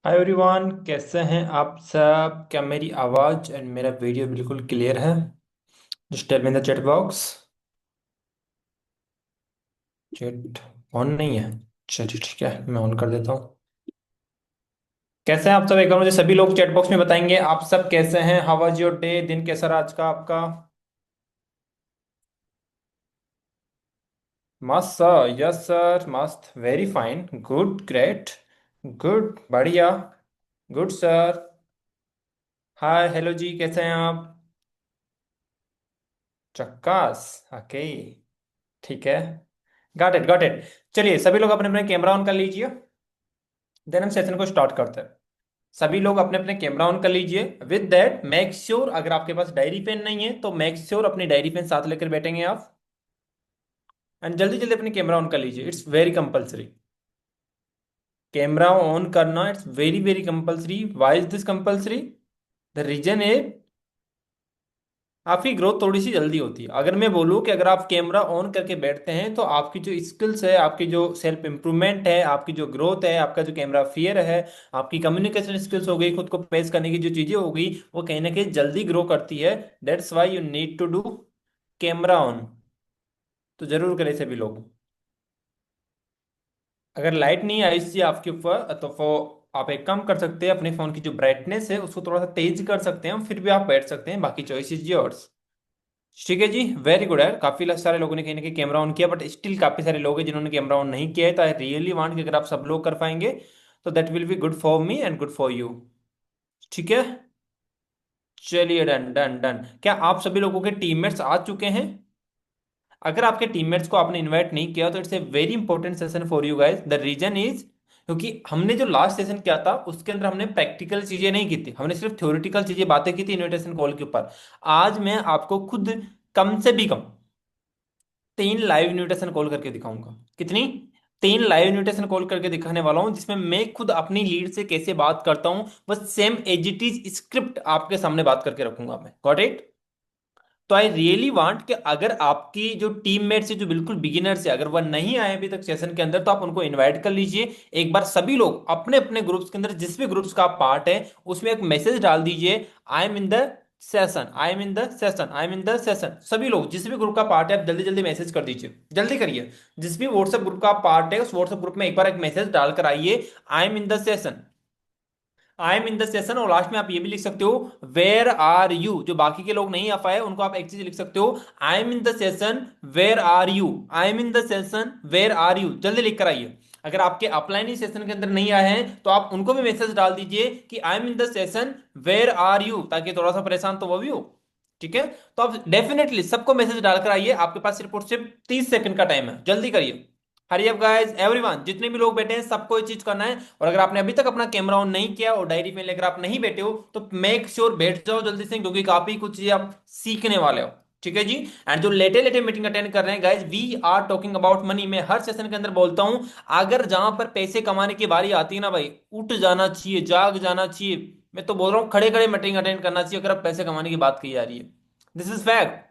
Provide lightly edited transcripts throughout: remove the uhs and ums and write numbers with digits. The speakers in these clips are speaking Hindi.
हाय एवरीवन, कैसे हैं आप सब? क्या मेरी आवाज़ एंड मेरा वीडियो बिल्कुल क्लियर है? Just tell me in the chat box. Chat on नहीं है? चलिए ठीक है, मैं ऑन कर देता हूँ। कैसे हैं आप सब? एक बार मुझे सभी लोग चैट बॉक्स में बताएंगे आप सब कैसे हैं। How was your day? दिन कैसा रहा आज का आपका? मस्त सर, यस सर, मस्त, very fine, good, great, good, बढ़िया, गुड सर। हाय हेलो जी, कैसे हैं आप? चक्कास, ओके, ठीक है, गॉट इट गॉट इट। चलिए सभी लोग अपने अपने कैमरा ऑन कर लीजिए। देन हम सेशन को स्टार्ट करते हैं। सभी लोग अपने अपने कैमरा ऑन कर लीजिए। विद दैट मेक श्योर, अगर आपके पास डायरी पेन नहीं है तो मेक श्योर अपनी डायरी पेन साथ लेकर बैठेंगे आप। एंड जल्दी जल्दी अपनी कैमरा ऑन कर लीजिए, it's very compulsory. Camera on करना it's very very compulsory. Why is this compulsory? The reason is आपकी ग्रोथ थोड़ी सी जल्दी होती है। अगर मैं बोलूँ कि अगर आप कैमरा ऑन करके बैठते हैं तो आपकी जो स्किल्स है, आपकी जो सेल्फ इंप्रूवमेंट है, आपकी जो ग्रोथ है, आपका जो कैमरा फियर है, आपकी कम्युनिकेशन स्किल्स हो गई, खुद को पेश करने की जो चीजें हो गई, वो कहीं ना कहीं जल्दी ग्रो करती है। That's why you need to do camera on. तो जरूर करें सभी लोग। अगर लाइट नहीं आई सी आपके ऊपर तो आप एक काम कर सकते हैं, अपने फोन की जो ब्राइटनेस है उसको थोड़ा सा तेज कर सकते हैं, फिर भी आप बैठ सकते हैं। बाकी चॉइस इज योर्स। ठीक है जी, वेरी गुड है। काफी सारे लोगों ने कहीं ना कहीं कैमरा ऑन किया, बट स्टिल काफी सारे लोग हैं जिन्होंने कैमरा ऑन नहीं किया है। तो आई रियली वांट कि अगर आप सब लोग कर पाएंगे तो that will be good for me and good for you. ठीक है, चलिए, डन डन डन। क्या आप सभी लोगों के टीममेट्स आ चुके हैं? अगर आपके टीममेट्स को आपने इनवाइट नहीं किया तो it's a very important session for you guys. The reason is क्योंकि हमने जो लास्ट सेशन किया था उसके अंदर हमने प्रैक्टिकल चीजें नहीं की थी, हमने सिर्फ थ्योरेटिकल चीजें बातें की थी इनविटेशन कॉल के ऊपर। आज मैं आपको खुद कम से भी कम 3 लाइव इन्विटेशन कॉल करके दिखाऊंगा। कितनी? 3 लाइव इन्विटेशन कॉल करके दिखाने वाला हूं, जिसमें मैं खुद अपनी लीड से कैसे बात करता हूं, बस same as it is script आपके सामने बात करके रखूंगा मैं। Got it? तो आई रियली वांट कि अगर आपकी जो टीममेट्स है, जो बिल्कुल बिगिनर्स है, अगर वह नहीं आए अभी तक सेशन के अंदर, तो आप उनको इनवाइट कर लीजिए। एक बार सभी लोग अपने अपने ग्रुप्स के अंदर, जिस भी ग्रुप्स का आप पार्ट है, उसमें एक मैसेज डाल दीजिए, आई am in the session, I am in the session, I am in the session. सभी लोग जिस भी ग्रुप का पार्ट है आप जल्दी जल्दी मैसेज कर दीजिए, जल्दी करिए। जिस भी व्हाट्सएप ग्रुप का पार्ट है उस व्हाट्सएप ग्रुप में एक बार एक मैसेज डालकर आइए, आई am in the session, I am in the session. और लास्ट में आप ये भी लिख सकते हो, वेयर आर यू। जो बाकी के लोग नहीं आ पाए उनको आप एक चीज लिख सकते हो, I am in the session, where are you, I am in the session, where are you. जल्दी लिख कर आइए। अगर आपके अपलाइन ही सेशन के अंदर नहीं आए हैं तो आप उनको भी मैसेज डाल दीजिए कि I am in the session, where are you, ताकि थोड़ा सा परेशान तो वो भी हो। ठीक है, तो आप डेफिनेटली सबको मैसेज डालकर आइए। आपके पास सिर्फ और सिर्फ 30 सेकंड का टाइम है, जल्दी करिए। हरी अप गाइस, एवरीवन, जितने भी लोग बैठे हैं सबको ये चीज करना है। और अगर आपने अभी तक अपना कैमरा ऑन नहीं किया और डायरी पेन लेकर आप नहीं बैठे हो तो मेक श्योर बैठ जाओ जल्दी से, क्योंकि काफी कुछ चीजें आप सीखने वाले हो। ठीक है जी। एंड जो लेटे लेटे मीटिंग अटेंड कर रहे हैं guys, we are talking about money. मैं हर सेशन के अंदर बोलता हूं, अगर जहां पर पैसे कमाने की बारी आती है ना भाई, उठ जाना चाहिए, जाग जाना चाहिए। मैं तो बोल रहा हूँ खड़े खड़े मीटिंग अटेंड करना चाहिए अगर आप पैसे कमाने की बात की जा रही है। This is fact.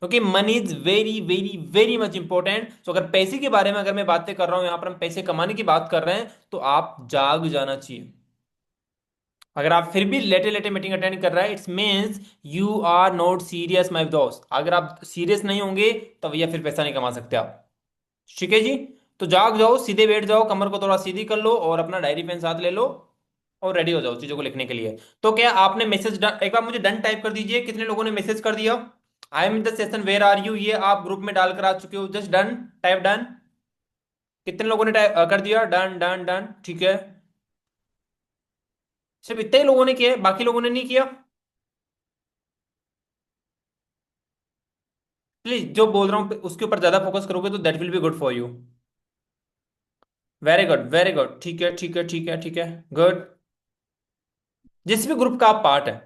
क्योंकि money is very very very much important. तो अगर पैसे के बारे में अगर मैं बातें कर रहा हूं, यहां पर हम पैसे कमाने की बात कर रहे हैं, तो आप जाग जाना चाहिए। अगर आप फिर भी लेटे लेटे मीटिंग अटेंड कर रहे हैं, it's means you are not serious my दोस्त। अगर आप सीरियस नहीं होंगे तो भैया फिर पैसा नहीं कमा सकते आप। ठीक है जी। तो जाग जाओ, सीधे बैठ जाओ, कमर को थोड़ा सीधी कर लो और अपना डायरी पेन साथ ले लो और रेडी हो जाओ चीजों को लिखने के लिए। तो क्या आपने मैसेज, एक बार मुझे डन टाइप कर दीजिए, कितने लोगों ने मैसेज कर दिया? I am in the session, where are you, ये आप ग्रुप में डालकर आ चुके हो। Just done, type done. कितने लोगों ने टाइप कर दिया? डन डन डन, ठीक है। सिर्फ इतने ही लोगों ने किया है, बाकी लोगों ने नहीं किया? प्लीज, जो बोल रहा हूँ उसके ऊपर ज्यादा फोकस करोगे तो that will be good for you. Very good very good, ठीक है ठीक है ठीक है ठीक है, गुड। जिस भी ग्रुप का आप पार्ट है,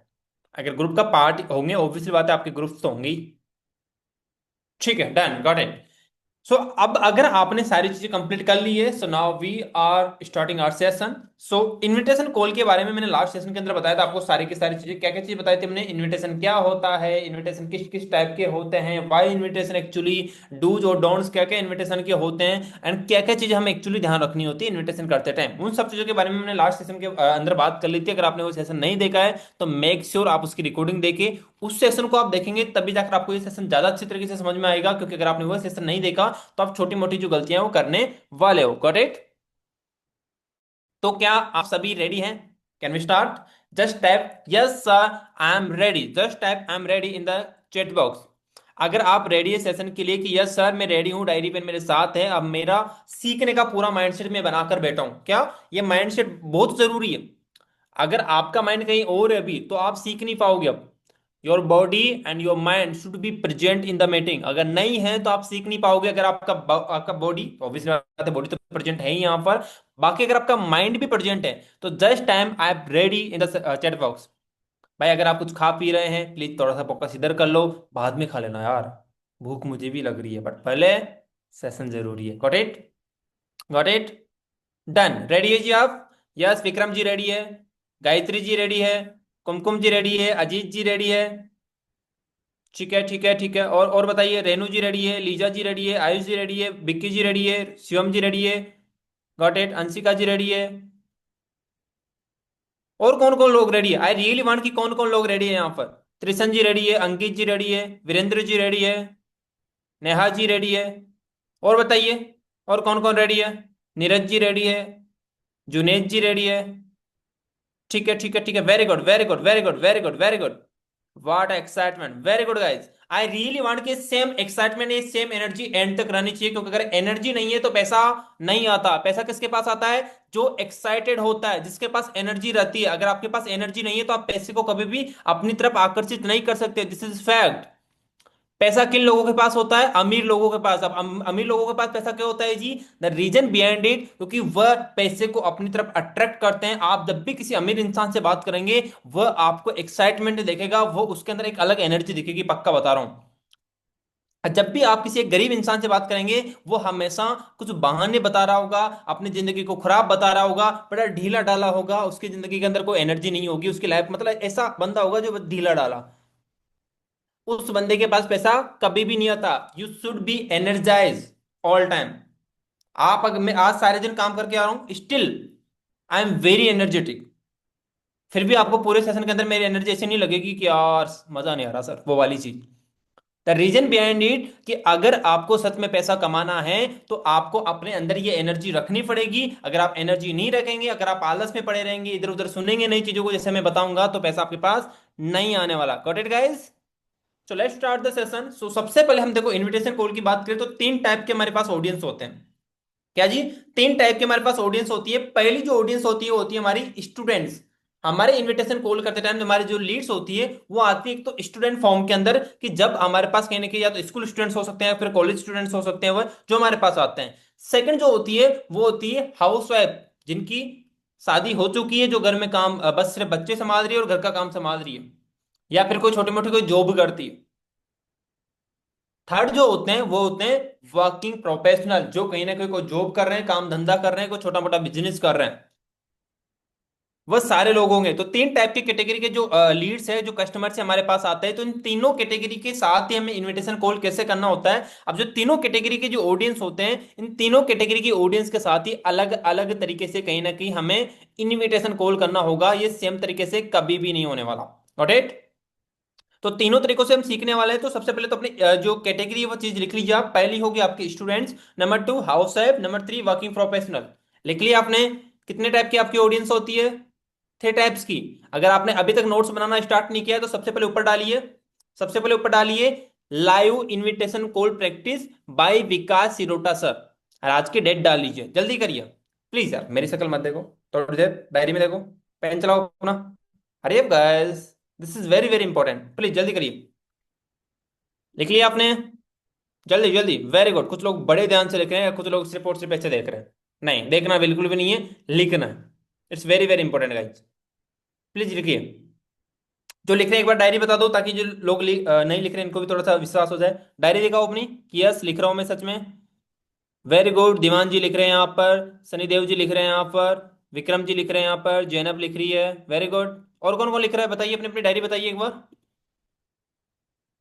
अगर ग्रुप का पार्ट होंगे, ऑब्वियसली बात है आपके ग्रुप्स तो होंगे ही। ठीक है, डन, गॉट इट। सो अब अगर आपने सारी चीजें कंप्लीट कर ली है, so now we are starting our session. Invitation call के बारे में मैंने लास्ट सेशन के अंदर बताया था आपको, सारी की सारी चीजें, क्या क्या चीज बताई थी हमने, इनविटेशन क्या होता है, इनविटेशन किस किस टाइप के होते हैं, वाई इनविटेशन एक्चुअली, डूज और डोंट्स क्या क्या इनविटेशन के होते हैं, एंड क्या क्या चीजें हमें एक्चुअली ध्यान रखनी होती है इनविटेशन करते टाइम। उन सब चीजों के बारे में हमने लास्ट सेशन के अंदर बात कर ली थी। अगर आपने वो सेशन नहीं देखा है तो मेक श्योर आप उसकी रिकॉर्डिंग देके उस सेशन को आप देखेंगे, तभी जाकर आपको ये सेशन ज्यादा अच्छी तरीके से समझ में आएगा, क्योंकि अगर आपने वो सेशन नहीं देखा तो आप छोटी मोटी जो गलतियां हैं वो करने वाले हो। Got it? तो क्या आप सभी रेडी हैं? Can we start? Just type yes sir I am ready, just type I am ready in the chat box. अगर आप रेडी है सेशन के लिए कि यस सर मैं रेडी हूं, डायरी पेन मेरे साथ है, अब मेरा सीखने का पूरा माइंडसेट मैं बनाकर बैठा हूं, क्या ये माइंडसेट बहुत जरूरी है। अगर आपका माइंड कहीं और है अभी तो आप सीख नहीं पाओगे। अब your body and your mind should be present in the meeting, अगर नहीं है तो आप सीख नहीं पाओगे। अगर आपका बॉडी, ऑब्वियसली बात है बॉडी तो प्रेजेंट है ही यहाँ पर, बाकी अगर आपका माइंड भी प्रेजेंट है तो just time I am ready in the chat box. भाई अगर आप कुछ खा पी रहे हैं प्लीज थोड़ा सा फोकस इधर कर लो, बाद में खा लेना यार, भूख मुझे भी लग रही है, बट पहले सेशन जरूरी है। Got it? Got it? Done. Ready है जी आप? यस विक्रम जी रेडी है, गायत्री जी रेडी है, कुमकुम जी रेडी है, अजीत जी रेडी है। ठीक है ठीक है ठीक है, और बताइए, रेनू जी रेडी है, लीजा जी रेडी है, आयुष जी रेडी है, विक्की जी रेडी है, शिवम जी रेडी है, got it, Anshika ji ready है। और कौन कौन लोग रेडी है? आई रियली वांट कि कौन कौन लोग रेडी है यहाँ पर। त्रिशन जी रेडी है, अंकित जी रेडी है, वीरेंद्र जी रेडी है, नेहा जी रेडी है। और बताइए और कौन कौन रेडी है? नीरज जी रेडी है, जुनेद जी रेडी है। ठीक है ठीक है ठीक है, very good very good very good very good very good. What excitement, very good guys. I really want कि सेम एक्साइटमेंट ये सेम एनर्जी एंड तक रहनी चाहिए, क्योंकि अगर एनर्जी नहीं है तो पैसा नहीं आता। पैसा किसके पास आता है? जो एक्साइटेड होता है, जिसके पास एनर्जी रहती है। अगर आपके पास एनर्जी नहीं है तो आप पैसे को कभी भी अपनी तरफ आकर्षित नहीं कर सकते, दिस इज फैक्ट। पैसा किन लोगों के पास होता है? अमीर लोगों के पास। अब अमीर लोगों के पास पैसा क्या होता है जी? द रीजन बिहाइंड इट, क्योंकि वह पैसे को अपनी तरफ अट्रैक्ट करते हैं। आप जब भी किसी अमीर इंसान से बात करेंगे वह आपको एक्साइटमेंट देखेगा, वो उसके अंदर एक अलग एनर्जी दिखेगी, पक्का बता रहा हूं। जब भी आप किसी एक गरीब इंसान से बात करेंगे वो हमेशा कुछ बहाने बता रहा होगा, अपनी जिंदगी को खराब बता रहा होगा, बड़ा ढीला डाला होगा, उसकी जिंदगी के अंदर कोई एनर्जी नहीं होगी, उसकी लाइफ मतलब ऐसा बंदा होगा जो ढीला डाला। उस बंदे के पास पैसा कभी भी नहीं आता। You should be energize all time. आप अगर मैं आज सारे दिन काम करके आ रहा हूं, still I am very energetic, फिर भी आपको पूरे सेशन के अंदर मेरी एनर्जी ऐसे नहीं लगेगी कि यार मजा नहीं आ रहा सर, वो वाली चीज। द रीजन बिहाइंड इट कि अगर आपको सच में पैसा कमाना है तो आपको अपने अंदर ये एनर्जी रखनी पड़ेगी। अगर आप एनर्जी नहीं रखेंगे, अगर आप आलस में पड़े रहेंगे, इधर उधर सुनेंगे नई चीजों को जैसे मैं बताऊंगा, तो पैसा आपके पास नहीं आने वाला। Got it guys? So let's start the session. So सबसे पहले हम देखो इनविटेशन कॉल की बात करें तो तीन टाइप के हमारे पास ऑडियंस होते हैं। क्या जी? तीन टाइप के हमारे पास ऑडियंस होती है। पहली जो ऑडियंस होती है वो होती है हमारी स्टूडेंट्स। हमारे इनविटेशन कॉल करते टाइम हमारी जो लीड्स होती है वो आती है एक तो स्टूडेंट फॉर्म के अंदर, कि जब हमारे पास कहने के या तो स्कूल स्टूडेंट्स हो सकते हैं, फिर कॉलेज स्टूडेंट्स हो सकते हैं, वो जो हमारे पास आते हैं। सेकंड जो होती है वो होती है हाउस वाइफ, जिनकी शादी हो चुकी है, जो घर में काम बस सिर्फ बच्चे संभाल रही है और घर का काम संभाल रही है, या फिर कोई छोटी मोटी कोई जॉब करती है। थर्ड जो होते हैं वो होते हैं वर्किंग प्रोफेशनल, जो कहीं ना कहीं कोई जॉब कर रहे हैं, काम धंधा कर रहे हैं, कोई छोटा मोटा बिजनेस कर रहे हैं। वह सारे लोग होंगे। तो तीन टाइप की कैटेगरी के जो लीड्स है, जो कस्टमर से हमारे पास आते हैं, तो इन तीनों कैटेगरी के साथ ही हमें इनविटेशन कॉल कैसे करना होता है। अब जो तीनों कैटेगरी के जो ऑडियंस होते हैं, इन तीनों कैटेगरी की ऑडियंस के साथ ही अलग अलग तरीके से कहीं ना कहीं हमें इनविटेशन कॉल करना होगा। ये सेम तरीके से कभी भी नहीं होने वाला। Got it? तो तीनों तरीकों से हम सीखने वाले हैं। तो सबसे पहले तो अपनी जो कैटेगरी है वो चीज लिख लीजिए आप। पहली होगी आपकी students, number two house wife, number three working professional. लिख लिया आपने? कितने टाइप की आपकी ऑडियंस होती है? थे टाइप्स की। अगर आपने अभी तक नोट्स बनाना स्टार्ट नहीं किया है तो सबसे पहले ऊपर डालिए, सबसे पहले ऊपर डालिए live invitation call practice by Vikas Sirota sir, और आज की डेट डाल लीजिए, जल्दी करिए प्लीज यार, मेरी शक्ल मत देखो, थोड़ी देर डायरी में देखो, पेन चलाओ अपना। अरे guys this is very very important, please जल्दी करिए। लिख लिया आपने? जल्दी जल्दी, वेरी गुड। कुछ लोग बड़े ध्यान से लिख रहे हैं, कुछ लोग सिर्फ और सिर्फ ऐसे देख रहे हैं। नहीं, देखना बिल्कुल भी नहीं है, लिखना है। It's very very important guys, please लिखिए। जो लिख रहे हैं एक बार डायरी बता दो, ताकि जो लोग नहीं लिख रहे हैं इनको भी थोड़ा सा विश्वास हो जाए। डायरी दिखाओ अपनी कि यस लिख रहा हूं मैं सच में। वेरी गुड, दीवान जी लिख रहे हैं यहाँ पर, सनी देव जी लिख रहे हैं यहाँ पर, विक्रम जी लिख रहे हैं यहाँ पर, जैनब लिख रही है, वेरी गुड। और कौन कौन लिख रहा है बताइए, अपनी अपनी डायरी बताइए एक बार।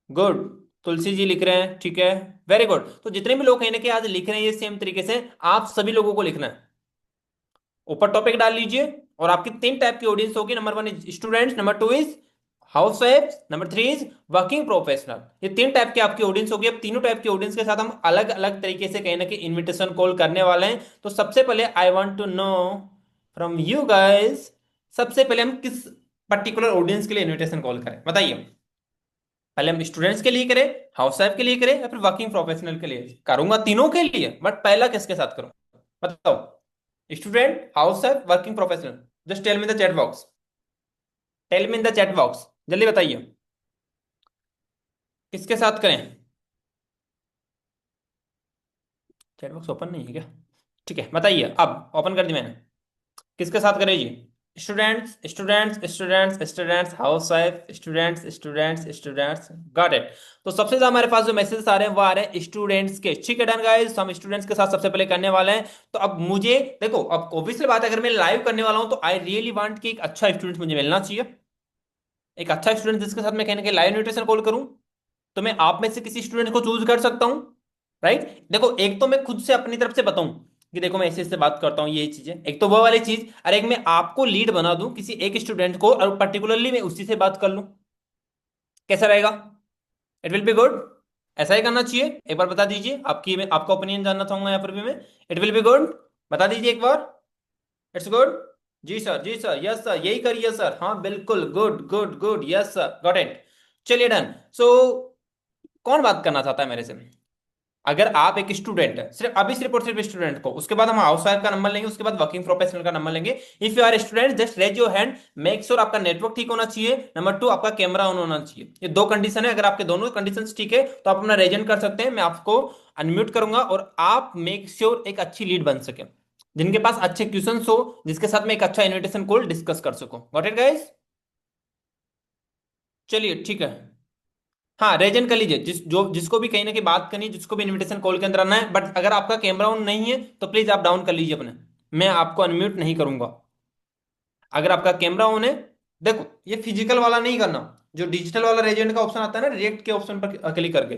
गुड। तुलसी जी लिख रहे हैं, ठीक है। Very good. तो जितने भी लोग कहीं ना कहीं आज लिख रहे हैं ये सेम तरीके से, आप सभी लोगों को लिखना है। ऊपर टॉपिक डाल लीजिए। और आपकी तीन टाइप की ऑडियंस होगी, number one is students, number two is house wife, number three is working professional. ये तीन टाइप की आपकी ऑडियंस होगी। अब तीनों टाइप की ऑडियंस के साथ हम अलग अलग तरीके से कहीं ना कहीं इनविटेशन कॉल करने वाले हैं। तो सबसे पहले I want to know from you guys, सबसे पहले हम किस पर्टिकुलर ऑडियंस के लिए इनविटेशन कॉल करें बताइए। पहले हम स्टूडेंट्स के लिए करें, हाउस वाइफ के लिए करें, या फिर वर्किंग प्रोफेशनल के लिए? करूंगा तीनों के लिए, बट पहला किसके साथ करूं बताओ। Student, housewife, working professional? Just tell me the chat box. Tell me in the chat box, जल्दी बताइए किसके साथ करें। चैट बॉक्स ओपन नहीं है क्या? ठीक है बताइए, अब ओपन कर दी मैंने। किसके साथ करें जी? Students, students, students, students, housewife, students, students, students. Got it. तो सबसे ज्यादा हमारे पास जो मैसेज आ रहे हैं वो आ रहे हैं स्टूडेंट्स के। ठीक है डन गाइस, हम स्टूडेंट्स के साथ सबसे पहले करने वाले हैं। तो अब मुझे देखो, अब ऑब्वियसली बात है, अगर मैं लाइव करने वाला हूं तो आई रियली वांट कि एक अच्छा स्टूडेंट मुझे मिलना चाहिए। एक अच्छा स्टूडेंट जिसके साथ मैं कहीं ना कहीं लाइव न्यूट्रिशन कॉल करूं। तो मैं आप में से किसी स्टूडेंट को चूज कर सकता हूं, राइट? देखो, एक तो मैं खुद से अपनी तरफ से बताऊं कि देखो मैं ऐसे ऐसे बात करता हूं, ये चीजें, एक तो वो वाली चीज, और एक मैं आपको लीड बना दूं किसी एक स्टूडेंट को, और पर्टिकुलरली मैं उसी से बात कर लूं। कैसा रहेगा? It will be good. ऐसा ही करना चाहिए? एक बार बता दीजिए, आपकी मैं आपका ओपिनियन जानना चाहूंगा यहाँ पर भी मैं। इट विल बी गुड, बता दीजिए एक बार। It's good. जी सर, जी सर, यस सर, यही करिए सर, हाँ बिल्कुल, good good good, yes sir, got it. चलिए डन। सो कौन बात करना चाहता है मेरे से? अगर आप एक स्टूडेंट है, सिर्फ और सिर्फ स्टूडेंट को, उसके बाद हम हाउस वाइफ का नंबर लेंगे, उसके बाद वर्किंग प्रोफेशनल का नंबर लेंगे। If you are student just raise your hand. Make sure आपका नेटवर्क ठीक होना चाहिए, नंबर टू आपका कैमरा ऑन होना चाहिए। ये दो कंडीशन है, अगर आपके दोनों कंडीशन ठीक है तो आप अपना रेजेंट कर सकते हैं, मैं आपको अनम्यूट करूंगा, और आप मेक श्योर एक अच्छी लीड बन सके, जिनके पास अच्छे क्वेश्चन हो, जिसके साथ मैं एक अच्छा इनविटेशन कॉल डिस्कस कर सकूं। Got it guys? चलिए ठीक है। हाँ, रेजेंट कर लीजिए, जिसको भी कहीं ना कहीं बात करनी है, जिसको भी इनविटेशन कॉल के अंदर आना है, बट अगर आपका कैमरा ऑन नहीं है तो प्लीज आप डाउन कर लीजिए अपने। मैं आपको अनम्यूट नहीं करूंगा। अगर आपका कैमरा ऑन है, देखो ये फिजिकल वाला नहीं करना, जो डिजिटल वाला रेजेंट का ऑप्शन आता है ना, रिएक्ट के ऑप्शन पर क्लिक करके।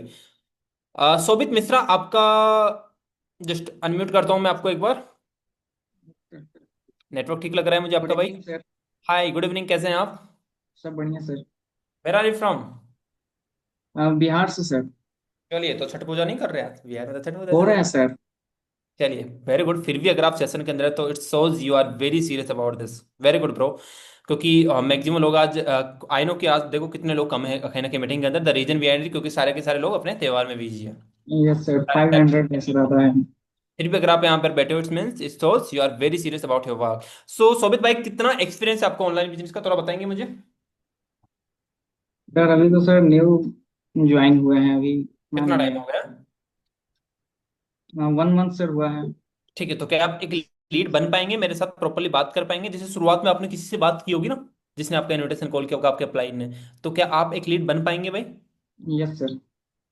शोभित मिश्रा, आपका जस्ट अनम्यूट करता हूं मैं आपको एक बार। नेटवर्क ठीक लग रहा है मुझे गुड आपका भाई। Evening sir. Hi, good evening, कैसे हैं आप? सब बढ़िया sir. Where are you from? Bihar से सर। चलिए, तो छठ पूजा नहीं कर रहे हैं आज? बिहार में तो छठ पूजा हो चल रहा रही है है। सर। चलिए, वेरी गुड। फिर भी अगर आप सेशन के अंदर है तो it shows you are very serious about this. Very good bro. क्योंकि मैक्सिमम लोग आज, आई नो कि आज देखो कितने लोग कम है कहीं ना कहीं मीटिंग के अंदर, द रीजन बिहाइंड इट क्योंकि सारे के सारे लोग अपने त्योहार में बिजी है। यस सर, 500 ऐसे रहता है। फिर भी अगर आप यहाँ पर बैठे हो, it's means it shows you are very serious about your work. So Shobhit भाई, कितना एक्सपीरियंस है आपको ऑनलाइन बिजनेस का, थोड़ा बताएंगे मुझे? सर अभी तो सर न्यू ज्वाइन हुए हैं अभी। मान कितना टाइम लीजिए हो गया? 1 मंथ सर हुआ है। ठीक है, तो क्या आप एक लीड बन पाएंगे मेरे साथ, प्रॉपर्ली बात कर पाएंगे? जैसे शुरुआत में आपने किसी से बात की होगी ना, जिसने आपका इनविटेशन कॉल किया होगा आपके अप्लाई ने, तो क्या आप एक लीड बन पाएंगे भाई? Yes sir.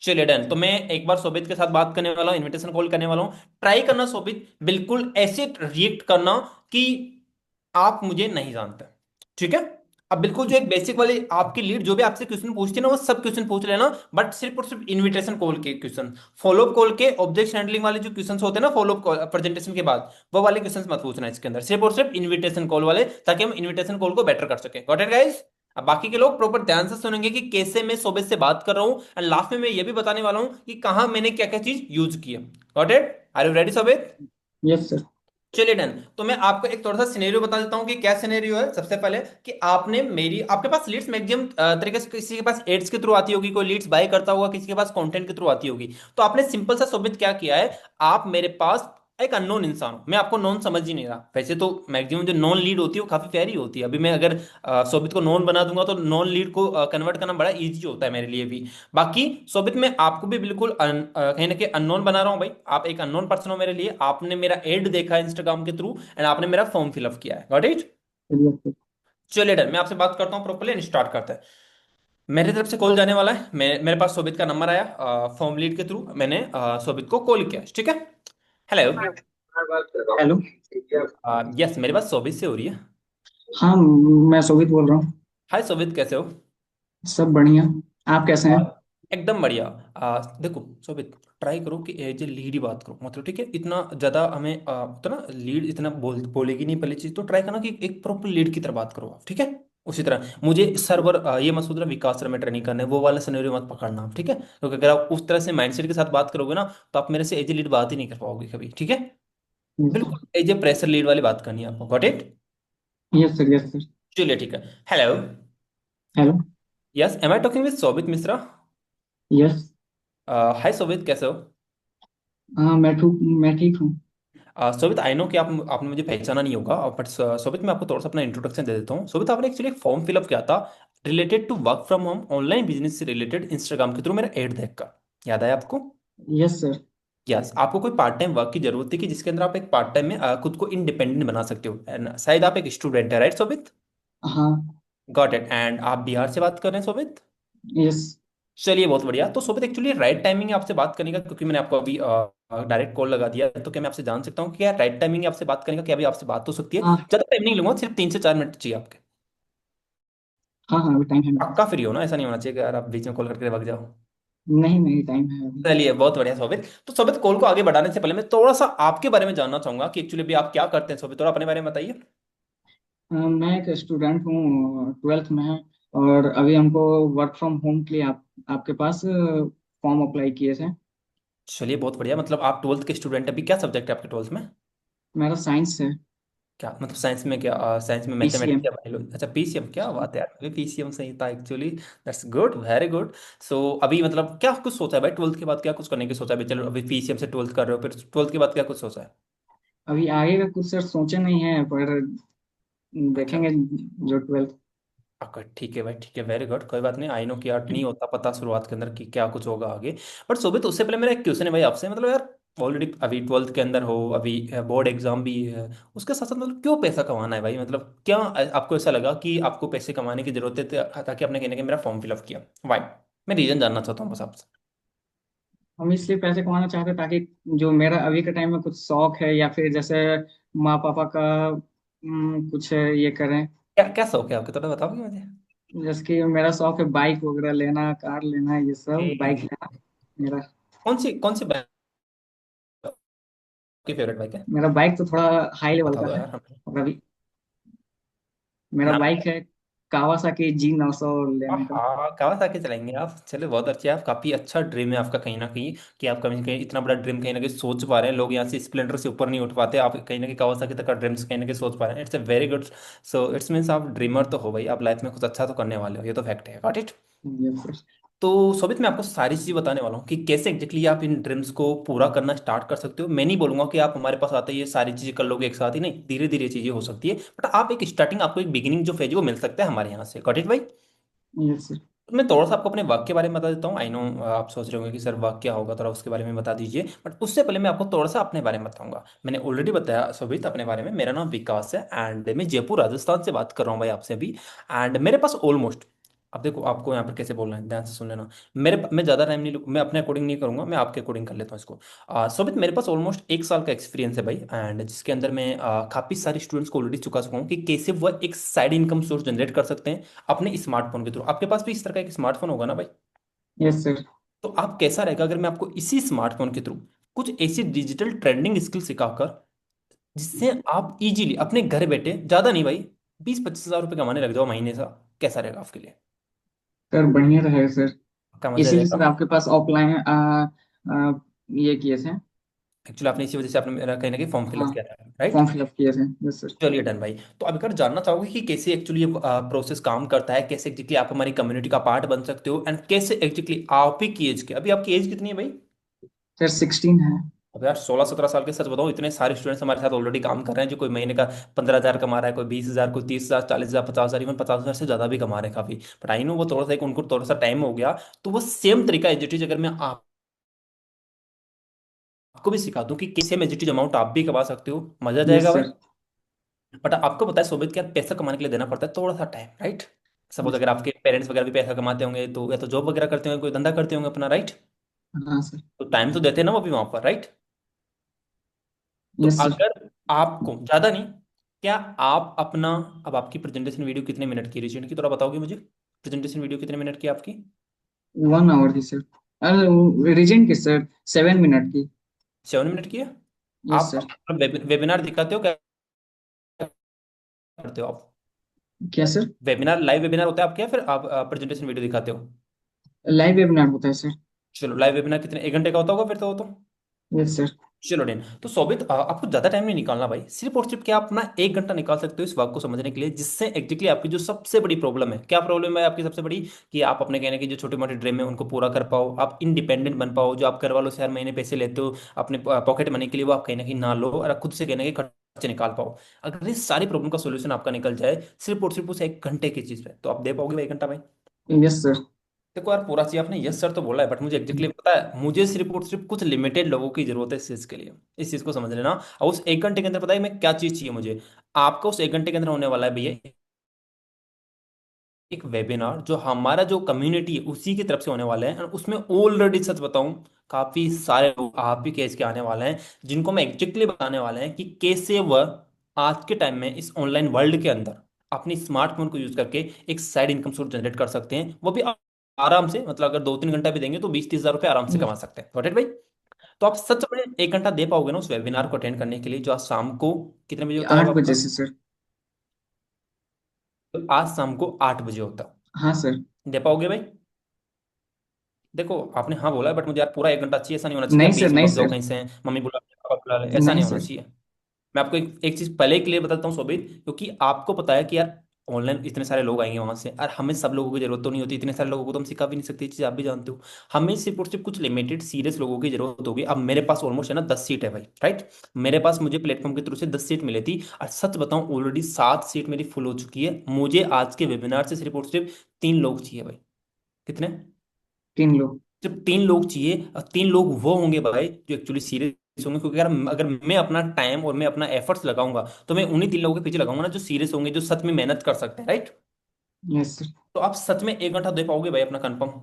चलिए डन। तो मैं एक बार सोबित के साथ बात करने वाला हूँ, इनविटेशन कॉल करने वाला हूँ। ट्राई करना सोबित, बिल्कुल ऐसे रिएक्ट करना कि आप मुझे नहीं जानते। ठीक है? अब बिल्कुल जो एक बेसिक वाली आपकी लीड, जो भी आपसे क्वेश्चन पूछती है ना, वो सब क्वेश्चन पूछ लेना, बट सिर्फ और सिर्फ इनविटेशन कॉल के क्वेश्चन। फॉलोअप कॉल के ऑब्जेक्ट हैंडलिंग वाले जो क्वेश्चन होते हैं ना, फॉलोअप प्रेजेंटेशन के बाद, वो वाले क्वेश्चन मत पूछना इसके अंदर, सिर्फ और सिर्फ इनविटेशन कॉल वाले, ताकि हम इनविटेशन कॉल को बेटर कर सके। Got it guys? अब बाकी के लोग प्रॉपर ध्यान से सुनेंगे कि कैसे मैं सोबे से बात कर रहा हूँ, एंड लास्ट में मैं ये भी बताने वाला हूँ कि कहाँ मैंने क्या क्या चीज यूज की है। Got it? Are you ready Shobhit? Yes sir. चलिए डन। तो मैं आपको एक थोड़ा सा सिनेरियो बता देता हूँ कि क्या सिनेरियो है। सबसे पहले कि आपने मेरी, आपके पास लीड्स मैक्सिमम तरीके से, किसी के पास एड्स के थ्रू आती होगी, कोई लीड्स बाय करता होगा, किसी के पास कंटेंट के थ्रू आती होगी। तो आपने सिंपल सा शोभित क्या किया है, आप मेरे पास एक अननोन इंसान हो, मैं आपको नॉन समझ ही नहीं रहा। वैसे तो मैक्सिमम जो नॉन लीड होती है वो काफी प्यारी होती है। अभी मैं अगर शोभित को नॉन बना दूंगा तो नॉन लीड को कन्वर्ट करना बड़ा इजी होता है मेरे लिए भी। बाकी सोबित, मैं आपको भी बिल्कुल कहीं ना कहीं अननोन बना रहा हूँ भाई। आप एक अननोन पर्सन हो मेरे लिए, आपने मेरा एड देखा है इंस्टाग्राम के थ्रू, एंड आपने मेरा फॉर्म फिलअप किया है। Got it? चलिए सर। चलिए डन, मैं आपसे बात करता हूँ प्रॉपर्ली एंड स्टार्ट करते हैं। मेरी तरफ से कॉल जाने वाला है, मेरे पास सोबित का नंबर आया फॉर्म लीड के थ्रू, मैंने सोबित को कॉल किया, ठीक है? हेलो। हेलो। यस, मेरे पास शोभित से हो रही है। हाँ, मैं शोभित बोल रहा हूँ। हाय शोभित, कैसे हो? सब बढ़िया। आप कैसे हैं? और एकदम बढ़िया। देखो शोभित, ट्राई करो कि एज ए लीड ही बात करो, मतलब ठीक है। इतना ज्यादा हमें उतना लीड इतना बोलेगी नहीं पहली चीज, तो ट्राई करना कि एक प्रॉपर लीड की तरह बात करो आप, ठीक है। उसी तरह मुझे सर्वर ये मत सोचना विकास सर में ट्रेनिंग करना है, वो वाला सिनेरियो मत पकड़ना आप, ठीक है। क्योंकि अगर आप उस तरह से माइंडसेट के साथ बात करोगे ना, तो आप मेरे से एज ए लीड बात ही नहीं कर पाओगे कभी, ठीक है। Yes sir. बिल्कुल एज ए प्रेशर लीड वाली बात करनी है आपको, got it. Yes sir. Yes sir. चलिए ठीक है। Hello. Hello. Yes, am I talking with Shobhit Mishra? Yes. Hi Shobhit, कैसे हो? हाँ, मैं ठीक हूँ। शोभित, आई नो कि आप आपने मुझे पहचाना नहीं होगा, बट शोभित मैं आपको थोड़ा सा अपना इंट्रोडक्शन दे देता हूँ। शोभित, आपने एक्चुअली एक फॉर्म फिलअप किया था related to work from home online business से रिलेटेड, इंस्टाग्राम के थ्रू मेरा एड देख कर। याद आया आपको? Yes sir. यस, आपको कोई पार्ट टाइम वर्क की जरूरत थी कि जिसके अंदर आप एक पार्ट टाइम में खुद को इंडिपेंडेंट बना सकते हो, And शायद आप एक स्टूडेंट है, राइट शोभित? हाँ। Got it. एंड आप बिहार से बात कर रहे हैं शोभित? यस। चलिए बहुत बढ़िया। तो शोभित, एक्चुअली राइट टाइमिंग है आपसे बात करने का, क्योंकि मैंने आपको अभी डायरेक्ट कॉल लगा दिया है, तो क्या मैं आपसे जान सकता हूँ कि क्या राइट टाइमिंग है आपसे बात करने का? क्या अभी आपसे बात हो सकती है? हाँ। ज़्यादा टाइम नहीं लूंगा, सिर्फ 3 से 4 मिनट चाहिए आपके। हाँ हाँ, अभी टाइम है मेरे पक्का पास। फ्री हो ना? ऐसा नहीं होना चाहिए कि यार आप बीच में कॉल करके भाग जाओ। नहीं नहीं, टाइम है अभी। चलिए बहुत बढ़िया शोभित। तो शोभित, कॉल को आगे बढ़ाने से पहले मैं थोड़ा सा आपके बारे में जानना चाहूंगा कि एक्चुअली अभी आप क्या करते हैं। शोभित, थोड़ा अपने बारे में बताइए। मैं एक स्टूडेंट हूँ, ट्वेल्थ में है। और अभी हमको वर्क फ्रॉम होम के लिए आपके पास फॉर्म अप्लाई किए थे। चलिए बहुत बढ़िया। मतलब आप ट्वेल्थ के स्टूडेंट, अभी क्या सब्जेक्ट है आपके ट्वेल्थ में? मेरा साइंस है। क्या मतलब साइंस में? क्या साइंस में मैथमेटिक्स पीसीएम। या बायोलॉजी? अच्छा पीसीएम, क्या बात है यार, मुझे पीसीएम सही था actually. That's good, very good. So अभी मतलब क्या कुछ सोचा है भाई ट्वेल्थ के बाद? क्या कुछ करने की सोचा है भाई? चलो अभी पीसीएम से ट्वेल्थ कर रहे हो, फिर ट्वेल्थ के बाद क्या कुछ सोचा है? अभी आगे का कुछ सर सोचे नहीं है, पर अच्छा। देखेंगे जो ट्वेल्थ। ओके ठीक है भाई, ठीक है, वेरी गुड। कोई बात नहीं, आई नो कि यार नहीं होता पता शुरुआत के अंदर कि क्या कुछ होगा आगे। बट सुबह तो उससे पहले मेरा एक क्वेश्चन है भाई आपसे, मतलब यार ऑलरेडी अभी ट्वेल्थ के अंदर हो, अभी बोर्ड एग्जाम भी है, उसके साथ साथ मतलब क्यों पैसा कमाना है भाई? मतलब क्या आपको ऐसा लगा कि आपको पैसे कमाने की जरूरत है, ताकि आपने कहने के मेरा फॉर्म फिलअप किया? वाई? मैं रीजन जानना चाहता हूँ बस आपसे। हम इसलिए पैसे कमाना चाहते हैं ताकि जो मेरा अभी के टाइम में कुछ शौक है, या फिर जैसे माँ पापा का कुछ ये करें। क्या क्या शौक है आपके, थोड़ा बताओगे मुझे? जैसे कि मेरा शौक है बाइक वगैरह लेना, कार लेना, ये सब बाइक ए, लेना। मेरा कौन सी बाइक की फेवरेट बाइक है? मेरा बाइक तो थोड़ा हाई लेवल बता का दो है। यार हमें। और अभी मेरा नाम बाइक क्या है कावासाकी G900 है? लेने का। हाँ, कावासाकी चलाएंगे आप? चलो बहुत अच्छे। आप काफी अच्छा ड्रीम है आपका कहीं ना कहीं, कि आप कहीं ना कहीं इतना बड़ा ड्रीम कहीं ना कहीं सोच पा रहे हैं। लोग यहाँ से स्प्लेंडर से ऊपर नहीं उठ पाते, आप कहीं ना कहीं कावासाकी तक का ड्रीम्स कहीं ना कहीं सोच पा रहे हैं। It's a very good. So it's means आप ड्रीमर तो हो भाई, आप लाइफ में कुछ अच्छा तो करने वाले हो, ये तो फैक्ट है, गॉट इट। Yes sir. तो सोबित, मैं आपको सारी चीजें बताने वाला हूँ कि कैसे एग्जैक्टली आप इन ड्रीम्स को पूरा करना स्टार्ट कर सकते हो। मैं नहीं बोलूंगा कि आप हमारे पास आते ही ये सारी चीजें कर लोगे एक साथ ही, नहीं, धीरे धीरे चीजें हो सकती है। बट आप एक स्टार्टिंग, आपको एक बिगिनिंग जो फेज है वो मिल सकता है हमारे यहाँ से, गॉट इट भाई। Yes sir. तो मैं थोड़ा सा आपको अपने वर्क के बारे में बता देता हूँ। आई नो आप सोच रहे होंगे कि सर वर्क क्या होगा, थोड़ा उसके बारे में बता दीजिए। बट उससे पहले मैं आपको थोड़ा सा अपने बारे में बताऊंगा। मैंने ऑलरेडी बताया शोभित अपने बारे में, मेरा नाम विकास है एंड मैं जयपुर राजस्थान से बात कर रहा हूँ भाई आपसे अभी। एंड मेरे पास ऑलमोस्ट, अब देखो आपको यहाँ पर कैसे बोलना है, ध्यान से सुन लेना। मैं ज़्यादा टाइम नहीं मैं अपने अकॉर्डिंग नहीं करूंगा, मैं आपके अकॉर्डिंग कर लेता हूँ इसको। शोभित, मेरे पास ऑलमोस्ट 1 साल का एक्सपीरियंस है भाई, एंड जिसके अंदर मैं काफ़ी सारे स्टूडेंट्स को ऑलरेडी चुका चुका हूँ कि कैसे वह एक साइड इनकम सोर्स जनरेट कर सकते हैं अपने स्मार्टफोन के थ्रू। आपके पास भी इस तरह का एक स्मार्टफोन होगा ना भाई? Yes sir. तो आप कैसा रहेगा अगर मैं आपको इसी स्मार्टफोन के थ्रू कुछ ऐसी डिजिटल ट्रेंडिंग स्किल सिखाकर, जिससे आप इजीली अपने घर बैठे, ज्यादा नहीं भाई, 20-25 हजार रुपये कमाने लग जाओ महीने से? कैसा रहेगा आपके लिए? सर बढ़िया रहेगा सर। आपका मजा आ इसीलिए जाएगा। सर आपके पास ऑफलाइन ये किए थे। एक्चुअली आपने इसी वजह से आपने मेरा कहीं ना कहीं फॉर्म हाँ, फिलअप किया था, राइट? फॉर्म फिलअप किए थे। Yes sir. चलिए डन भाई। तो अब अगर जानना चाहोगे कि कैसे एक्चुअली ये प्रोसेस काम करता है, कैसे एक्चुअली आप हमारी कम्युनिटी का पार्ट बन सकते हो, एंड कैसे एक्चुअली आप ही की एज के, अभी आपकी एज कितनी है भाई? सर 16 है। अब यार 16-17 साल के, सच बताऊं इतने सारे स्टूडेंट्स हमारे साथ ऑलरेडी काम कर रहे हैं, जो कोई महीने का 15 हजार कमा रहा है, कोई 20 हजार, कोई 30 हजार, 40 हजार, 50 हजार, इवन 50 हजार से ज्यादा भी कमा रहे हैं काफी। बट आई नो वो थोड़ा सा एक उनको थोड़ा सा टाइम हो गया। तो वो सेम तरीका एजिटिज अगर मैं आपको भी सिखा दूं कि किस सेम एजिटिज अमाउंट आप भी कमा सकते हो, मजा आ यस जाएगा भाई। सर। बट आपको पता है सोबित, क्या पैसा कमाने के लिए देना पड़ता है थोड़ा सा टाइम, राइट? Suppose yes. अगर आपके पेरेंट्स वगैरह भी पैसा कमाते होंगे, तो या तो जॉब वगैरह करते होंगे, कोई धंधा करते होंगे अपना, राइट? हाँ सर। तो टाइम तो देते हैं ना वो भी वहां पर, राइट? तो यस सर। अगर आपको ज्यादा नहीं, क्या आप अपना, अब आपकी प्रेजेंटेशन वीडियो कितने मिनट की रिसेंट की थोड़ा बताओगे मुझे, प्रेजेंटेशन वीडियो कितने मिनट की है आपकी? 1 आवर की सर। अरे रीजन की सर, 7 मिनट की। 7 मिनट की है? यस आप सर। वेबिनार दिखाते हो क्या करते हो आप? क्या सर? वेबिनार, लाइव वेबिनार होता है आपके, या फिर आप प्रेजेंटेशन वीडियो दिखाते हो? लाइव वेबिनार होता है सर। चलो, लाइव वेबिनार कितने, 1 घंटे का होता होगा फिर तो वो तो। Yes sir. चलो डेन, तो सोबित आपको ज्यादा टाइम नहीं निकालना भाई, सिर्फ और सिर्फ क्या आप अपना 1 घंटा निकाल सकते हो इस बात को समझने के लिए, जिससे एग्जैक्टली आपकी जो सबसे बड़ी प्रॉब्लम है, क्या प्रॉब्लम है आपकी सबसे बड़ी, कि आप अपने कहने की जो छोटे मोटे ड्रीम है उनको पूरा कर पाओ, आप इंडिपेंडेंट बन पाओ, जो आप घर वालों से हर महीने पैसे लेते हो अपने पॉकेट मनी के लिए, वो आप कहीं ना कहीं ना लो, और आप खुद से कहने के खर्चे निकाल पाओ। अगर इस सारी प्रॉब्लम का सोल्यूशन आपका निकल जाए सिर्फ और सिर्फ उस 1 घंटे की चीज पे, तो आप दे पाओगे भाई 1 घंटा भाई? Yes sir. देखो यार, पूरा चीज आपने यस सर तो बोला है, बट मुझे एग्जैक्टली पता है, मुझे सिर्फ और सिर्फ कुछ लिमिटेड लोगों की जरूरत है इस चीज के लिए। इस चीज को समझ लेना, और उस 1 घंटे के अंदर पता है मैं क्या चीज चाहिए मुझे। आपका उस 1 घंटे के अंदर होने वाला है भैया एक वेबिनार, जो हमारा जो कम्युनिटी है उसी की तरफ से होने वाला है, और उसमें ऑलरेडी सच बताऊं, काफी सारे लोग आप भी केस के आने वाले हैं, जिनको मैं एग्जैक्टली बताने वाले हैं कि कैसे वह आज के टाइम में इस ऑनलाइन वर्ल्ड के अंदर अपनी स्मार्टफोन को यूज करके एक साइड इनकम सोर्स जनरेट कर सकते हैं, वो भी आराम से, मतलब अगर 2-3 घंटा भी देंगे तो 20-30 हज़ार रुपये आराम से कमा सकते हैं। गॉट इट भाई? तो आप सच में 1 घंटा दे पाओगे ना उस वेबिनार को अटेंड करने के लिए, जो आज शाम को कितने बजे होता है अब 8 बजे आपका? से सर। तो आज शाम को 8 बजे होता हाँ सर। है, दे पाओगे भाई? देखो आपने हाँ बोला है, बट मुझे यार पूरा 1 घंटा चाहिए, ऐसा नहीं होना चाहिए कि नहीं आप सर, बीच में नहीं फंस जाओ सर। कहीं से, मम्मी बुला ले, पापा बुला ले, ऐसा नहीं नहीं होना सर। चाहिए। मैं आपको एक चीज पहले ही क्लियर बताता हूँ सोबित, क्योंकि आपको पता है कि यार ऑनलाइन इतने सारे लोग आएंगे वहां से, और हमें सब लोगों की जरूरत तो नहीं होती, इतने सारे लोगों को तो हम सिखा भी नहीं सकते, ये चीज आप भी जानते हो। हमें सिर्फ और सिर्फ कुछ लिमिटेड सीरियस लोगों की जरूरत होगी। अब मेरे पास ऑलमोस्ट है ना 10 सीट है भाई, राइट? मेरे पास मुझे प्लेटफॉर्म के थ्रू से 10 सीट मिली थी, और सच बताऊं ऑलरेडी 7 सीट मेरी फुल हो चुकी है। मुझे आज के वेबिनार से सिर्फ और सिर्फ 3 लोग चाहिए भाई। कितने? 3 लोग। सिर्फ 3 लोग चाहिए, और 3 लोग वो होंगे भाई जो एक्चुअली सीरियस होंगे, क्योंकि अगर अगर मैं अपना टाइम और मैं अपना एफर्ट्स लगाऊंगा, तो मैं उन्हीं 3 लोगों के पीछे लगाऊंगा ना जो सीरियस होंगे, जो सच में मेहनत कर सकते हैं, राइट? Yes sir. तो आप सच में 1 घंटा दे पाओगे भाई अपना कंफर्म?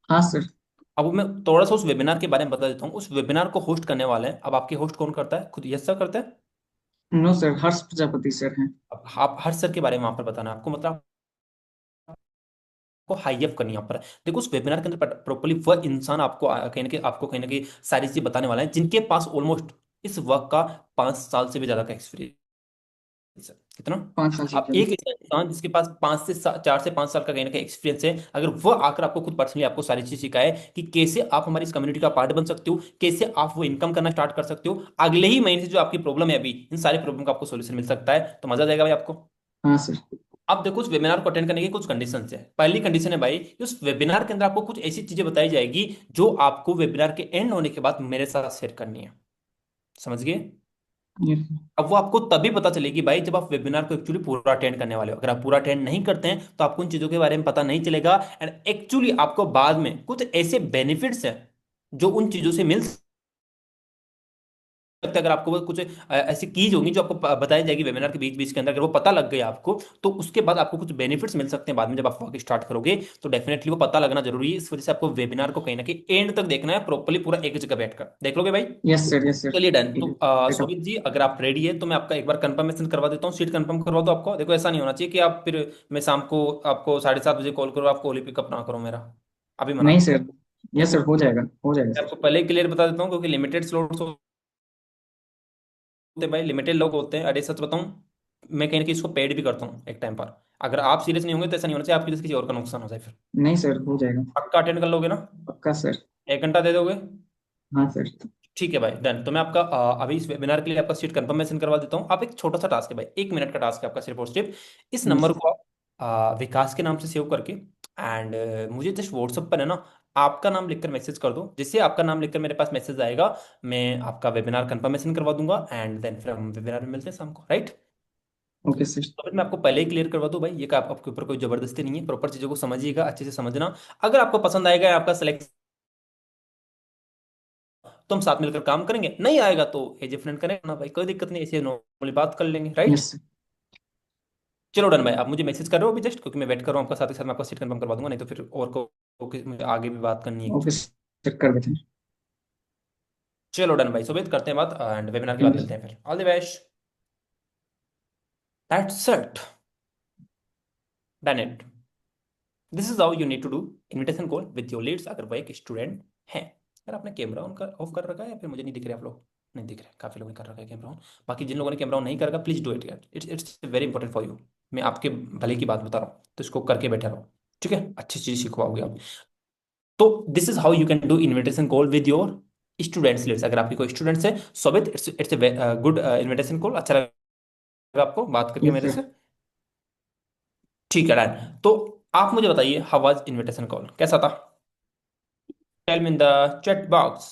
हाँ सर। अब मैं थोड़ा सा उस वेबिनार के बारे में बता देता हूँ। उस वेबिनार को होस्ट करने वाले हैं, अब आपके होस्ट कौन करता है, खुद यस सर करते हैं। नो सर, हर्ष प्रजापति सर हैं। अब आप हर सर के बारे में वहां पर बताना है आपको, मतलब को हाई अप करनी है यहाँ पर। देखो उस वेबिनार के अंदर प्रॉपर्ली वह इंसान आपको कहीं ना कहीं सारी चीजें बताने वाला है, जिनके पास ऑलमोस्ट इस वर्क का 5 साल से भी ज्यादा का एक्सपीरियंस है। कितना? 5 साल से अब ज़्यादा। एक ऐसा इंसान जिसके पास 4 से 5 साल का कहीं ना कहीं एक्सपीरियंस है, अगर वह आकर आपको खुद पर्सनली आपको सारी चीज सिखाए कि कैसे आप हमारी इस कम्युनिटी का पार्ट बन सकते हो, कैसे आप वो इनकम करना स्टार्ट कर सकते हो, अगले ही महीने से जो आपकी प्रॉब्लम है अभी, इन सारी प्रॉब्लम का आपको सोल्यूशन मिल सकता है, तो मजा आ जाएगा भाई आपको। हाँ सर। अब देखो उस वेबिनार को अटेंड करने की कुछ कंडीशन है। पहली कंडीशन है भाई कि उस वेबिनार के अंदर आपको कुछ ऐसी चीजें बताई जाएगी जो आपको वेबिनार के एंड होने के बाद मेरे साथ शेयर करनी है। समझ गए? यस अब वो आपको तभी पता चलेगी भाई जब आप वेबिनार को एक्चुअली पूरा अटेंड करने वाले हो। अगर आप पूरा अटेंड नहीं करते हैं तो आपको उन चीजों के बारे में पता नहीं चलेगा, एंड एक्चुअली आपको बाद में कुछ ऐसे बेनिफिट्स हैं जो उन चीजों से मिल सकता है। अगर आपको वो कुछ ऐसी कीज होंगी जो आपको बताई जाएगी वेबिनार के बीच बीच के अंदर, अगर वो पता लग गया आपको, तो उसके बाद आपको कुछ बेनिफिट्स मिल सकते हैं बाद में जब आप वर्क स्टार्ट करोगे। तो डेफिनेटली वो पता लगना जरूरी है, इस वजह से आपको वेबिनार को कहीं ना कहीं एंड तक देखना है, प्रॉपर्ली पूरा एक जगह बैठकर देख लोगे भाई? Yes sir. Yes sir. चलिए डन। ठीक तो है, सेटअप। शोभित जी अगर आप रेडी है तो मैं आपका एक बार कंफर्मेशन करवा देता हूँ, सीट कंफर्म करवा दो आपको। देखो ऐसा नहीं होना चाहिए कि आप फिर मैं शाम को आपको 7:30 बजे कॉल करूँ, आपको ओली पिकअप ना करो मेरा, अभी मना। नहीं सर। यस देखो सर, हो जाएगा, हो जाएगा मैं सर। आपको पहले ही क्लियर बता देता हूँ, क्योंकि लिमिटेड स्लॉट्स होते हैं भाई, लिमिटेड लोग होते हैं। अरे सच बताऊं, मैं कहीं ना कहीं इसको पेड भी करता हूँ एक टाइम पर। अगर आप सीरियस नहीं होंगे तो ऐसा नहीं होना चाहिए आपकी वजह से किसी और का नुकसान हो जाए फिर। नहीं सर, हो जाएगा। पक्का अटेंड कर लोगे ना? पक्का सर। 1 घंटा दे दोगे? हाँ सर। ठीक है भाई डन। तो मैं आपका अभी इस वेबिनार के लिए आपका सीट कंफर्मेशन करवा देता हूँ। आप एक छोटा सा टास्क है भाई, 1 मिनट का टास्क है आपका सिर्फ और सिर्फ। इस यस। नंबर को आप विकास के नाम से सेव करके, एंड मुझे जस्ट व्हाट्सएप पर है ना आपका नाम लिखकर मैसेज कर दो। जिससे आपका नाम लिखकर मेरे पास मैसेज आएगा, मैं आपका वेबिनार कंफर्मेशन करवा दूंगा, एंड देन फिर हम वेबिनार में मिलते हैं शाम को, राइट? Okay sir. तो फिर मैं आपको पहले ही क्लियर करवा दूं भाई, ये का आपके ऊपर कोई जबरदस्ती नहीं है, प्रॉपर चीजों को समझिएगा, अच्छे से समझना। अगर आपको पसंद आएगा या आपका सिलेक्ट, तो हम साथ मिलकर काम करेंगे, नहीं आएगा तो एज ए फ्रेंड करेंगे ना भाई, कोई दिक्कत नहीं, ऐसे नॉर्मली बात कर लेंगे, राइट? Yes sir. चलो डन भाई, आप मुझे मैसेज कर रहे हो अभी जस्ट, क्योंकि मैं वेट कर रहा हूँ आपका, साथ ही साथ मैं आपका सीट कंफर्म करवा दूंगा, नहीं तो फिर और को मुझे आगे भी बात करनी है ओके एक्चुअली। सर, कर देते हैं। चलो डन भाई, सुबह करते हैं बात एंड वेबिनार के हाँ बाद जी। मिलते हैं फिर। All the best. That's it. Done it. This is how you need to do invitation call with your leads, अगर वो एक स्टूडेंट है। अगर आपने कैमरा ऑन कर ऑफ कर रखा है, या फिर मुझे नहीं दिख रहे आप लोग, नहीं दिख रहे, काफी लोगों ने कर रखा है कैमरा ऑन। बाकी जिन लोगों ने कैमरा ऑन नहीं कर रखा, प्लीज डू इट यार, it's it's very important for you. मैं आपके भले की बात बता रहा हूँ, तो इसको करके बैठे रहो। ठीक है, अच्छी चीज सीख पाओगे आप। तो this is how you can do invitation call with your students leads. अगर आपकी कोई स्टूडेंट्स है, Shobhit, it's it's a good invitation call. अच्छा लगा आपको बात करके यस मेरे सर। से? ठीक है डन। तो आप मुझे बताइए, हाउ वाज इनविटेशन कॉल, कैसा था? Tell me in the chat box,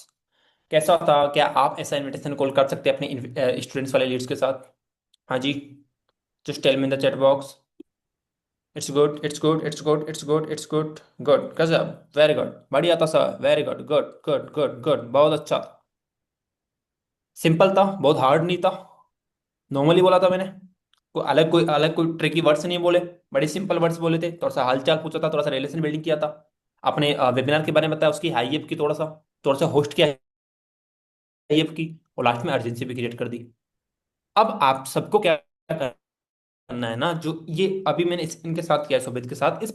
कैसा था? क्या आप ऐसा इनविटेशन कॉल कर सकते हैं अपने स्टूडेंट्स वाले लीड्स के साथ? हाँ जी, just tell me in the chat box. It's good, it's good, it's good, it's good, it's good. Good गजब, वेरी गुड, बढ़िया था sir, very good, good good good good, बहुत अच्छा था। सिंपल था, बहुत हार्ड नहीं था। नॉर्मली बोला था मैंने, कोई ट्रिकी वर्ड्स नहीं बोले। बड़े सिंपल वर्ड्स बोले थे, थोड़ा सा हालचाल पूछा था, थोड़ा सा रिलेशन बिल्डिंग किया था। अपने वेबिनार के बारे में बताया, उसकी हाइप की थोड़ा सा होस्ट किया हाइप की, और लास्ट में अर्जेंसी भी क्रिएट कर दी। अब आप सबको क्या करना है ना, जो ये अभी मैंने इनके साथ किया है, शोभित के साथ, इस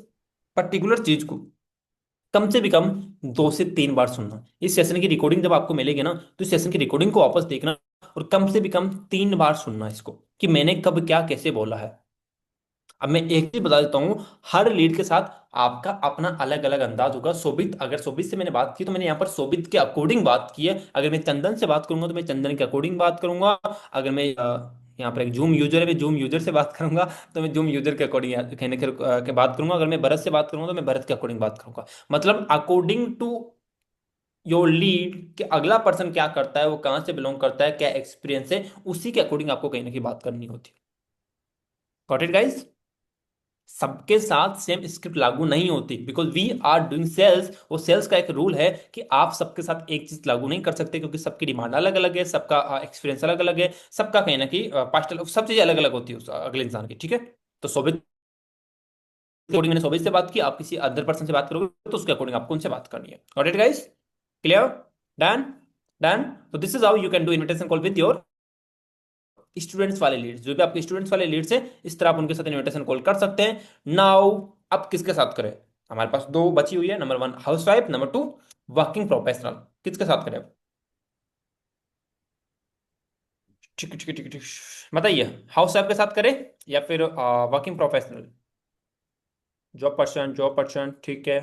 पर्टिकुलर चीज को कम से भी कम 2 से 3 बार सुनना। इस सेशन की रिकॉर्डिंग जब आपको मिलेगी ना, तो इस सेशन की रिकॉर्डिंग को वापस देखना, और कम से भी कम 3 बार सुनना इसको, कि मैंने कब क्या कैसे बोला है। अब मैं एक चीज बता देता हूँ, हर लीड के साथ आपका अपना अलग अलग अंदाज होगा। शोभित, अगर शोभित से मैंने बात की, तो मैंने यहाँ पर शोभित के अकॉर्डिंग बात की है। अगर मैं चंदन से बात करूंगा, तो मैं चंदन के अकॉर्डिंग बात करूंगा। अगर मैं यहाँ पर एक जूम यूजर है, मैं जूम यूजर से बात करूंगा, तो मैं जूम यूजर के अकॉर्डिंग कहने के बात करूंगा। अगर मैं भरत से बात करूंगा, तो मैं भरत के अकॉर्डिंग बात करूंगा। मतलब अकॉर्डिंग टू योर लीड, कि अगला पर्सन क्या करता है, वो कहाँ से बिलोंग करता है, क्या एक्सपीरियंस है, उसी के अकॉर्डिंग आपको कहीं ना कहीं बात करनी होती है। Got it guys? सबके साथ सेम स्क्रिप्ट लागू नहीं होती, because we are doing sales. वो सेल्स का एक रूल है कि आप सबके साथ एक चीज लागू नहीं कर सकते, क्योंकि सबकी डिमांड अलग अलग है, सबका एक्सपीरियंस अलग अलग है, सबका कहीं ना कहीं पास्ट, सब चीजें अलग अलग होती है उस अगले इंसान की। ठीक है, तो सोबित अकॉर्डिंग मैंने सोबित से बात की, आप किसी अदर पर्सन से बात करोगे, तो उसके अकॉर्डिंग आपको उनसे बात करनी है। Got it guys? Clear? Done? Done. तो this is how you can do invitation call with your students वाले लीड्स। जो भी आपके स्टूडेंट्स वाले लीड्स है, इस तरह आप उनके साथ इनविटेशन कॉल कर सकते हैं। नाउ अब किसके साथ करें? हमारे पास दो बची हुई है, number 1 house wife, number 2 working professional. किसके साथ करें? ठीक ठीक ठीक ठीक, बताइए, हाउस वाइफ के साथ करें या फिर वर्किंग प्रोफेशनल? जॉब पर्सन, ठीक है।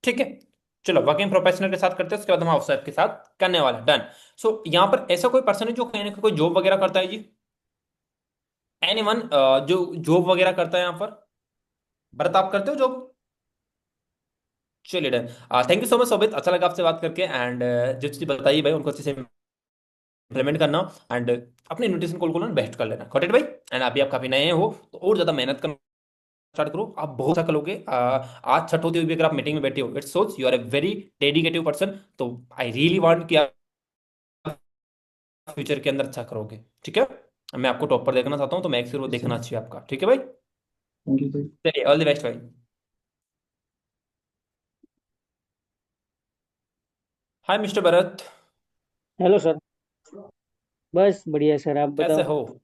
ठीक है, चलो वर्किंग प्रोफेशनल के साथ करते हैं, उसके बाद हम हाउस वाइफ के साथ करने वाले हैं। डन। सो यहाँ पर ऐसा कोई पर्सन है जो कहीं ना कहीं कोई जॉब वगैरह करता है जी? एनीवन जो जॉब वगैरह करता है यहाँ पर? भरत, आप करते हो जॉब? चलिए done. Thank you so much Shobhit, अच्छा लगा आपसे बात करके। एंड जो चीज़ बताइए भाई, उनको अच्छे से इंप्लीमेंट करना। एंड अपने इन्विटेशन कॉल को ना बेस्ट कर लेना। गॉट इट भाई? एंड अभी आप काफी नए हो, तो और ज्यादा मेहनत करना स्टार्ट करो, आप बहुत अच्छा करोगे। आज छठ होते हुए भी अगर आप मीटिंग में बैठे हो, it's shows you are a very dedicative person. तो आई रियली वांट कि आप फ्यूचर के अंदर अच्छा करोगे। ठीक है, मैं आपको टॉप पर देखना चाहता हूँ, तो मैं एक वो यस सर। देखना चाहिए आपका। ठीक है भाई? Thank you sir. चलिए, ऑल द बेस्ट भाई। हाय मिस्टर भरत, हेलो सर। बस बढ़िया सर, आप कैसे बताओ। हो?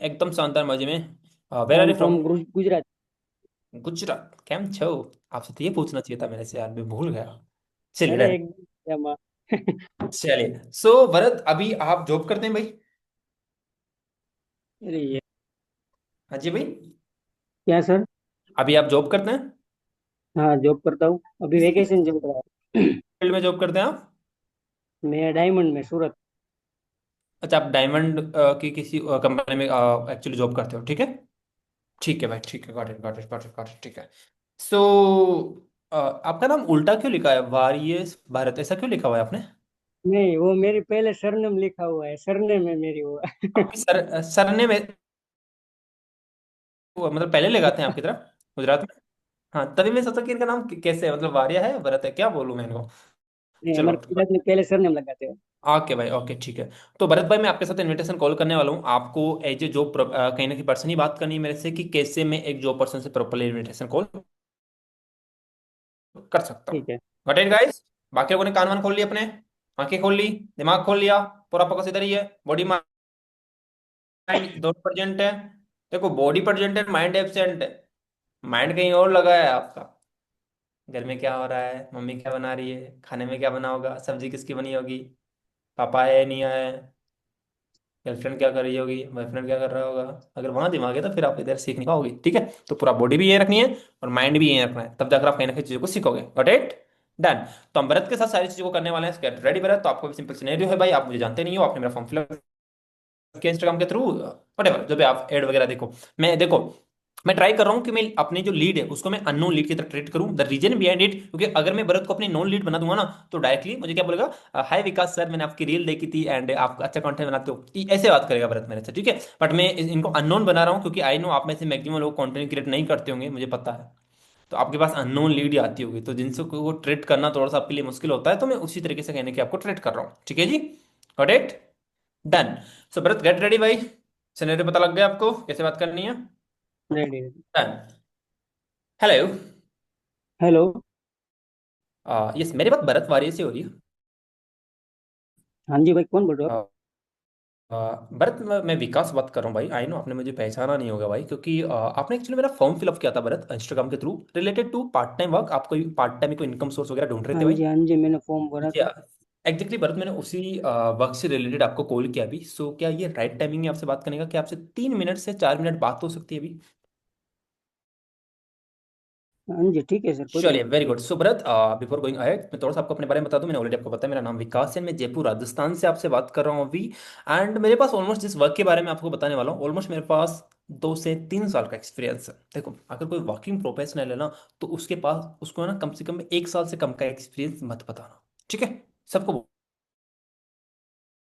एकदम शानदार, मजे में। Where I are am you from? From Gujarat. Gujarat, केम छो? आपसे तो ये पूछना चाहिए था मेरे से यार, मैं भूल गया। चलिए अरे डन। एकदम बढ़िया चलिए, सो भरत, अभी आप जॉब करते हैं भाई? अरे ये हाँ जी भाई, क्या सर? अभी आप जॉब करते हैं? हाँ जॉब करता हूँ, अभी किस वेकेशन चल रहा है। फील्ड में जॉब करते हैं आप? मैं डायमंड में सूरत। अच्छा, आप डायमंड की किसी कंपनी में एक्चुअली जॉब करते हो, ठीक है। ठीक है भाई, ठीक है, got it got it got it got it, ठीक है। सो आपका नाम उल्टा क्यों लिखा है, वारियस भारत, ऐसा क्यों लिखा हुआ है आपने? नहीं, वो मेरी पहले सरनेम लिखा हुआ है, सरनेम है मेरी वो। आपकी सरने में वो मतलब पहले लगाते हैं आपकी तरफ गुजरात में? हाँ, तभी मैं सोचा कि इनका नाम कैसे है, मतलब वारिया है, भरत है, क्या बोलूं मैं इनको। नहीं, चलो, हमारे गुजरात में पहले सरनेम लगाते हैं। ओके भाई, ओके, ठीक है। तो भरत भाई, मैं आपके साथ इनविटेशन कॉल करने वाला हूँ। आपको एज ए जॉब कहीं ना कहीं पर्सन ही बात करनी है मेरे से, कि कैसे मैं एक जॉब पर्सन से प्रॉपरली इनविटेशन कॉल कर सकता हूँ। ठीक है। Got it guys? बाकी लोगों ने कान वान खोल लिए अपने, आंखें खोल ली, दिमाग खोल लिया, पूरा फोकस इधर ही है। बॉडी माइंड दोनों प्रेजेंट है। देखो बॉडी प्रेजेंट है, माइंड एब्सेंट है। माइंड कहीं और लगा है आपका। घर में क्या हो रहा है, मम्मी क्या बना रही है, खाने में क्या बना होगा, सब्जी किसकी बनी होगी, पापा है नहीं है, गर्लफ्रेंड क्या कर रही होगी, बॉयफ्रेंड क्या कर रहा होगा। अगर वहां दिमाग है तो फिर आप इधर सीख नहीं पाओगे। ठीक है, तो पूरा बॉडी भी ये रखनी है और माइंड भी ये रखना है, तब जाकर आप कहीं ना कहीं चीजों को सीखोगे। Got it? डन। तो हम भरत के साथ सारी चीजों को करने वाले हैं। Get ready Bharat. तो आपको भी सिंपल सिनेरियो है भाई, आप मुझे जानते नहीं हो, आपने मेरा फॉर्म फिलअप किया इंस्टाग्राम के थ्रू, वटेवर जो भी आप ऐड वगैरह देखो। मैं देखो, मैं ट्राई कर रहा हूँ कि मैं अपनी जो लीड है उसको मैं अननोन लीड की तरह ट्रीट करूँ। द रीजन बिहाइंड इट, क्योंकि अगर मैं भरत को अपनी नॉन लीड बना दूंगा ना, तो डायरेक्टली मुझे क्या बोलेगा, हाय विकास सर, मैंने आपकी रील देखी थी एंड आप अच्छा कंटेंट बनाते हो, ऐसे बात करेगा भरत मेरे से। ठीक है, बट मैं इनको अननोन बना रहा हूँ क्योंकि आई नो आप में से मैक्सिमम लोग कंटेंट क्रिएट नहीं करते होंगे, मुझे पता है। तो आपके पास अननोन लीड ही आती होगी, तो जिनसे को ट्रेड करना थोड़ा सा आपके लिए मुश्किल होता है, तो मैं उसी तरीके से कहने की आपको ट्रेड कर रहा हूँ। ठीक है जी? Got it? Done. So Bharat get ready भाई। सिनेरियो पता लग गया आपको कैसे बात करनी है? Ready. Done. Hello. Hello. Yes, मेरी बात भरत वारियर से हो रही है? हाँ जी भाई, कौन बोल रहे हो आप? अ, भरत, मैं विकास बात कर रहा हूँ भाई। आई नो आपने मुझे पहचाना नहीं होगा भाई, क्योंकि आपने एक्चुअली मेरा फॉर्म फिलअप किया था भरत इंस्टाग्राम के through, related to part time work. आप कोई पार्ट टाइम कोई इनकम सोर्स वगैरह ढूंढ रहे थे हाँ भाई? जी, हाँ जी, मैंने फॉर्म भरा या था। एग्जैक्टली भरत, मैंने उसी वर्क से रिलेटेड आपको कॉल किया अभी। सो क्या ये राइट टाइमिंग है आपसे बात करने का? क्या आपसे 3 मिनट से 4 मिनट बात हो सकती है अभी? हाँ जी, ठीक है सर, कोई चलिए, दिक्कत वेरी नहीं। गुड। सो भरत, बिफोर गोइंग अहेड, मैं थोड़ा सा आपको अपने बारे में बता दूं। मैंने ऑलरेडी आपको बताया, मेरा नाम विकास है, मैं जयपुर राजस्थान से आपसे बात कर रहा हूँ अभी। एंड मेरे पास ऑलमोस्ट जिस वर्क के बारे में आपको बताने वाला हूँ, ऑलमोस्ट मेरे पास 2 से 3 साल का एक्सपीरियंस है। देखो, अगर कोई वर्किंग प्रोफेशनल है ना, तो उसके पास उसको ना कम से कम 1 साल से कम का एक्सपीरियंस मत बताना। ठीक है? सबको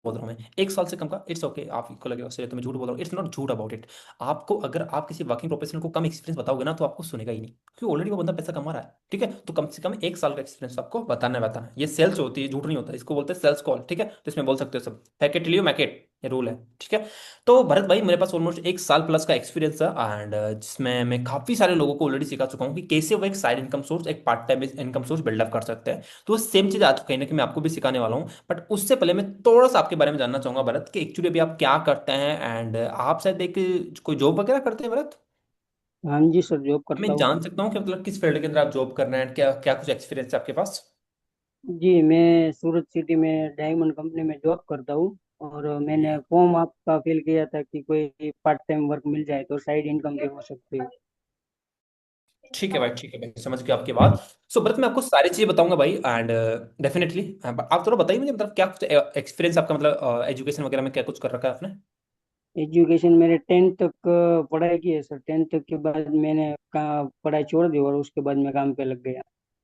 बोल रहा हूँ मैं, 1 साल से कम का इट्स ओके। आपको लगेगा सर तो मैं झूठ बोल रहा हूँ, इट्स नॉट झूठ अबाउट इट। आपको अगर आप किसी वर्किंग प्रोफेशनल को कम एक्सपीरियंस बताओगे ना, तो आपको सुनेगा ही नहीं, क्योंकि ऑलरेडी वो बंदा पैसा कमा रहा है। ठीक है, तो कम से कम 1 साल का एक्सपीरियंस आपको बताना है, बताना है। ये सेल्स होती है, झूठ नहीं होता, इसको बोलते हैं सेल्स कॉल। ठीक है, तो इसमें बोल सकते हो सब, फेक इट लियो मैक इट, ये रूल है। ठीक है, तो भरत भाई, मेरे पास ऑलमोस्ट 1 साल प्लस का एक्सपीरियंस है एंड जिसमें मैं काफी सारे लोगों को ऑलरेडी सिखा चुका हूँ कि कैसे वो एक साइड इनकम सोर्स, एक part time income source build up कर सकते हैं। तो सेम चीज आज कहीं ना कहीं मैं आपको भी सिखाने वाला हूँ। बट उससे पहले मैं थोड़ा सा आपके बारे में जानना चाहूंगा भरत, कि एक्चुअली अभी आप क्या करते हैं एंड आप शायद एक कोई जॉब वगैरह करते हैं भरत? हाँ जी सर, जॉब करता मैं हूँ। जान सकता हूँ कि मतलब किस फील्ड के अंदर आप जॉब कर रहे हैं? क्या क्या कुछ एक्सपीरियंस है आपके पास? जी, मैं सूरत सिटी में डायमंड कंपनी में जॉब करता हूँ। और मैंने फॉर्म आपका फिल किया था कि कोई पार्ट टाइम वर्क मिल जाए तो साइड इनकम भी हो सकती है। ठीक है भाई, ठीक है भाई, समझ गया आपकी बात। सो भरत, मैं आपको सारी चीजें बताऊंगा भाई एंड डेफिनेटली। आप थोड़ा बताइए मुझे, मतलब क्या कुछ एक्सपीरियंस आपका, मतलब एजुकेशन वगैरह में क्या कुछ कर रखा है आपने? एजुकेशन मेरे 10th तक पढ़ाई की है सर। 10th तक के बाद मैंने पढ़ाई छोड़ दी और उसके बाद मैं काम पे लग गया।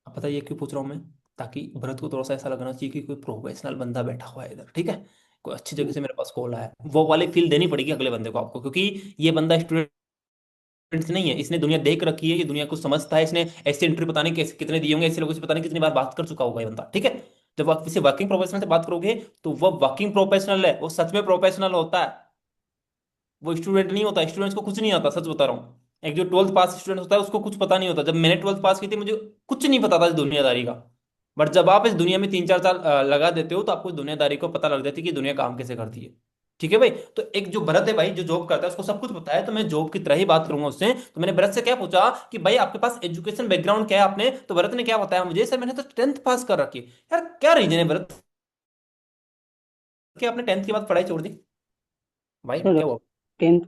आप पता है ये क्यों पूछ रहा हूँ मैं? ताकि भरत को थोड़ा सा ऐसा लगना चाहिए कि कोई प्रोफेशनल बंदा बैठा हुआ है इधर। ठीक है, कोई अच्छी जगह से मेरे पास कॉल आया है, वो वाली फील देनी पड़ेगी अगले बंदे को आपको, क्योंकि ये बंदा स्टूडेंट नहीं है, इसने दुनिया देख रखी है, ये दुनिया को समझता है। इसने ऐसे इंटरव्यू पता नहीं कैसे कितने दिए होंगे, ऐसे लोगों से पता नहीं कितनी बार बात कर चुका होगा ये बंदा। ठीक है, जब आप किसी वर्किंग प्रोफेशनल से बात करोगे, तो वो वर्किंग प्रोफेशनल है, वो सच में प्रोफेशनल होता है। वो स्टूडेंट नहीं होता, स्टूडेंट्स को कुछ नहीं आता, सच बता रहा हूँ। एक जो 12th पास स्टूडेंट होता है उसको कुछ पता नहीं होता। जब मैंने 12th पास की थी, मुझे कुछ नहीं पता था इस दुनियादारी का। बट जब आप इस दुनिया में 3 4 साल लगा देते हो, तो आपको इस दुनियादारी को पता लग जाती है कि दुनिया काम कैसे करती है। ठीक है भाई, तो एक जो भरत है भाई, जो जॉब करता है, उसको सब कुछ पता है, तो मैं जॉब की तरह ही बात करूंगा उससे। तो मैंने भरत से क्या पूछा कि भाई आपके पास एजुकेशन बैकग्राउंड क्या है आपने, तो भरत ने क्या बताया मुझे, सर मैंने तो 10th पास कर रखी है। यार क्या रीजन है भरत कि आपने 10th के बाद पढ़ाई छोड़ दी? भाई सर, क्या हुआ? 10th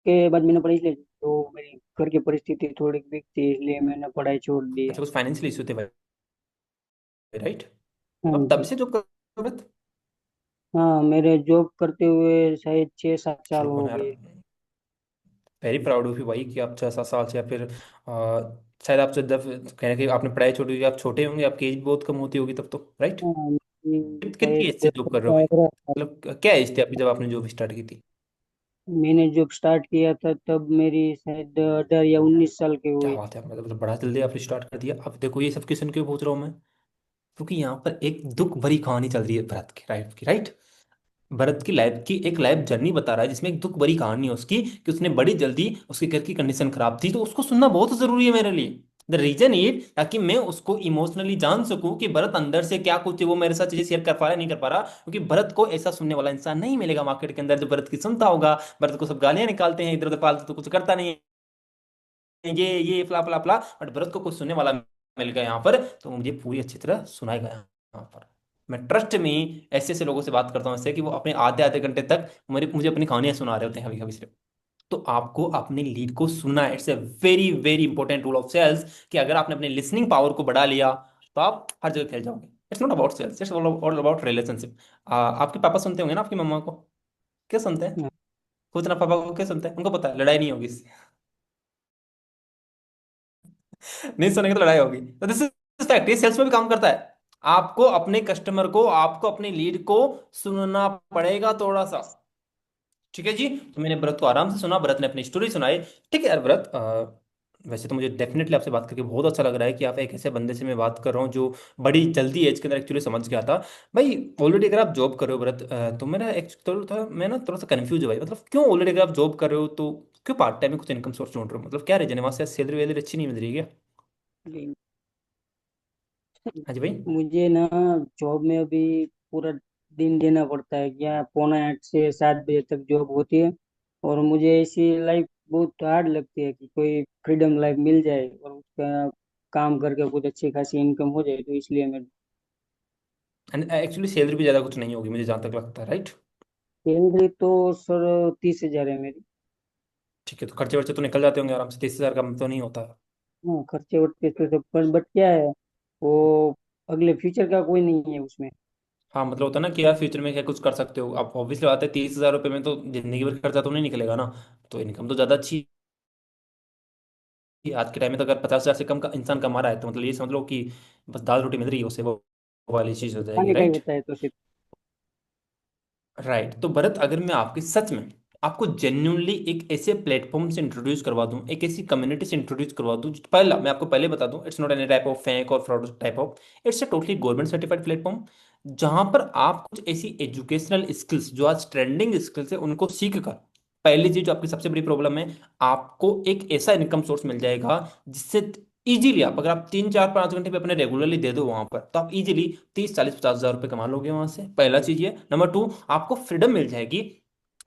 के बाद मैंने पढ़ाई, इसलिए तो मेरी घर की परिस्थिति थोड़ी वीक थी, इसलिए मैंने पढ़ाई छोड़ दी है। अच्छा, कुछ फाइनेंशियल इशू थे भाई, राइट? हाँ अब तब जी। से जॉब कर रहे थे? हाँ, मेरे जॉब करते हुए शायद 6-7 साल शुक्र हो है यार, गए। वेरी प्राउड ऑफ यू भाई कि आप 6 7 साल से, या फिर शायद आपसे जब कहने कि आपने पढ़ाई छोड़ी, आप छोटे होंगे, आपकी एज बहुत कम होती होगी तब तो, राइट? हाँ, मेरी कितनी शायद एज से जॉब कर रहे हो भाई? 15 साल। मतलब क्या एज थी आपकी जब आपने जॉब स्टार्ट की थी? मैंने जॉब स्टार्ट किया था तब मेरी शायद 18 या 19 साल की क्या हुई बात थी। है, मतलब बड़ा जल्दी आपने स्टार्ट कर दिया। अब देखो, ये सब क्वेश्चन क्यों पूछ रहा हूँ मैं? क्योंकि यहाँ पर एक दुख भरी कहानी चल रही है भरत की, राइट? भरत की लाइफ की एक लाइफ जर्नी बता रहा है, जिसमें एक दुख भरी कहानी है उसकी, कि उसने बड़ी जल्दी, उसके घर की कंडीशन खराब थी, तो उसको सुनना बहुत जरूरी है मेरे लिए। द रीजन इज ताकि मैं उसको इमोशनली जान सकूं कि भरत अंदर से क्या कुछ है, वो मेरे साथ चीजें शेयर कर पा रहा है नहीं कर पा रहा, क्योंकि भरत को ऐसा सुनने वाला इंसान नहीं मिलेगा मार्केट के अंदर जो भरत की सुनता होगा। भरत को सब गालियां निकालते हैं इधर उधर, फालतू तो कुछ करता नहीं है, ये फला फला फला, बट भरत को कुछ सुनने वाला मिल गया यहाँ पर, तो मुझे पूरी अच्छी तरह सुनाएगा यहाँ पर। मैं ट्रस्ट में ऐसे ऐसे लोगों से बात करता हूँ ऐसे कि वो अपने आधे आधे घंटे तक मुझे अपनी कहानियां सुना रहे होते हैं कभी कभी सिर्फ। तो आपको अपने लीड को सुनना है, it's a very very important rule of sales, कि अगर आपने अपने लिसनिंग पावर को बढ़ा लिया तो आप हर जगह फैल जाओगे। It's not about sales, it's all about relationship. आपके पापा सुनते होंगे ना आपकी मम्मा को? क्या सुनते हैं? हाँ खुद ना पापा को क्या सुनते हैं, उनको पता है लड़ाई नहीं होगी इससे। नहीं सुनेंगे तो लड़ाई होगी, तो दिस इज फैक्ट, ये सेल्स में भी काम करता है। आपको अपने कस्टमर को, आपको अपने लीड को सुनना पड़ेगा थोड़ा सा। ठीक है जी। तो मैंने भरत को आराम से सुना, भरत ने अपनी स्टोरी सुनाई। ठीक है यार भरत, वैसे तो मुझे डेफिनेटली आपसे बात करके बहुत अच्छा लग रहा है कि आप एक ऐसे बंदे से मैं बात कर रहा हूँ जो बड़ी जल्दी एज के अंदर एक्चुअली समझ गया था। भाई ऑलरेडी अगर आप जॉब कर रहे हो भरत, तो मेरा एक थोड़ा मैं ना थोड़ा सा कंफ्यूज है भाई, मतलब क्यों ऑलरेडी अगर आप जॉब कर रहे हो तो क्यों पार्ट टाइम में कुछ इनकम सोर्स ढूंढ रहे हो? मतलब क्या रीजन है, वहां से सैलरी वैलरी अच्छी नहीं मिल रही है क्या? जी। हाँ जी भाई। मुझे ना जॉब में अभी पूरा दिन देना पड़ता है, क्या 9:45 से 7 बजे तक जॉब होती है। और मुझे ऐसी लाइफ बहुत हार्ड लगती है कि कोई फ्रीडम लाइफ मिल जाए और उसका काम करके कुछ अच्छी खासी इनकम हो जाए, तो इसलिए मैं। एंड एक्चुअली सैलरी भी ज़्यादा कुछ नहीं होगी मुझे जहाँ तक लगता है, राइट? सैलरी तो सर 30,000 है मेरी। ठीक है, तो खर्चे वर्चे तो निकल जाते होंगे आराम से, 30,000 कम तो नहीं होता? हाँ खर्चे वर्चे तो सब, पर बट क्या है वो, अगले फ्यूचर का कोई नहीं है उसमें। हाँ मतलब होता है ना कि यार फ्यूचर में क्या कुछ कर सकते हो आप, ऑब्वियसली बात है 30,000 रुपये में तो जिंदगी भर खर्चा तो नहीं निकलेगा ना। तो इनकम तो ज़्यादा अच्छी है। आज के टाइम में तो अगर 50,000 से कम का इंसान कमा रहा है तो मतलब ये समझ लो कि बस दाल रोटी मिल रही है उसे, वो वाली चीज़ हो जाएगी, खाने का ही राइट? होता है तो सिर्फ। राइट। तो भरत अगर मैं आपके सच में आपको जेन्युइनली एक ऐसे प्लेटफॉर्म से इंट्रोड्यूस करवा दूं, एक ऐसी कम्युनिटी से इंट्रोड्यूस करवा दूं, पहला मैं आपको पहले बता दूं, it's not any type of fake और fraud type of, it's a totally government certified platform, जहां पर आप कुछ ऐसी एजुकेशनल स्किल्स जो आज ट्रेंडिंग स्किल्स है उनको सीख कर, पहली चीज जो आपकी सबसे बड़ी प्रॉब्लम है, आपको एक ऐसा इनकम सोर्स मिल जाएगा जिससे इजीली आप, अगर आप 3 4 5 घंटे पे अपने रेगुलरली दे दो वहां पर, तो आप इजीली 30 40 50 हजार रुपये कमा लोगे वहां से। पहला चीज ये। नंबर टू, आपको फ्रीडम मिल जाएगी।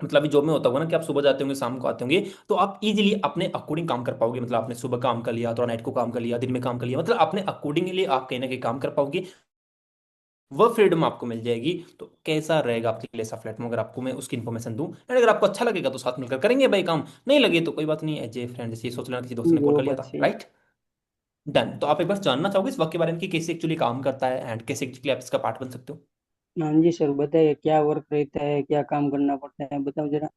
मतलब अभी जॉब में होता होगा ना कि आप सुबह जाते होंगे शाम को आते होंगे, तो आप इजीली अपने अकॉर्डिंग काम कर पाओगे, मतलब आपने सुबह काम कर लिया, थोड़ा नाइट को काम कर लिया, दिन में काम कर लिया, मतलब अपने अकॉर्डिंगली आप कहीं ना कहीं काम कर पाओगे। वह फ्रीडम आपको मिल जाएगी। तो कैसा रहेगा आपके लिए ऐसा प्लेटफॉर्म, अगर आपको मैं उसकी इन्फॉर्मेशन दूं, एंड अगर आपको अच्छा लगेगा तो साथ मिलकर करेंगे भाई काम, नहीं लगे तो कोई बात नहीं, एज ए फ्रेंड जैसे ये सोच लेना किसी दोस्त ने कॉल वो कर लिया बात था, सही। राइट? डन। तो आप एक बार जानना चाहोगे इस वर्क के बारे में कि कैसे एक्चुअली काम करता है एंड कैसे एक्चुअली आप इसका पार्ट बन सकते हो? हाँ जी सर, बताइए क्या वर्क रहता है, क्या काम करना पड़ता है, बताओ जरा।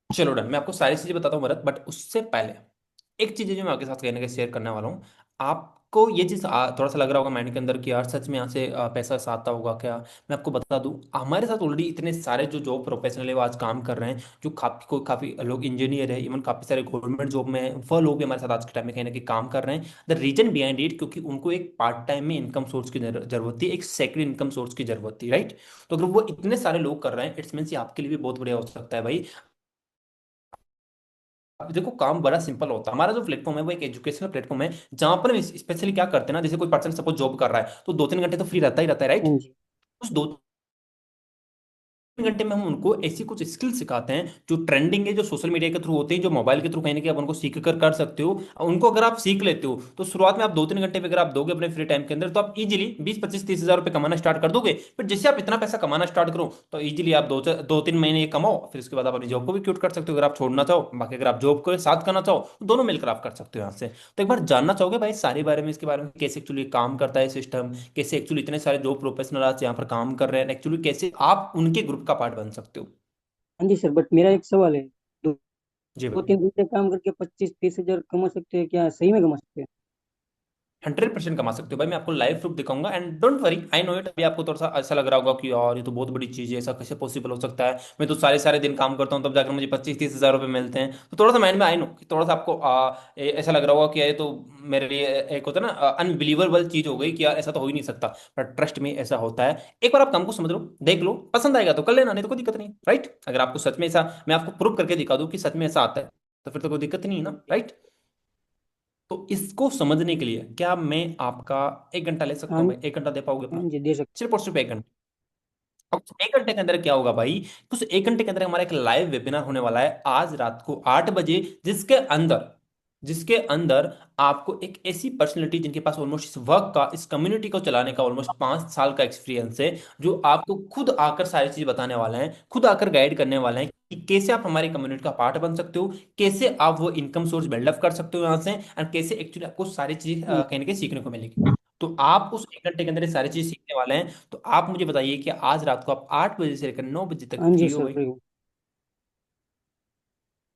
चलो डन, मैं आपको सारी चीजें बताता हूँ भरत, बट उससे पहले एक चीज है जो मैं आपके साथ कहने के शेयर करने वाला हूँ। आपको ये चीज थोड़ा सा लग रहा होगा माइंड के अंदर कि यार सच में यहाँ से पैसा ऐसा आता होगा क्या? मैं आपको बता दूं, हमारे साथ ऑलरेडी इतने सारे जो जॉब प्रोफेशनल है वो आज काम कर रहे हैं, जो काफी लोग इंजीनियर है, इवन काफी सारे गवर्नमेंट जॉब में हैं, वह लोग भी हमारे साथ आज के टाइम में कहीं ना कहीं काम कर रहे हैं। द रीजन बिहाइंड इट, क्योंकि उनको एक पार्ट टाइम में इनकम सोर्स की जरूरत थी, एक सेकंड इनकम सोर्स की जरूरत थी, राइट? तो अगर वो इतने सारे लोग कर रहे हैं, इट्स मीन्स आपके लिए भी बहुत बढ़िया हो सकता है भाई। अब देखो काम बड़ा सिंपल होता है, हमारा जो प्लेटफॉर्म है वो एक एजुकेशनल प्लेटफॉर्म है, जहां पर स्पेशली क्या करते हैं ना, जैसे कोई पर्सन सपोज जॉब कर रहा है तो 2 3 घंटे तो फ्री रहता ही रहता है, राइट? हाँ जी। उस 2 3 घंटे में हम उनको ऐसी कुछ स्किल सिखाते हैं जो ट्रेंडिंग है, जो सोशल मीडिया के थ्रू होते हैं, जो मोबाइल के थ्रू कहीं ना कहीं आप उनको सीख कर सकते हो। उनको अगर आप सीख लेते हो तो शुरुआत में आप 2 3 घंटे पे अगर आप दोगे अपने फ्री टाइम के अंदर, तो आप इजीली 20 25 30 हजार रुपये कमाना स्टार्ट कर दोगे। फिर जैसे आप इतना पैसा कमाना स्टार्ट करो तो इजीली आप 2 3 महीने ये कमाओ, फिर उसके बाद आप अपनी जॉब को भी क्विट कर सकते हो अगर आप छोड़ना चाहो, बाकी अगर आप जॉब को साथ करना चाहो तो दोनों मिलकर आप कर सकते हो यहाँ से। तो एक बार जानना चाहोगे भाई सारे बारे में, इसके बारे में कैसे एक्चुअली काम करता है सिस्टम, कैसे एक्चुअली इतने सारे जॉब प्रोफेशनल आज यहाँ पर काम कर रहे हैं, एक्चुअली कैसे आप उनके ग्रुप का पार्ट बन सकते हो? हाँ जी सर, बट मेरा एक सवाल है। दो, जी दो भाई। तीन घंटे काम करके 25 30 हजार कमा सकते हैं क्या, सही में कमा सकते हैं? 100% कमा सकते हो भाई, मैं आपको लाइव प्रूफ दिखाऊंगा, and don't worry, I know it, अभी आपको थोड़ा सा ऐसा लग रहा होगा कि यार ये तो बहुत बड़ी चीज है, ऐसा कैसे पॉसिबल हो सकता है, मैं तो सारे सारे दिन काम करता हूँ तब जाकर मुझे 25 30 हजार रुपये मिलते हैं, तो थोड़ा सा माइंड में आई नो कि थोड़ा सा आपको ऐसा लग रहा होगा कि ये तो मेरे लिए एक होता है ना अनबिलीवेबल चीज हो गई कि यार ऐसा तो हो ही नहीं सकता। पर ट्रस्ट में ऐसा होता है, एक बार आप काम को समझ लो, देख लो, पसंद आएगा तो कर लेना, नहीं तो कोई दिक्कत नहीं, राइट? अगर आपको सच में ऐसा मैं आपको प्रूव करके दिखा दूं कि सच में ऐसा आता है तो फिर तो कोई दिक्कत नहीं है ना, राइट? तो इसको समझने के लिए क्या मैं आपका 1 घंटा ले सकता हाँ। हूँ भाई? 1 घंटा दे पाओगे हाँ अपना? जी, दे सकते। सिर्फ और सिर्फ 1 घंटा। अब 1 घंटे के अंदर क्या होगा भाई? उस 1 घंटे के अंदर हमारा एक लाइव वेबिनार होने वाला है आज रात को 8 बजे, जिसके अंदर आपको एक ऐसी पर्सनैलिटी जिनके पास ऑलमोस्ट इस वर्क का, इस कम्युनिटी को चलाने का ऑलमोस्ट 5 साल का एक्सपीरियंस है, जो आपको खुद आकर सारी चीज बताने वाले हैं, खुद आकर गाइड करने वाले हैं कि कैसे आप हमारी कम्युनिटी का पार्ट बन सकते हो, कैसे आप वो इनकम सोर्स बिल्डअप कर सकते हो यहाँ से, एंड कैसे एक्चुअली आपको सारी चीज हैं। कहीं ना कहीं सीखने को मिलेगी। तो आप उस 1 घंटे के अंदर ये सारी चीज सीखने वाले हैं। तो आप मुझे बताइए कि आज रात को आप 8 बजे से लेकर 9 बजे तक हाँ जी फ्री हो सर, भाई? फ्री हूँ।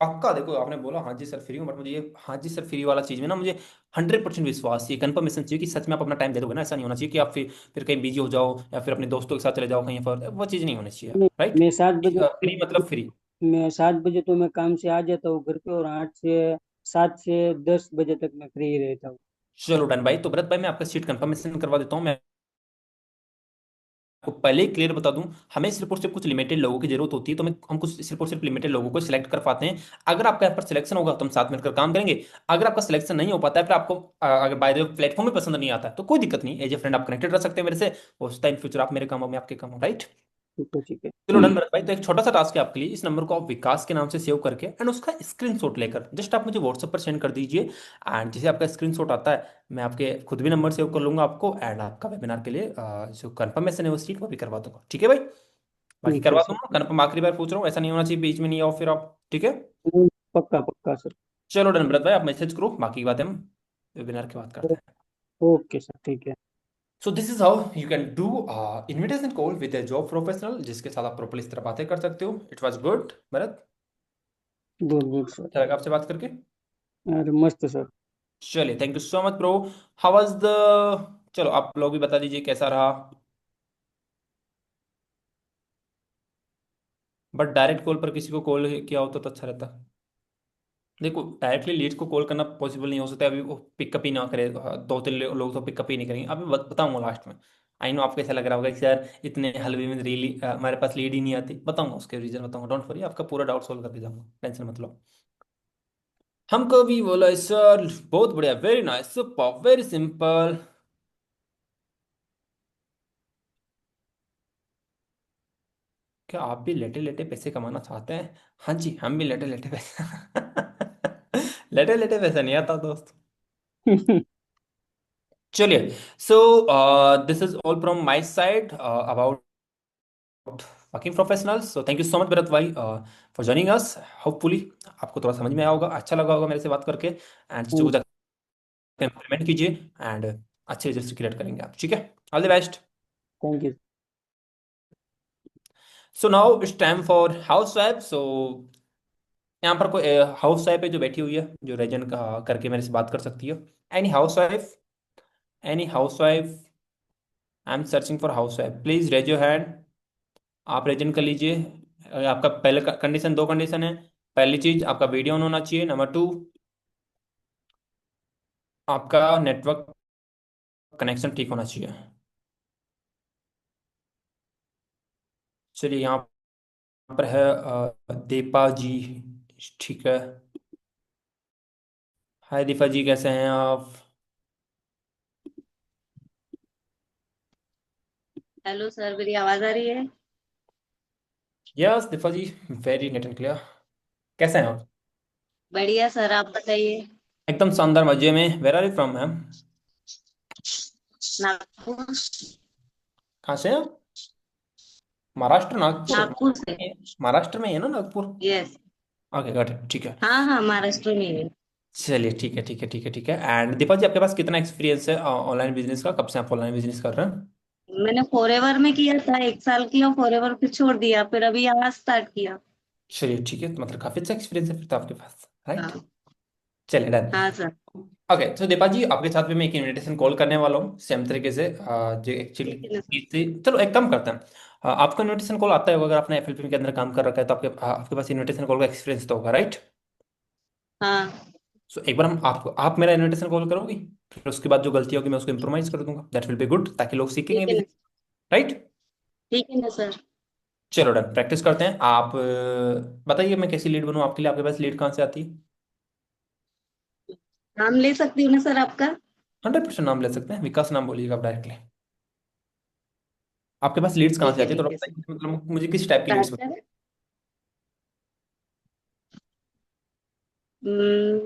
पक्का? देखो आपने बोला हाँ जी सर फ्री हूँ, बट मुझे ये हाँ जी सर फ्री वाला चीज में ना मुझे 100% विश्वास चाहिए, कंफर्मेशन चाहिए कि सच में आप अपना टाइम दे दोगे ना। ऐसा नहीं होना चाहिए कि आप फिर कहीं बिजी हो जाओ या फिर अपने दोस्तों के साथ चले जाओ कहीं पर, वो चीज़ नहीं होनी चाहिए। नहीं, राइट? मैं 7 बजे फ्री मतलब फ्री। मैं 7 बजे तो मैं काम से आ जाता हूँ घर पे, और 7 से 10 बजे तक मैं फ्री रहता हूँ। चलो डन भाई। तो भरत भाई मैं आपका सीट कंफर्मेशन करवा देता हूँ। मैं आपको पहले ही क्लियर बता दूं, हमें सिर्फ और सिर्फ कुछ लिमिटेड लोगों की जरूरत होती है, तो हम कुछ सिर्फ और सिर्फ लिमिटेड लोगों को सिलेक्ट कर पाते हैं। अगर आपका यहाँ पर सिलेक्शन होगा तो हम साथ मिलकर काम करेंगे। अगर आपका सिलेक्शन नहीं हो पाता है, फिर आपको अगर बाय द वे प्लेटफॉर्म में पसंद नहीं आता है, तो कोई दिक्कत नहीं, एज ए फ्रेंड आप कनेक्टेड रह सकते हैं मेरे से। हो सकता है इन फ्यूचर आप मेरे काम हो, मैं आपके काम हो। राइट? ठीक है, ठीक है। चलो डन भरत भाई। तो एक छोटा सा टास्क है आपके लिए, इस नंबर को आप विकास के नाम से सेव करके एंड उसका स्क्रीनशॉट लेकर जस्ट आप मुझे व्हाट्सएप पर सेंड कर दीजिए। एंड जैसे आपका स्क्रीनशॉट आता है, मैं आपके खुद भी नंबर सेव कर लूंगा आपको, एंड आपका वेबिनार के लिए जो कंफर्मेशन है वो सीट वो भी करवा दूंगा। ठीक है भाई? बाकी ठीक है करवा सर। दूंगा कंफर्म, आखिरी बार पूछ रहा हूँ, ऐसा नहीं होना चाहिए बीच में नहीं आओ फिर आप। ठीक है? नहीं, पक्का पक्का सर। चलो डन भरत भाई, आप मैसेज करो, बाकी की बातें हम वेबिनार के बाद करते हैं। ओके सर, ठीक है। So this is how you can do invitation call with A job professional, जिसके साथ आप प्रॉपर्ली इस तरह बातें कर सकते हो। It was good Bharat, good good sir. अच्छा लगा आपसे बात करके। अरे मस्त सर। चलिए, thank you so much bro. How was the, चलो आप लोग भी बता दीजिए कैसा रहा। बट डायरेक्ट कॉल पर किसी को कॉल किया होता तो अच्छा रहता। देखो डायरेक्टली लीड को कॉल करना पॉसिबल नहीं हो सकता, अभी वो पिकअप ही ना करे, 2-3 लोग तो पिकअप ही नहीं करेंगे। अभी बताऊंगा लास्ट में। आई नो आपको ऐसा लग रहा होगा कि यार इतने हलवे में रियली हमारे पास लीड ही नहीं आती। बताऊंगा उसके रीजन, बताऊंगा, डोंट वरी, आपका पूरा डाउट सोल्व करके जाऊंगा, टेंशन मत लो। हमको भी बोला सर, बहुत बढ़िया, very nice, super, very simple. क्या आप भी लेटे लेटे पैसे कमाना चाहते हैं? हाँ जी, हम भी लेटे लेटे पैसे लेटे लेटे पैसे नहीं आता दोस्त। चलिए, so this is all from my side about working professionals. So thank you so much Bharat भाई फॉर जॉइनिंग अस। होपफुली आपको थोड़ा समझ में आया होगा, अच्छा लगा होगा मेरे से बात करके, एंड चीज़ों को जाकर इम्प्लीमेंट कीजिए एंड अच्छे रिजल्ट क्रिएट करेंगे आप। ठीक है? All the best. Thank you. So now it's time for housewife. So यहाँ पर कोई हाउस वाइफ है जो बैठी हुई है, जो रेजन का करके मेरे से बात कर सकती है? Any housewife? Any housewife? I am searching for housewife, please raise your hand. आप रेजन कर लीजिए। आपका पहले कंडीशन, 2 कंडीशन है। पहली चीज, आपका वीडियो ऑन होना चाहिए। नंबर 2, आपका नेटवर्क कनेक्शन ठीक होना चाहिए। चलिए, यहाँ पर है दीपा जी। ठीक है। हाय दीपा जी, कैसे हैं आप? हेलो सर, मेरी आवाज आ रही है? Yes Deepa ji, very neat and clear. कैसे हैं आप? बढ़िया सर, आप बताइए। एकदम शानदार, मजे में। Where are you from ma'am? Nagpur. कहाँ से हैं आप? महाराष्ट्र, नागपुर? नागपुर से। महाराष्ट्र में ही है ना Nagpur? Yes. Okay got it, ठीक है। हाँ हाँ, महाराष्ट्र में ही है। चलिए ठीक है, ठीक है, ठीक है, ठीक है। एंड दीपा जी, आपके पास कितना एक्सपीरियंस है ऑनलाइन बिजनेस का? कब से आप ऑनलाइन बिजनेस कर रहे हैं? मैंने फॉरएवर में किया था 1 साल किया, फॉरएवर फिर छोड़ दिया, फिर अभी यहाँ स्टार्ट किया। चलिए ठीक है, तो मतलब काफी अच्छा एक्सपीरियंस है फिर तो आपके पास। राइट? हाँ। चलिए डन। हाँ सर। ओके, तो दीपा जी आपके साथ भी मैं एक इनविटेशन कॉल करने वाला हूँ सेम तरीके से, जो ठीक है ना सर। एक्चुअली, चलो एक काम करते हैं। आपको इनविटेशन कॉल आता है होगा, अगर आपने एफएलपी के अंदर काम कर रखा है तो आपके पास इनविटेशन कॉल का एक्सपीरियंस तो होगा, राइट? हाँ। सो एक बार हम आपको, आप मेरा इनविटेशन कॉल करोगी, फिर उसके बाद जो गलती होगी मैं उसको इम्प्रोवाइज कर दूंगा, दैट विल बी गुड, ताकि लोग सीखेंगे ठीक है भी। ना। राइट? ठीक है ना सर। चलो डन, प्रैक्टिस करते हैं। आप बताइए मैं कैसी लीड बनूं आपके लिए? आपके पास लीड कहाँ से आती है? नाम ले सकती हूँ ना सर आपका? 100% नाम ले सकते हैं, विकास नाम बोलिएगा आप डायरेक्टली। आपके पास लीड्स कहाँ से आती है, ठीक थोड़ा है सर। बताइए, मतलब मुझे किस टाइप की कहाँ लीड्स। से है?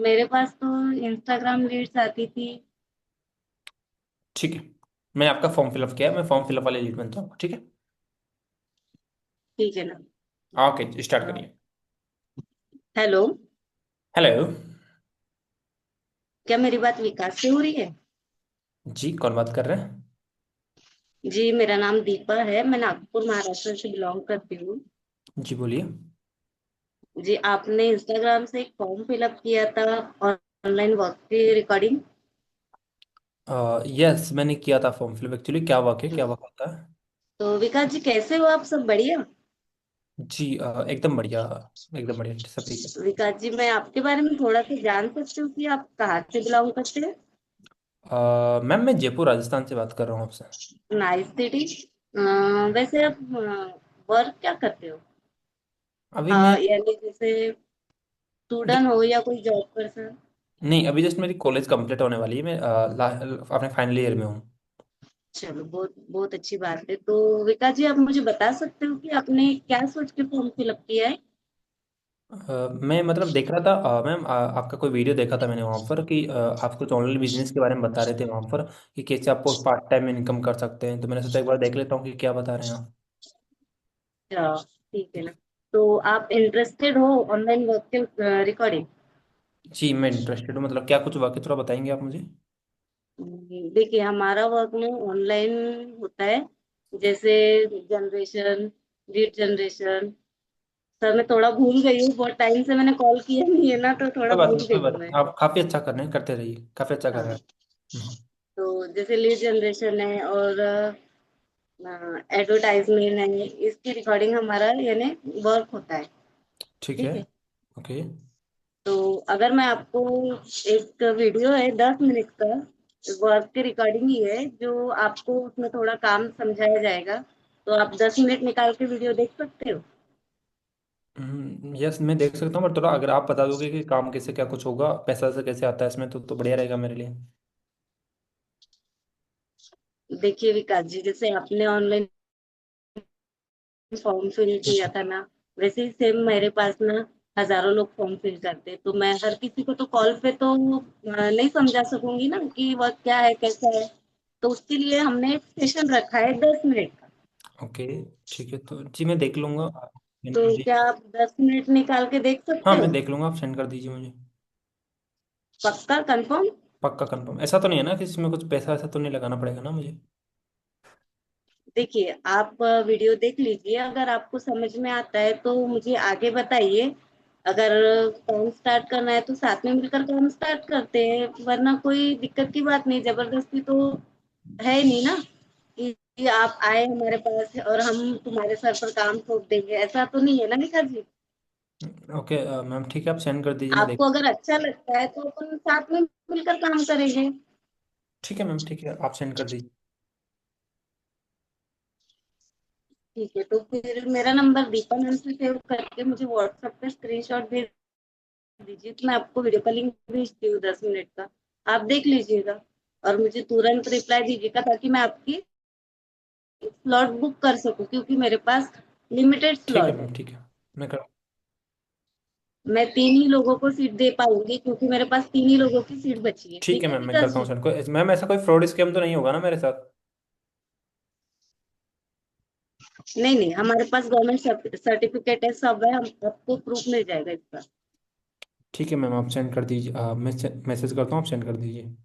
मेरे पास तो इंस्टाग्राम लीड्स आती थी। ठीक है, मैं आपका फॉर्म फिलअप किया है, मैं फॉर्म फिलअप वाले लीड बनता हूँ, ठीक है। ठीक है ना। ओके स्टार्ट करिए। हेलो। हेलो। क्या मेरी बात विकास से हो रही है? जी कौन बात कर रहे हैं? जी मेरा नाम दीपा है, मैं नागपुर महाराष्ट्र से बिलोंग करती हूँ। जी बोलिए। जी आपने इंस्टाग्राम से एक फॉर्म फिलअप किया था ऑनलाइन वर्क की रिकॉर्डिंग। यस मैंने किया था फॉर्म फिलअप, एक्चुअली क्या वाकई क्या वाकई होता है? तो विकास जी कैसे हो आप, सब बढ़िया? जी एकदम बढ़िया, एकदम बढ़िया, सब ठीक है। विकास जी मैं आपके बारे में थोड़ा सा जान सकती हूँ कि आप कहाँ से बिलोंग करते हैं? मैम मैं जयपुर राजस्थान से बात कर रहा हूँ आपसे। Nice city. वैसे आप वर्क क्या करते हो? अभी मैं, यानी जैसे स्टूडेंट हो या कोई जॉब पर्सन? नहीं अभी जस्ट मेरी कॉलेज कंप्लीट होने वाली है, मैं अपने फाइनल ईयर में हूँ। चलो बहुत बहुत अच्छी बात है। तो विकास जी आप मुझे बता सकते हो कि आपने क्या सोच के फॉर्म फिलअप किया है? मैं मतलब देख रहा था मैम, आपका कोई वीडियो देखा था मैंने वहाँ पर कि आप कुछ ऑनलाइन बिजनेस के बारे में बता रहे थे वहाँ पर, कि कैसे आपको पार्ट टाइम इनकम कर सकते हैं, तो मैंने सोचा एक बार देख लेता हूँ कि क्या बता रहे हैं आप। अच्छा ठीक है ना। तो आप इंटरेस्टेड हो ऑनलाइन वर्क के रिकॉर्डिंग? जी मैं इंटरेस्टेड हूँ, मतलब क्या कुछ वाकई थोड़ा बताएंगे आप मुझे? देखिए हमारा वर्क में ऑनलाइन होता है, जैसे जनरेशन, लीड जनरेशन। सर मैं थोड़ा भूल गई हूँ, बहुत टाइम से मैंने कॉल किया नहीं है ना, तो थोड़ा कोई बात भूल नहीं, कोई गई बात हूँ नहीं, मैं। आप काफ़ी अच्छा कर रहे हैं, करते रहिए, काफ़ी अच्छा कर रहे हाँ। हैं। हम्म, तो जैसे लीड जनरेशन है और एडवर्टाइजमेंट है, इसकी रिकॉर्डिंग हमारा यानी वर्क होता है। ठीक है। ठीक है। ओके। तो अगर मैं आपको, एक वीडियो है 10 मिनट का, वर्क की रिकॉर्डिंग ही है, जो आपको उसमें थोड़ा काम समझाया जाएगा, तो आप 10 मिनट निकाल के वीडियो देख सकते हो। यस मैं देख सकता हूँ, पर थोड़ा अगर आप बता दोगे कि काम कैसे क्या कुछ होगा, पैसा से कैसे आता है इसमें, तो बढ़िया रहेगा मेरे लिए। देखिए विकास जी, जैसे आपने ऑनलाइन फॉर्म फिल किया था ना, वैसे ही सेम मेरे पास ना हजारों लोग फॉर्म फिल करते हैं, तो मैं हर किसी को तो कॉल पे तो नहीं समझा सकूंगी ना कि वह क्या है कैसा है। तो उसके लिए हमने एक सेशन रखा है 10 मिनट का। ओके ठीक है, तो जी मैं देख लूंगा, आप send तो कर दीजिए। क्या आप 10 मिनट निकाल के देख हाँ सकते मैं हो? देख लूंगा, आप सेंड कर दीजिए मुझे। पक्का कंफर्म? पक्का कंफर्म, ऐसा तो नहीं है ना कि इसमें कुछ पैसा ऐसा तो नहीं लगाना पड़ेगा ना मुझे? देखिए आप वीडियो देख लीजिए, अगर आपको समझ में आता है तो मुझे आगे बताइए। अगर काम स्टार्ट करना है तो साथ में मिलकर काम स्टार्ट करते हैं, वरना कोई दिक्कत की बात नहीं, जबरदस्ती तो है नहीं ना कि आप आए हमारे पास और हम तुम्हारे सर पर काम थोप देंगे, ऐसा तो नहीं है ना निखा जी। ओके मैम ठीक है, आप सेंड कर दीजिए, मैं देख। आपको अगर अच्छा लगता है तो अपन साथ में मिलकर काम करेंगे। ठीक है मैम, ठीक है आप सेंड कर दीजिए। ठीक है, तो फिर मेरा नंबर दीपा नाम से सेव करके मुझे व्हाट्सएप पे स्क्रीनशॉट भेज दीजिए, तो मैं आपको वीडियो का लिंक भेजती हूँ 10 मिनट का। आप देख लीजिएगा और मुझे तुरंत रिप्लाई दीजिएगा, ताकि मैं आपकी स्लॉट बुक कर सकूं, क्योंकि मेरे पास लिमिटेड ठीक है स्लॉट है। मैम, ठीक है मैं कर। मैं 3 ही लोगों को सीट दे पाऊंगी, क्योंकि मेरे पास 3 ही लोगों की सीट बची है। ठीक ठीक है है मैम, मैं विकास करता हूँ जी? सेंड, कोई मैम ऐसा कोई फ्रॉड स्कैम तो नहीं होगा ना मेरे साथ? नहीं नहीं, हमारे पास गवर्नमेंट सर्टिफिकेट है, सब है, हम आपको प्रूफ मिल जाएगा इसका। ठीक है मैम, आप सेंड कर दीजिए, मैं मैसेज करता हूँ, आप सेंड कर दीजिए।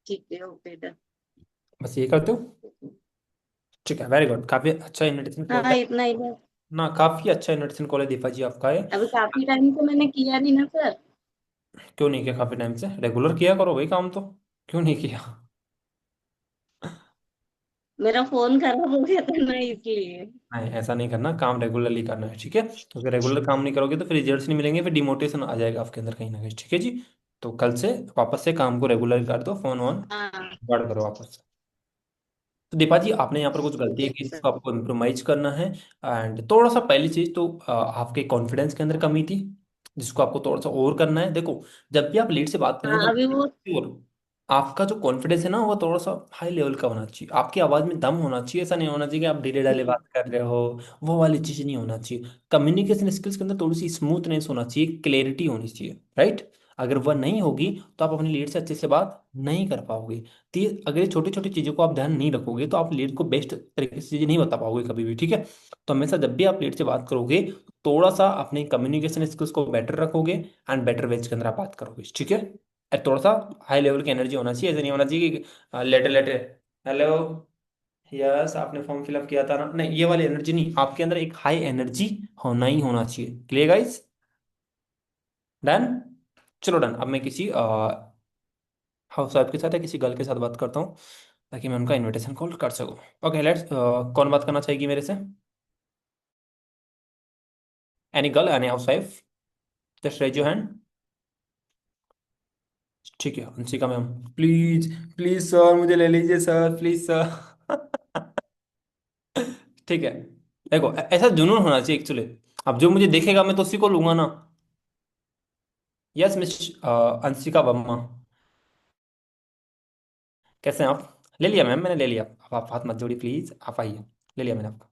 ठीक है ओके डन। बस ये करते हो? ठीक है, वेरी गुड, काफ़ी अच्छा इन्विटेशन कॉल हाँ है इतना ही बस। ना, काफ़ी अच्छा इन्विटेशन कॉल है दीपा जी आपका है। अभी काफी टाइम से मैंने किया नहीं ना सर। क्यों नहीं किया काफ़ी टाइम से? रेगुलर किया करो भाई काम तो, क्यों नहीं किया? मेरा फोन खराब हो गया था ना, इसलिए। नहीं ऐसा नहीं करना, काम रेगुलरली करना है, ठीक है। तो अगर रेगुलर काम नहीं करोगे तो फिर रिजल्ट्स नहीं मिलेंगे, फिर डिमोटिवेशन आ जाएगा आपके अंदर कहीं ना कहीं, ठीक है जी। तो कल से वापस से काम को रेगुलर कर दो, फोन ऑन हाँ गार्ड करो वापस से। तो दीपा जी आपने यहाँ पर कुछ गलती है ठीक कि है सर। इसको आपको इम्प्रोमाइज करना है। एंड थोड़ा सा पहली चीज़ तो आपके कॉन्फिडेंस के अंदर कमी थी, जिसको आपको थोड़ा सा और करना है। देखो, जब भी आप लीड से बात करेंगे हाँ अभी वो तो और आपका जो कॉन्फिडेंस है ना वो थोड़ा सा हाई लेवल का होना चाहिए। आपकी आवाज में दम होना चाहिए। ऐसा नहीं होना चाहिए कि आप ढीले ढाले बात कर रहे हो, वो वाली चीज नहीं होना चाहिए। कम्युनिकेशन स्किल्स के अंदर थोड़ी सी स्मूथनेस होना चाहिए, क्लैरिटी होनी चाहिए, राइट। अगर वह नहीं होगी तो आप अपनी लीड से अच्छे से बात नहीं कर पाओगे। तो अगर ये छोटी छोटी चीजों को आप ध्यान नहीं रखोगे तो आप लीड को बेस्ट तरीके से चीजें नहीं बता पाओगे कभी भी, ठीक है। तो हमेशा जब भी आप लीड से बात करोगे थोड़ा सा अपने कम्युनिकेशन स्किल्स को बेटर रखोगे एंड बेटर वेज के अंदर आप बात करोगे, ठीक है। और थोड़ा सा हाई लेवल की एनर्जी होना चाहिए। ऐसा नहीं होना चाहिए कि लेटर लेटर हेलो यस आपने फॉर्म फिलअप किया था ना, नहीं, ये वाली एनर्जी नहीं। आपके अंदर एक हाई एनर्जी होना ही होना चाहिए। Clear guys? डन। चलो डन। अब मैं किसी हाउस वाइफ के साथ या किसी गर्ल के साथ बात करता हूँ ताकि मैं उनका इनविटेशन कॉल कर सकूँ। ओके लेट्स, कौन बात करना चाहेगी मेरे से? Any girl, any housewife, just raise your hand. ठीक है Anshika ma'am, please please sir मुझे ले लीजिए सर, प्लीज सर। ठीक है। देखो ऐसा जुनून होना चाहिए एक्चुअली। अब जो मुझे देखेगा मैं तो उसी को लूंगा ना। यस मिस अंशिका वर्मा, कैसे हैं आप? ले लिया मैम, मैंने ले लिया। अब आप हाथ मत जोड़िए प्लीज, आप आइए। ले लिया मैंने आपको।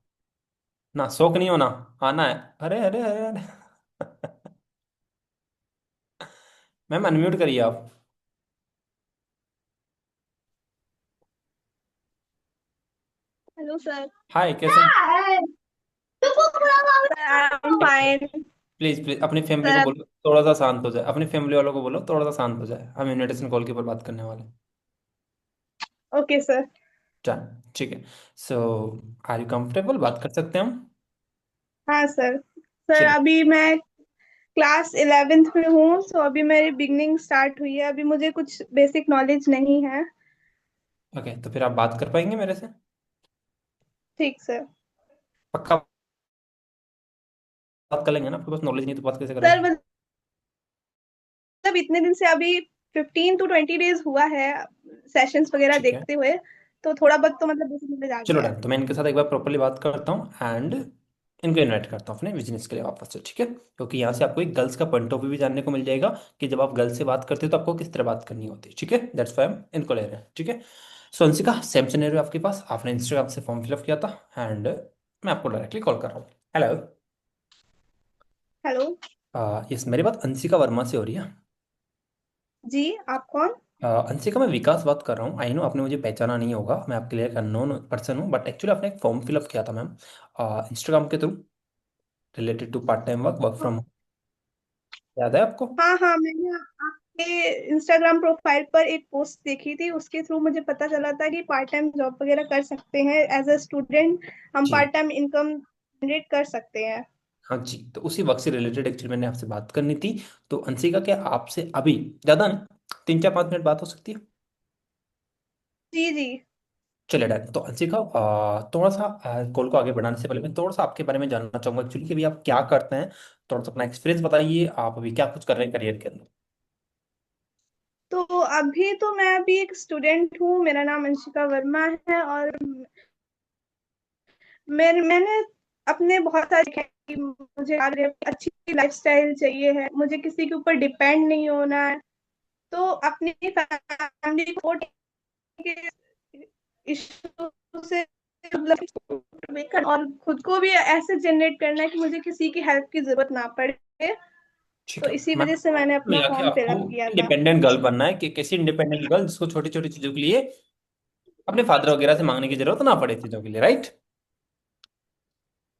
ना शौक नहीं होना, आना है। अरे अरे अरे अरे। मैम अनम्यूट करिए आप। Hello sir. हाय, कैसे हैं? I am fine. Please please अपनी फैमिली को सर बोलो थोड़ा सा शांत हो जाए। अपनी फैमिली वालों को बोलो थोड़ा सा शांत हो जाए। हम इनविटेशन कॉल के ऊपर बात करने वाले हैं। Okay sir. डन। ठीक है। सो आर यू कंफर्टेबल, बात कर सकते हैं हम? हाँ सर। सर चलिए। अभी मैं क्लास 11th में हूँ, सो अभी मेरी बिगनिंग स्टार्ट हुई है, अभी मुझे कुछ बेसिक नॉलेज नहीं है। ओके, तो फिर आप बात कर पाएंगे मेरे से? ठीक सर। पक्का बात कर लेंगे ना? आपके पास नॉलेज नहीं तो बात कैसे सर करेंगे? मतलब इतने दिन से अभी 15 to 20 days हुआ है सेशंस वगैरह ठीक है। देखते हुए, तो थोड़ा बहुत तो मतलब बेसिक नॉलेज आ चलो गया है। डन, तो मैं इनके साथ एक बार प्रॉपर्ली बात करता हूँ एंड इनको इनवाइट करता हूँ अपने बिजनेस के लिए वापस से, ठीक है। क्योंकि यहाँ से आपको एक गर्ल्स का पॉइंट ऑफ व्यू भी जानने को मिल जाएगा कि जब आप गर्ल्स से बात करते हो तो आपको किस तरह बात करनी होती है, ठीक है। दैट्स वाई हम इनको ले रहे हैं, ठीक है। सो अंशिका, सेम सिनेरियो आपके पास, आपने इंस्टाग्राम से फॉर्म फिलअप किया था एंड मैं आपको डायरेक्टली कॉल कर रहा हूँ। हेलो। हेलो। यस, मेरी बात अंशिका वर्मा से हो रही है? जी आप कौन? अंशिका, मैं विकास बात कर रहा हूँ। आई नो आपने मुझे पहचाना नहीं होगा, मैं आपके लिए एक अननोन पर्सन हूँ, बट एक्चुअली आपने एक फॉर्म फिलअप किया था मैम इंस्टाग्राम के through, related to part time work, work from home. याद है आपको? हाँ हाँ, मैंने आपके इंस्टाग्राम प्रोफाइल पर एक पोस्ट देखी थी, उसके थ्रू मुझे पता चला था कि पार्ट टाइम जॉब वगैरह कर सकते हैं एज अ स्टूडेंट, हम जी पार्ट टाइम इनकम जनरेट कर सकते हैं। हाँ जी, तो उसी वर्क से रिलेटेड एक्चुअली मैंने आपसे बात करनी थी। तो अंशिका, क्या आपसे अभी ज़्यादा नहीं 3 4 5 मिनट बात हो सकती है? जी जी। चलिए डन। तो अंशिका, थोड़ा सा कॉल को आगे बढ़ाने से पहले मैं थोड़ा सा आपके बारे में जानना चाहूंगा एक्चुअली कि अभी आप क्या करते हैं। थोड़ा सा अपना एक्सपीरियंस बताइए, आप अभी क्या कुछ कर रहे हैं करियर के अंदर। तो अभी तो मैं अभी एक स्टूडेंट हूँ, मेरा नाम अंशिका वर्मा है, और मैंने अपने बहुत सारे देखे हैं कि मुझे आगे अच्छी लाइफस्टाइल चाहिए है, मुझे किसी के ऊपर डिपेंड नहीं होना है, तो अपनी फैमिली को के इश्यू से मतलब और खुद को भी ऐसे जनरेट करना है कि मुझे किसी की हेल्प की जरूरत ना पड़े, ठीक तो है इसी मैं वजह से मैंने अपना मिला के फॉर्म आपको फिलअप किया था। इंडिपेंडेंट गर्ल बनना है कि कैसी इंडिपेंडेंट गर्ल जिसको छोटी छोटी चीजों के लिए अपने फादर वगैरह से मांगने की जरूरत ना पड़े चीजों के लिए, राइट।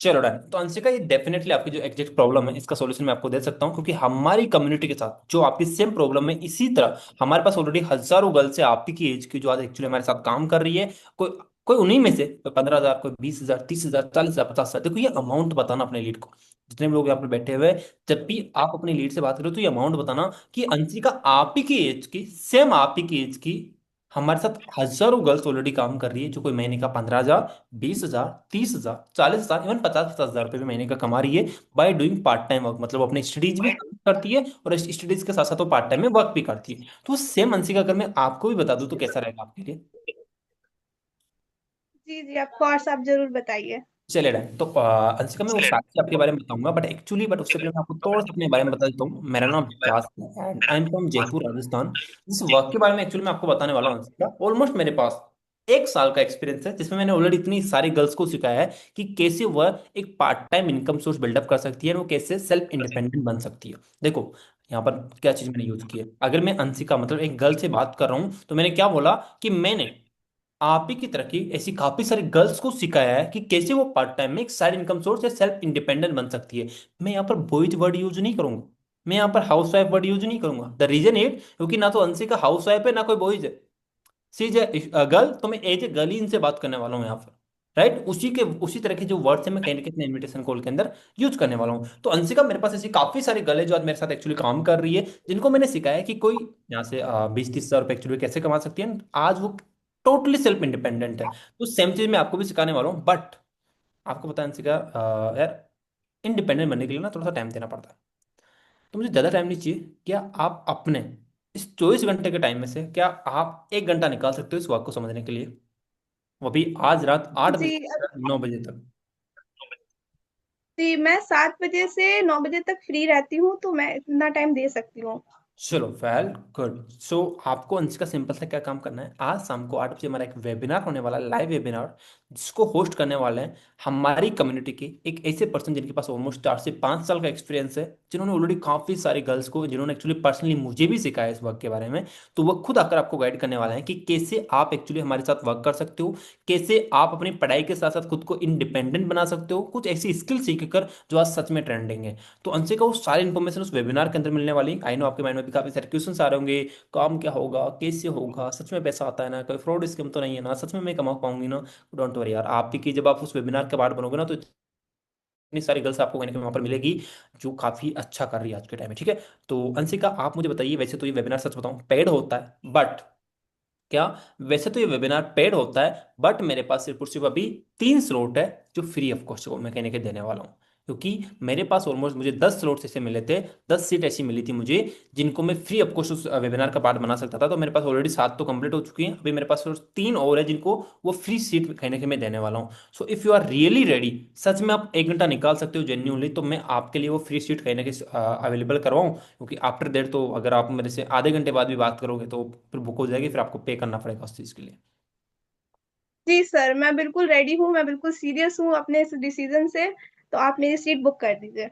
चलो डन। तो अंशिका, ये डेफिनेटली आपकी जो एग्जैक्ट प्रॉब्लम है इसका सॉल्यूशन मैं आपको दे सकता हूँ, क्योंकि हमारी कम्युनिटी के साथ जो आपकी सेम प्रॉब्लम है इसी तरह हमारे पास ऑलरेडी हजारों गर्ल्स है आपकी की एज की जो आज एक्चुअली हमारे साथ काम कर रही है। कोई कोई उन्हीं में से कोई 15,000, कोई 20,000, 30,000, 40,000, 50,000। देखो, ये अमाउंट बताना अपने लीड को। जितने भी लोग यहाँ पे बैठे हुए हैं, जब भी आप अपनी लीड से बात करो तो ये अमाउंट बताना कि अंशिका आप ही की एज की, सेम आप ही की एज की हमारे साथ हजारों गर्ल्स ऑलरेडी काम कर रही है, जो कोई महीने का 15,000, 20,000, 30,000, 40,000, इवन 50,000 रुपए भी महीने का कमा रही है by doing part time work. मतलब अपने स्टडीज भी करती है और स्टडीज के साथ साथ वो पार्ट टाइम में वर्क भी करती है। तो सेम मानसिका अगर मैं आपको भी बता दूं तो कैसा रहेगा आपके लिए? जी जी, ऑफ कोर्स, आप जरूर बताइए। चले रहे तो अंशिका, मैं वो साक्षी आपके बारे में बताऊंगा, बट उससे पहले मैं आपको थोड़ा सा अपने बारे में बता देता हूँ। मेरा नाम विकास है and I am from Jaipur, Rajasthan. जिस वर्क के बारे में एक्चुअली मैं आपको बताने वाला हूँ अंशिका, ऑलमोस्ट मेरे पास 1 साल का एक्सपीरियंस है, जिसमें मैंने ऑलरेडी इतनी सारी गर्ल्स को सिखाया है कि कैसे वह एक part time income source build up कर सकती है और वो कैसे सेल्फ इंडिपेंडेंट बन सकती है। देखो यहाँ पर क्या चीज मैंने यूज की है। अगर मैं अंशिका मतलब एक गर्ल से बात कर रहा हूँ, तो मैंने क्या बोला कि मैंने आप ही की तरह की ऐसी काफी सारी गर्ल्स को सिखाया है कि कैसे वो पार्ट टाइम में एक साइड इनकम सोर्स या सेल्फ इंडिपेंडेंट बन सकती है। मैं यहाँ पर बॉयज वर्ड यूज नहीं करूंगा, मैं यहाँ पर हाउस वाइफ वर्ड यूज नहीं करूंगा। द रीजन इट, क्योंकि ना तो अंशी का हाउस वाइफ है ना कोई बॉयज है, सी इज ए गर्ल, तो मैं एज ए गर्ल ही इनसे बात करने वाला हूँ यहाँ पर। राइट, उसी तरह के जो वर्ड्स है मैं कहीं ना कहीं इनविटेशन कॉल के अंदर यूज करने वाला हूँ। तो अंशिका, मेरे पास ऐसी काफी सारी गर्ल है जो आज मेरे साथ एक्चुअली काम कर रही है, जिनको मैंने सिखाया है कि कोई यहाँ से 20-30 हज़ार रुपये एक्चुअली कैसे कमा सकती है। आज वो टोटली सेल्फ इंडिपेंडेंट है। तो सेम चीज मैं आपको भी सिखाने वाला हूँ, बट आपको पता है अंशिका, यार, इंडिपेंडेंट बनने के लिए ना थोड़ा सा टाइम देना पड़ता है। तो मुझे ज़्यादा टाइम नहीं चाहिए। क्या आप अपने इस 24 घंटे के टाइम में से क्या आप 1 घंटा निकाल सकते हो इस वाक को समझने के लिए, वो भी आज रात 8 बजे जी से 9 बजे तक? जी, मैं 7 बजे से 9 बजे तक फ्री रहती हूँ, तो मैं इतना टाइम दे सकती हूँ। चलो, वेल, गुड। सो आपको अंश का सिंपल सा क्या काम करना है, आज शाम को 8 बजे हमारा एक वेबिनार होने वाला है, लाइव वेबिनार, जिसको होस्ट करने वाले हैं हमारी कम्युनिटी के एक ऐसे पर्सन जिनके पास ऑलमोस्ट 4 से 5 साल का एक्सपीरियंस है, जिन्होंने ऑलरेडी काफी सारी गर्ल्स को, जिन्होंने एक्चुअली पर्सनली मुझे भी सिखाया इस वर्क के बारे में। तो वो खुद आकर आपको गाइड करने वाला है कि कैसे आप एक्चुअली हमारे साथ वर्क कर सकते हो, कैसे आप अपनी पढ़ाई के साथ साथ खुद को इंडिपेंडेंट बना सकते हो, कुछ ऐसी स्किल सीख कर जो आज सच में ट्रेंडिंग है। तो उनसे का वो सारी इन्फॉर्मेशन उस वेबिनार के अंदर मिलने वाली। आई नो आपके माइंड में भी काफी सारे क्वेश्चन आ रहे होंगे, काम क्या होगा, कैसे होगा, सच में पैसा आता है ना, कोई फ्रॉड स्कीम तो नहीं है ना, सच में मैं कमा पाऊंगी ना? डोंट वरी यार, आप ही की जब आप उस वेबिनार के पार्ट बनोगे ना, तो इतनी सारी गर्ल्स आपको कहीं ना कहीं वहां पर मिलेगी जो काफी अच्छा कर रही है आज के टाइम में। ठीक है, तो अंशिका आप मुझे बताइए, वैसे तो ये वेबिनार सच बताऊं पेड होता है, बट क्या, वैसे तो ये वेबिनार पेड होता है, बट मेरे पास सिर्फ और सिर्फ अभी 3 स्लॉट है जो फ्री ऑफ कॉस्ट मैं कहने के देने वाला हूँ। क्योंकि मेरे पास ऑलमोस्ट मुझे 10 स्लॉट्स ऐसे मिले थे, 10 सीट ऐसी मिली थी मुझे, जिनको मैं फ्री ऑफ कॉस्ट उस वेबिनार का पार्ट बना सकता था। तो मेरे पास ऑलरेडी 7 तो कंप्लीट हो चुकी हैं, अभी मेरे पास सिर्फ 3 और है जिनको वो फ्री सीट कहीं ना कहीं मैं देने वाला हूँ। So if you are really ready, सच में आप 1 घंटा निकाल सकते हो जेन्यूनली, तो मैं आपके लिए वो फ्री सीट कहीं ना कहीं अवेलेबल करवाऊँ। क्योंकि आफ्टर देट तो अगर आप मेरे से आधे घंटे बाद भी बात करोगे तो फिर बुक हो जाएगी, फिर आपको पे करना पड़ेगा उस चीज़ के लिए। जी सर, मैं बिल्कुल रेडी हूँ, मैं बिल्कुल सीरियस हूँ अपने इस डिसीजन से। तो आप मेरी सीट बुक कर दीजिए।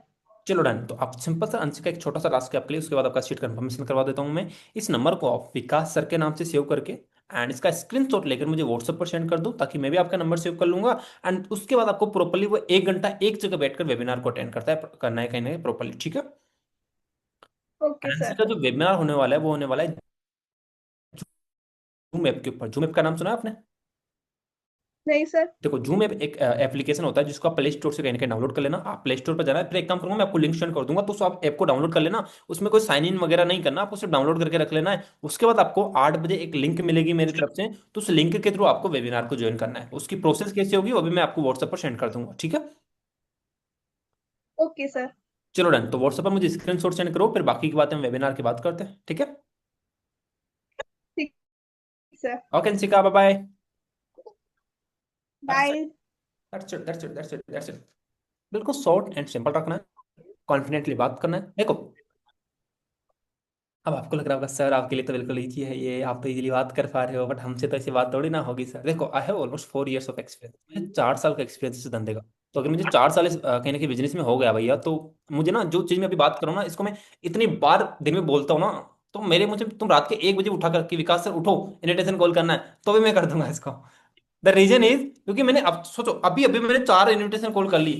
चलो डन, तो आप सिंपल सा आंसर का एक छोटा सा टास्क है आपके लिए, उसके बाद आपका सीट कंफर्मेशन करवा देता हूँ मैं। इस नंबर को आप विकास सर के नाम से सेव करके एंड इसका स्क्रीनशॉट लेकर मुझे व्हाट्सएप पर सेंड कर दो, ताकि मैं भी आपका नंबर सेव कर लूंगा। एंड उसके बाद आपको प्रॉपर्ली वो 1 घंटा एक जगह बैठकर वेबिनार को अटेंड करना है कहीं ना कहीं प्रॉपर्ली। ठीक है, ओके एंड सर। का जो वेबिनार होने वाला है वो होने वाला है जूम ऐप के ऊपर। जूम ऐप का नाम सुना है आपने? नहीं सर। देखो, जूम ऐप एक एप्लीकेशन होता है जिसको आप प्ले स्टोर से कहीं ना कहीं डाउनलोड कर लेना। आप प्ले स्टोर पर जाना है, फिर एक काम करूंगा, मैं आपको लिंक शेयर कर दूंगा, तो उसको आप ऐप को डाउनलोड कर लेना। उसमें कोई साइन इन वगैरह नहीं करना, आपको सिर्फ डाउनलोड करके रख लेना है। उसके बाद आपको 8 बजे एक लिंक मिलेगी मेरी तरफ से, तो उस लिंक के थ्रू आपको वेबिनार को ज्वाइन करना है। उसकी प्रोसेस कैसे होगी वो भी मैं आपको व्हाट्सएप पर सेंड कर दूंगा। ठीक है, ओके सर। चलो डन, तो व्हाट्सएप पर मुझे स्क्रीन शॉट सेंड करो, फिर बाकी की बातें हम वेबिनार की बात करते हैं। ठीक है, ठीक sir. Okay Nishika, bye bye. That's it, bye. That's it, that's it, that's it, that's it. बिल्कुल शॉर्ट एंड सिंपल रखना है, कॉन्फिडेंटली बात करना है। देखो, अब आपको लग रहा होगा सर आपके लिए तो बिल्कुल ईजी है ये, आप तो इजीली बात कर पा रहे हो, बट हमसे तो ऐसी बात थोड़ी ना होगी सर। देखो, I have almost 4 years of experience, मुझे 4 साल का एक्सपीरियंस इस धंधे का। तो अगर मुझे 4 साल कहीं ना कहीं बिजनेस में हो गया भैया, तो मुझे ना जो चीज मैं अभी बात कर रहा हूँ ना, इसको मैं इतनी बार दिन में बोलता हूँ ना, तो मेरे मुझे तुम रात के 1 बजे उठा करके विकास सर उठो इन्विटेशन कॉल करना है, तो भी मैं कर दूंगा इसको। द रीजन इज, क्योंकि मैंने अब सोचो, अभी अभी मैंने 4 इन्विटेशन कॉल कर ली,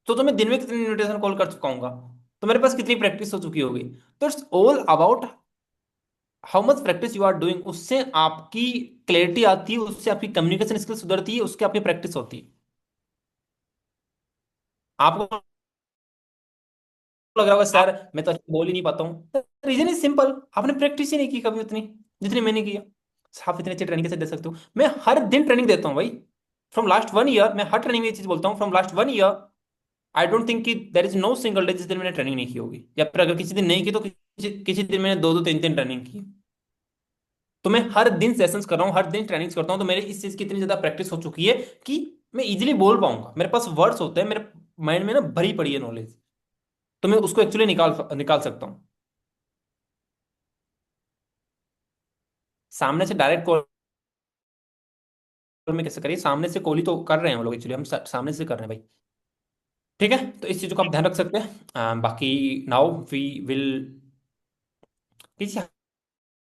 तो मैं दिन में कितनी इन्विटेशन कॉल कर चुका हूँ, तो मेरे पास कितनी प्रैक्टिस हो चुकी होगी। तो it's all about how much practice you are doing. उससे आपकी क्लैरिटी आती है, उससे आपकी कम्युनिकेशन स्किल सुधरती है, उसके आपकी प्रैक्टिस होती है। आपको लग रहा होगा सर मैं तो अच्छे बोल ही नहीं पाता हूँ, रीजन इज सिंपल, आपने प्रैक्टिस ही नहीं की कभी उतनी जितनी मैंने किया। आप इतने अच्छे ट्रेनिंग कैसे दे सकते हो? मैं हर दिन ट्रेनिंग देता हूँ भाई, फ्रॉम लास्ट 1 ईयर। मैं हर ट्रेनिंग में ये चीज बोलता हूँ, from last 1 year I don't think कि there is no single day जिस दिन मैंने ट्रेनिंग नहीं की होगी, या फिर अगर किसी दिन नहीं की तो किसी दिन मैंने 2-2 3-3 ट्रेनिंग की। तो मैं हर दिन सेशंस कर रहा हूँ, हर दिन ट्रेनिंग्स करता हूँ, तो मेरे इस चीज की इतनी ज्यादा प्रैक्टिस हो चुकी है कि मैं इजीली बोल पाऊंगा, मेरे पास वर्ड्स होते हैं, मेरे माइंड में ना भरी पड़ी है नॉलेज, तो मैं उसको एक्चुअली निकाल निकाल सकता हूँ। सामने से डायरेक्ट कॉल में कैसे करिए, सामने से कॉल ही तो कर रहे हैं हम लोग, एक्चुअली हम सामने से कर रहे हैं भाई। ठीक है, तो इस चीज़ों का आप ध्यान रख सकते हैं। बाकी नाउ वी विल, किसी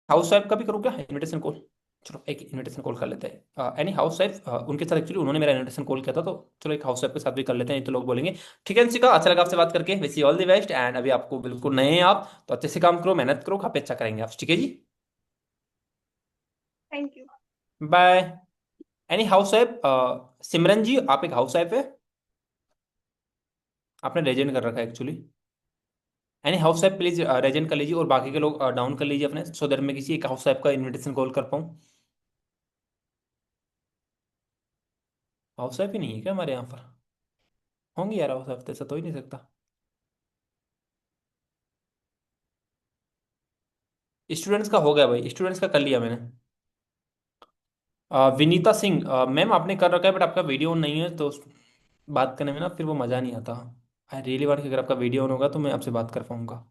हाउस वाइफ का भी करूँ क्या इनविटेशन कॉल? चलो एक इनविटेशन कॉल कर लेते हैं, एनी हाउस वाइफ, उनके साथ एक्चुअली उन्होंने मेरा इनविटेशन कॉल किया था, तो चलो एक हाउस वाइफ के साथ भी कर लेते हैं, तो लोग बोलेंगे। ठीक है अंशिका, अच्छा लगा आपसे बात करके, wish you all the best, and अभी आपको बिल्कुल नए हैं आप, तो अच्छे से काम करो, मेहनत करो, काफी अच्छा करेंगे आप, ठीक है जी। Thank you. Bye. Any housewife, Simran ji आप एक हाउस वाइफ है, आपने रेजेंट कर रखा है actually. Any housewife please रेजेंट कर लीजिए, और बाकी के लोग डाउन कर लीजिए अपने, सो दैट मैं किसी एक हाउस वाइफ का इनविटेशन कॉल कर पाऊँ। हाउस वाइफ ही नहीं है क्या हमारे यहाँ पर? होंगी यार हाउस वाइफ, ऐसा तो ही नहीं सकता। स्टूडेंट्स का हो गया भाई, स्टूडेंट्स का कर लिया मैंने। विनीता सिंह, मैम आपने कर रखा है, बट आपका वीडियो ऑन नहीं है, तो बात करने में ना फिर वो मज़ा नहीं आता। आई रियली वांट कि अगर आपका वीडियो ऑन होगा तो मैं आपसे बात कर पाऊंगा।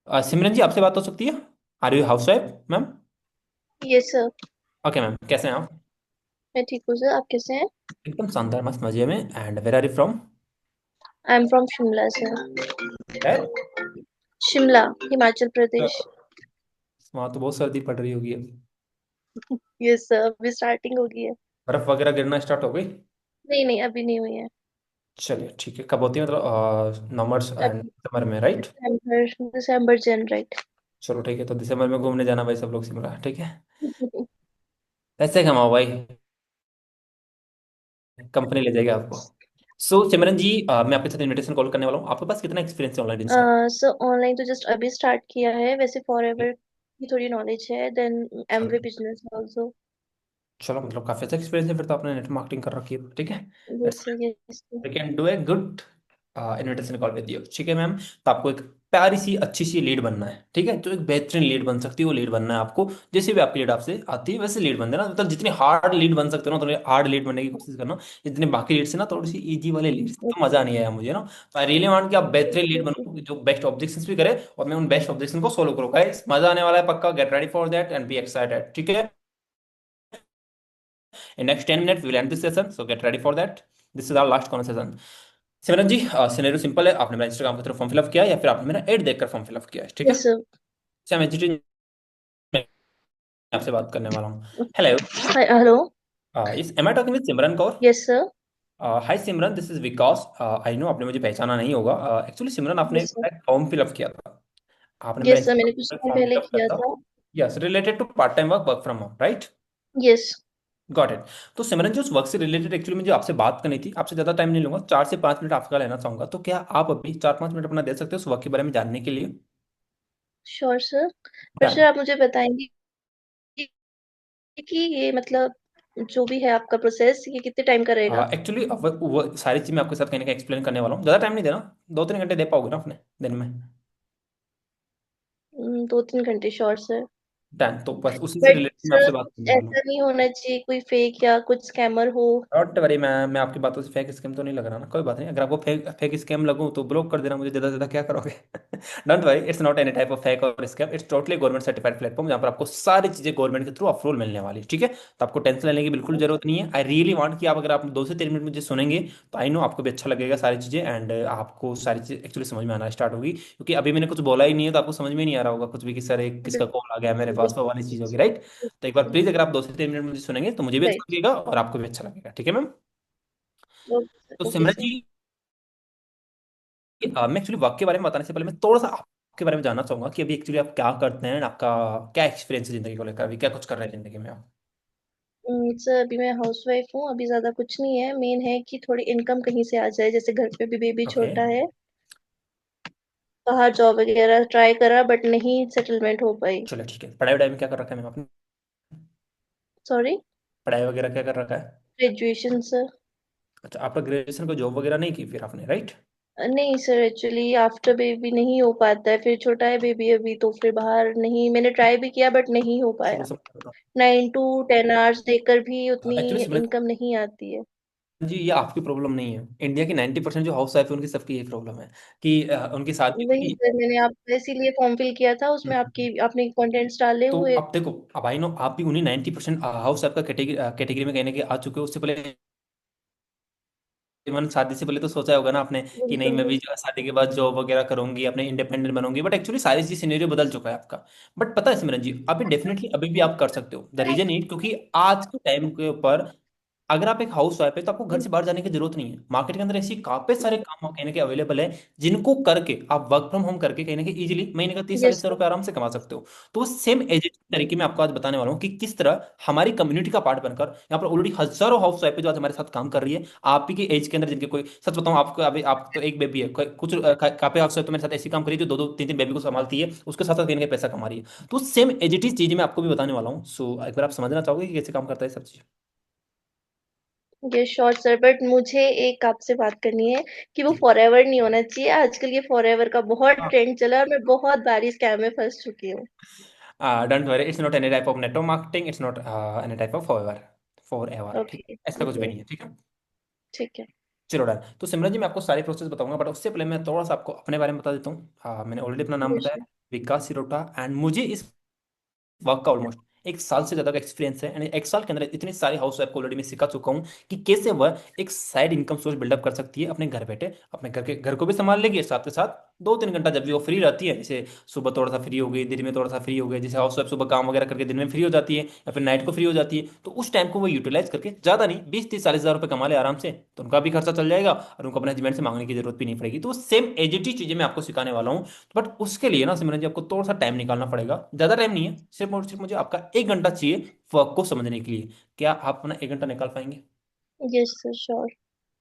सिमरन जी आपसे बात हो सकती है? Are you housewife ma'am? Yes sir. Okay ma'am, कैसे हैं आप? मैं ठीक हूँ सर, आप कैसे हैं? एकदम शानदार, मस्त मजे में। And where are you from? I am from Shimla sir. है, शिमला, हिमाचल प्रदेश। वहाँ तो बहुत सर्दी पड़ रही होगी अभी। यस सर, अभी स्टार्टिंग हो गई है। बर्फ वगैरह गिरना स्टार्ट हो गई? नहीं नहीं, अभी नहीं हुई है। चलिए ठीक है, कब होती है मतलब नवंबर एंड अभी दिसंबर में, राइट? दिसंबर दिसंबर जन राइट। चलो ठीक है, तो दिसंबर में घूमने जाना भाई सब लोग शिमला, ठीक है। पैसे कमाओ भाई, कंपनी ले जाएगी आपको। सो सिमरन जी, मैं आपके साथ इनविटेशन कॉल करने वाला हूँ, आपके पास कितना एक्सपीरियंस है ऑनलाइन इंस्टा? सर ऑनलाइन तो जस्ट अभी स्टार्ट किया है, वैसे फॉरएवर की थोड़ी नॉलेज है, देन एमवे चलो, बिजनेस आल्सो। चलो मतलब काफी अच्छा एक्सपीरियंस है फिर तो, आपने नेट मार्केटिंग कर रखी है, ठीक है। Yes sir, yes sir. We can do a good invitation call with you, ठीक है मैम। तो आपको एक प्यारी सी अच्छी सी लीड बनना है, ठीक है, जो एक बेहतरीन लीड बन सकती है वो लीड बनना है आपको। जैसे भी आपकी लीड आपसे आती है वैसे लीड बन देना, मतलब जितनी हार्ड लीड बन सकते हो ना थोड़ी हार्ड लीड बनने की कोशिश करना। जितनी बाकी लीड से ना थोड़ी सी इजी वाले लीड से तो मजा नहीं आया मुझे ना। तो आई रियली वांट कि आप बेहतरीन लीड बनो जो बेस्ट ऑब्जेक्शंस भी करे, और मैं उन बेस्ट ऑब्जेक्शन को सोल्व करूँ। गाइस मजा आने वाला है पक्का, get ready for that and be excited, ठीक है। In next 10 minutes, we will end this session. So get ready for that. This is our last conversation. Simran ji, scenario simple है, आपने मेरा इंस्टाग्राम के थ्रू फॉर्म फिलअप किया या फिर आपने मेरा एड देखकर फॉर्म फिलअप किया है, ठीक है। Yes sir. सैम एजुटेशन में आपसे बात करने वाला हूँ। Hello, hello. Is am I talking with Simran Kaur? Yes sir. Hi Simran, this is Vikas. I know आपने मुझे पहचाना नहीं होगा, एक्चुअली सिमरन आपने यस सर। फॉर्म फिलअप किया था, आपने मेरा यस सर, मैंने इंस्टाग्राम कुछ पर टाइम फॉर्म पहले फिलअप किया किया था। था। Yes, related to part time work, work from home, right? Yes. Got it. तो सिमरन जी, उस वर्क से रिलेटेड एक्चुअली मुझे आपसे बात करनी थी, आपसे ज़्यादा टाइम नहीं लूंगा, 4 से 5 मिनट आपका लेना चाहूंगा, तो क्या आप अभी 4-5 मिनट अपना दे सकते हो उस वर्क के बारे में जानने के लिए? Sure sir. पर डन। सर आप मुझे बताएंगे कि ये मतलब जो भी है आपका प्रोसेस, ये कितने टाइम का रहेगा? एक्चुअली वो सारी चीज़ मैं आपके साथ कहीं ना कहीं एक्सप्लेन करने वाला हूँ, ज़्यादा टाइम नहीं देना, 2-3 घंटे दे पाओगे ना अपने दिन में? 2-3 घंटे, श्योर सर। डन, तो बस उसी से बट रिलेटेड मैं सर आपसे बात कुछ करने वाला हूँ। ऐसा नहीं होना चाहिए कोई फेक या कुछ स्कैमर हो? डोंट वरी, मैं आपकी बातों से फेक स्कैम तो नहीं लग रहा ना, कोई बात नहीं, अगर आपको फेक फेक स्कैम लगूँ तो ब्लॉक कर देना मुझे, ज़्यादा से ज़्यादा क्या करोगे। Don't worry, it's not any type of fake और scam, it's totally government certified platform जहाँ पर आपको सारी चीज़ें गवर्नमेंट के थ्रू अप्रूवल मिलने वाली है, ठीक है। तो आपको टेंशन लेने की बिल्कुल जरूरत नहीं है। आई रियली वांट कि आप अगर आप 2 से 3 मिनट मुझे सुनेंगे तो आई नो आपको भी अच्छा लगेगा सारी चीज़ें, एंड आपको सारी चीज़ें एक्चुअली समझ में आना स्टार्ट होगी, क्योंकि अभी मैंने कुछ बोला ही नहीं है तो आपको समझ में नहीं आ रहा होगा कुछ भी कि सर एक किसका कॉल आ गया मेरे पास, वो वाली चीज़ होगी, राइट? तो एक बार प्लीज अगर आप 2 से 3 मिनट मुझे सुनेंगे तो मुझे भी अच्छा राइट। लगेगा और आपको भी अच्छा लगेगा, ठीक है मैम। तो ओके सिमरन सर। जी, मैं एक्चुअली वर्क के बारे में बताने से पहले मैं थोड़ा सा आपके बारे में जानना चाहूंगा कि अभी एक्चुअली आप क्या करते हैं, आपका क्या एक्सपीरियंस है जिंदगी को लेकर, अभी क्या कुछ कर रहे हैं जिंदगी में आप? सर अभी मैं हाउस वाइफ हूँ, अभी ज्यादा कुछ नहीं है, मेन है कि थोड़ी इनकम कहीं से आ जाए, जैसे घर पे भी बेबी ओके, छोटा है। बाहर जॉब वगैरह ट्राई करा बट नहीं सेटलमेंट हो पाई। चलो ठीक है, पढ़ाई वढ़ाई में क्या कर रखा है मैम आपने? सॉरी। पढ़ाई वगैरह क्या कर रखा है? Graduation sir. अच्छा, आपका ग्रेजुएशन को जॉब वगैरह नहीं की फिर आपने, राइट? नहीं सर, एक्चुअली आफ्टर बेबी नहीं हो पाता है, फिर छोटा है बेबी अभी, तो फिर बाहर नहीं, मैंने ट्राई भी किया बट नहीं हो शुरू पाया। से बता 9 to 10 hours देकर भी उतनी एक्चुअली सिमरन इनकम नहीं आती है। जी, ये आपकी प्रॉब्लम नहीं है। इंडिया की 90% जो हाउस वाइफ है उनकी सबकी यही प्रॉब्लम है कि उनकी शादी वही होगी। सर, मैंने आप इसीलिए फॉर्म फिल किया था, उसमें आपकी आपने कंटेंट्स डाले तो हुए। अब देखो, अब आई नो आप भी उन्हीं 90% हाउस वाइफ का कैटेगरी में कहने के आ चुके हो। उससे पहले इवन शादी से पहले तो सोचा होगा ना आपने कि नहीं बिल्कुल मैं भी बिल्कुल। जो है शादी के बाद जॉब वगैरह करूंगी, अपने इंडिपेंडेंट बनूंगी, बट एक्चुअली सारी चीज सिनेरियो बदल चुका है आपका। बट पता है सिमरन जी, अभी डेफिनेटली अभी भी आप कर सकते हो। द रीजन इट क्योंकि आज के टाइम के ऊपर अगर आप एक हाउस वाइफ है तो आपको घर से बाहर जाने की जरूरत नहीं है। मार्केट के अंदर ऐसी काफी सारे काम कहीं ना कहीं अवेलेबल है जिनको करके आप वर्क फ्रॉम होम करके कहीं ना कहीं इजीली महीने का 30-40 हजार यस रुपये आराम से कमा सकते हो। तो सेम एजेंट तरीके में आपको आज बताने वाला हूँ कि किस तरह हमारी कम्युनिटी का पार्ट बनकर यहाँ पर ऑलरेडी हजारों हाउस वाइफ है जो आज हमारे साथ काम कर रही है। आप ही की एज के अंदर जिनके कोई सच बताऊं आपको, अभी आप तो एक बेबी है, कुछ काफी हाउस वाइफ तो मेरे साथ ऐसी काम करी है जो दो दो तीन तीन बेबी को संभालती है, उसके साथ साथ कहीं ना कहीं पैसा कमा रही है। तो सेम एज इट इज चीज मैं आपको भी बताने वाला हूँ। सो एक बार आप समझना चाहोगे कि कैसे काम करता है सब चीज। ये श्योर सर, बट मुझे एक आपसे बात करनी है कि वो फॉरएवर नहीं होना चाहिए। आजकल ये फॉरएवर का बहुत ट्रेंड चला है और मैं बहुत बार इस स्कैम में फंस चुकी हूँ। Don't worry, it's not any type of network marketing, it's not any type of for ever, ठीक ओके है? ऐसा कुछ भी ओके। नहीं है, ठीक है? ठीक है। चलो डन। तो सिमरन जी मैं आपको सारी प्रोसेस बताऊंगा, बट उससे पहले मैं थोड़ा सा आपको अपने बारे में बता देता हूँ। मैंने ऑलरेडी अपना नाम यस बताया, विकास सिरोटा, एंड मुझे इस वर्क का ऑलमोस्ट 1 साल से ज्यादा का एक्सपीरियंस है। एंड 1 साल के अंदर इतने सारे हाउस वाइफ को ऑलरेडी मैं सिखा चुका हूँ कि कैसे वह एक साइड इनकम सोर्स बिल्डअप कर सकती है अपने घर बैठे, अपने घर को भी संभाल लेगी, साथ के साथ 2-3 घंटा जब भी वो फ्री रहती है, जैसे सुबह थोड़ा सा फ्री हो गई, दिन में थोड़ा सा फ्री हो गई, जैसे हाउस वाइफ सुबह काम वगैरह करके दिन में फ्री हो जाती है या फिर नाइट को फ्री हो जाती है, तो उस टाइम को वो यूटिलाइज करके ज्यादा नहीं 20-30-40 हजार रुपये कमा ले आराम से, तो उनका भी खर्चा चल जाएगा और उनको अपने हस्बैंड से मांगने की जरूरत भी नहीं पड़ेगी। तो सेम एजिटी चीजें मैं आपको सिखाने वाला हूँ। बट उसके लिए ना सिमरन जी आपको थोड़ा सा टाइम निकालना पड़ेगा, ज्यादा टाइम नहीं है, सिर्फ और सिर्फ मुझे आपका 1 घंटा चाहिए वर्क को समझने के लिए। क्या आप अपना 1 घंटा निकाल पाएंगे? Yes sir sure.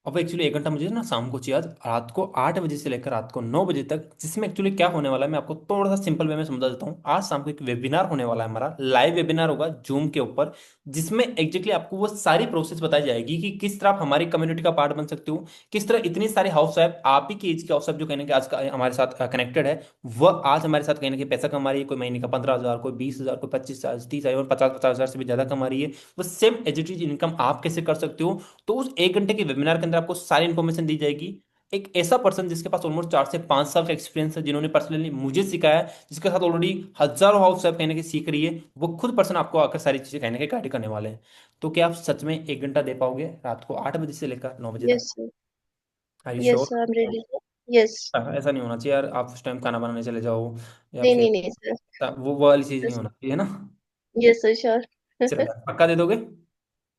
अब एक्चुअली 1 घंटा मुझे ना शाम को चाहिए, आज रात को 8 बजे से लेकर रात को 9 बजे तक, जिसमें एक्चुअली क्या होने वाला है मैं आपको थोड़ा सा सिंपल वे में समझा देता हूँ। आज शाम को एक वेबिनार होने वाला है, हमारा लाइव वेबिनार होगा जूम के ऊपर, जिसमें एग्जैक्टली आपको वो सारी प्रोसेस बताई जाएगी कि किस तरह आप हमारी कम्युनिटी का पार्ट बन सकते हो, किस तरह इतनी सारी हाउस वाइफ आप ही की एज की हाउस वाइफ जो कहने के आज का हमारे साथ कनेक्टेड है, वह आज हमारे साथ कहीं ना कहीं पैसा कमा रही है। कोई महीने का 15 हजार, कोई 20 हजार, कोई 25 हजार, 30 हजार और 50-50 हजार से भी ज्यादा कमा रही है। वो सेम एजुटेज इनकम आप कैसे कर सकते हो, तो उस 1 घंटे के वेबिनार के अंदर आपको सारी इन्फॉर्मेशन दी जाएगी। एक ऐसा पर्सन जिसके पास ऑलमोस्ट 4 से 5 साल का एक्सपीरियंस है, जिन्होंने पर्सनली मुझे सिखाया है, जिसके साथ ऑलरेडी हजारों हाउस वाइफ कहने की सीख रही है, वो खुद पर्सन आपको आकर सारी चीजें कहने के गाइड करने वाले हैं। तो क्या आप सच में 1 घंटा दे पाओगे रात को 8 बजे से लेकर 9 बजे यस तक? Sir. Are you yes sure? Sir, I am ready sir. Yes. ऐसा नहीं होना चाहिए यार, आप उस टाइम खाना बनाने चले जाओ या नहीं फिर नहीं नहीं सर। वो वाली चीज नहीं होना चाहिए ना। Yes sir sure. चलो यार, पक्का दे दोगे?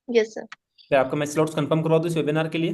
Yes sir. फिर आपका मैं स्लॉट्स कंफर्म करवा दूँ इस वेबिनार के लिए।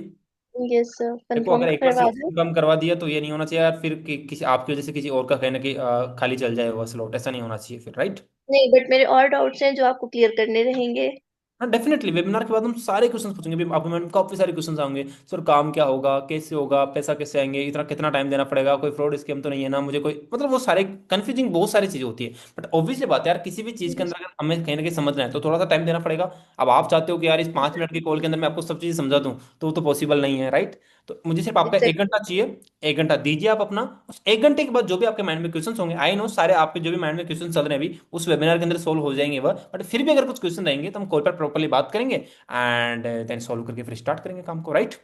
यस सर, देखो कंफर्म अगर एक बार करवा स्लॉट दो। कंफर्म करवा दिया तो ये नहीं होना चाहिए यार फिर किसी आपकी वजह से किसी और का कहने की खाली चल जाए वो स्लॉट, ऐसा नहीं होना चाहिए फिर, राइट? नहीं, बट मेरे और डाउट्स हैं जो आपको क्लियर करने रहेंगे। हाँ डेफिनेटली, वेबिनार के बाद हम सारे क्वेश्चंस पूछेंगे। भी आपको मैडम काफी सारे क्वेश्चंस आएंगे, सर काम क्या होगा, कैसे होगा, पैसा कैसे आएंगे, इतना कितना टाइम देना पड़ेगा, कोई फ्रॉड स्कैम तो नहीं है ना, मुझे कोई मतलब वो सारे कंफ्यूजिंग बहुत सारी चीजें होती है। बट ऑब्वियसली बात है यार, किसी भी चीज के अंदर अगर हमें कहीं ना कहीं समझना है तो थोड़ा सा टाइम देना पड़ेगा। अब आप चाहते हो कि यार इस 5 मिनट की कॉल के अंदर मैं आपको सब चीजें समझा दूं, तो वो तो पॉसिबल नहीं है, राइट? तो मुझे सिर्फ आपका एक एग्जैक्टली। घंटा चाहिए। 1 घंटा दीजिए आप अपना। उस 1 घंटे के बाद जो भी आपके माइंड में क्वेश्चन होंगे, आई नो सारे आपके जो भी माइंड में क्वेश्चन चल रहे हैं अभी उस वेबिनार के अंदर सोल्व हो जाएंगे वह, बट फिर भी अगर कुछ क्वेश्चन रहेंगे तो हम कॉल पर प्रॉपर्ली बात करेंगे एंड देन सॉल्व करके फिर स्टार्ट करेंगे काम को, राइट?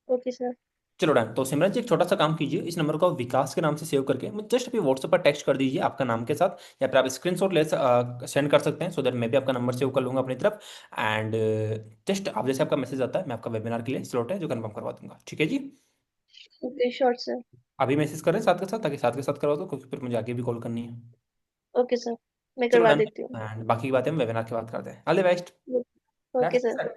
Okay sir. चलो डन। तो सिमरन जी एक छोटा सा काम कीजिए, इस नंबर को आप विकास के नाम से सेव करके मुझे जस्ट अभी व्हाट्सएप पर टेक्स्ट कर दीजिए आपका नाम के साथ, या फिर आप स्क्रीनशॉट ले सेंड कर सकते हैं, सो दैट मैं भी आपका नंबर सेव कर लूंगा अपनी तरफ। एंड जस्ट आप जैसे आपका मैसेज आता है मैं आपका वेबिनार के लिए स्लॉट है जो कंफर्म करवा दूंगा, ठीक है जी? Okay sure sir. अभी मैसेज करें साथ के साथ, ताकि साथ के साथ करवा दो क्योंकि फिर मुझे आगे भी कॉल करनी है। ओके सर, मैं चलो करवा डन। देती हूँ। एंड बाकी की बातें हम वेबिनार के बाद करते हैं। All the best. Okay sir.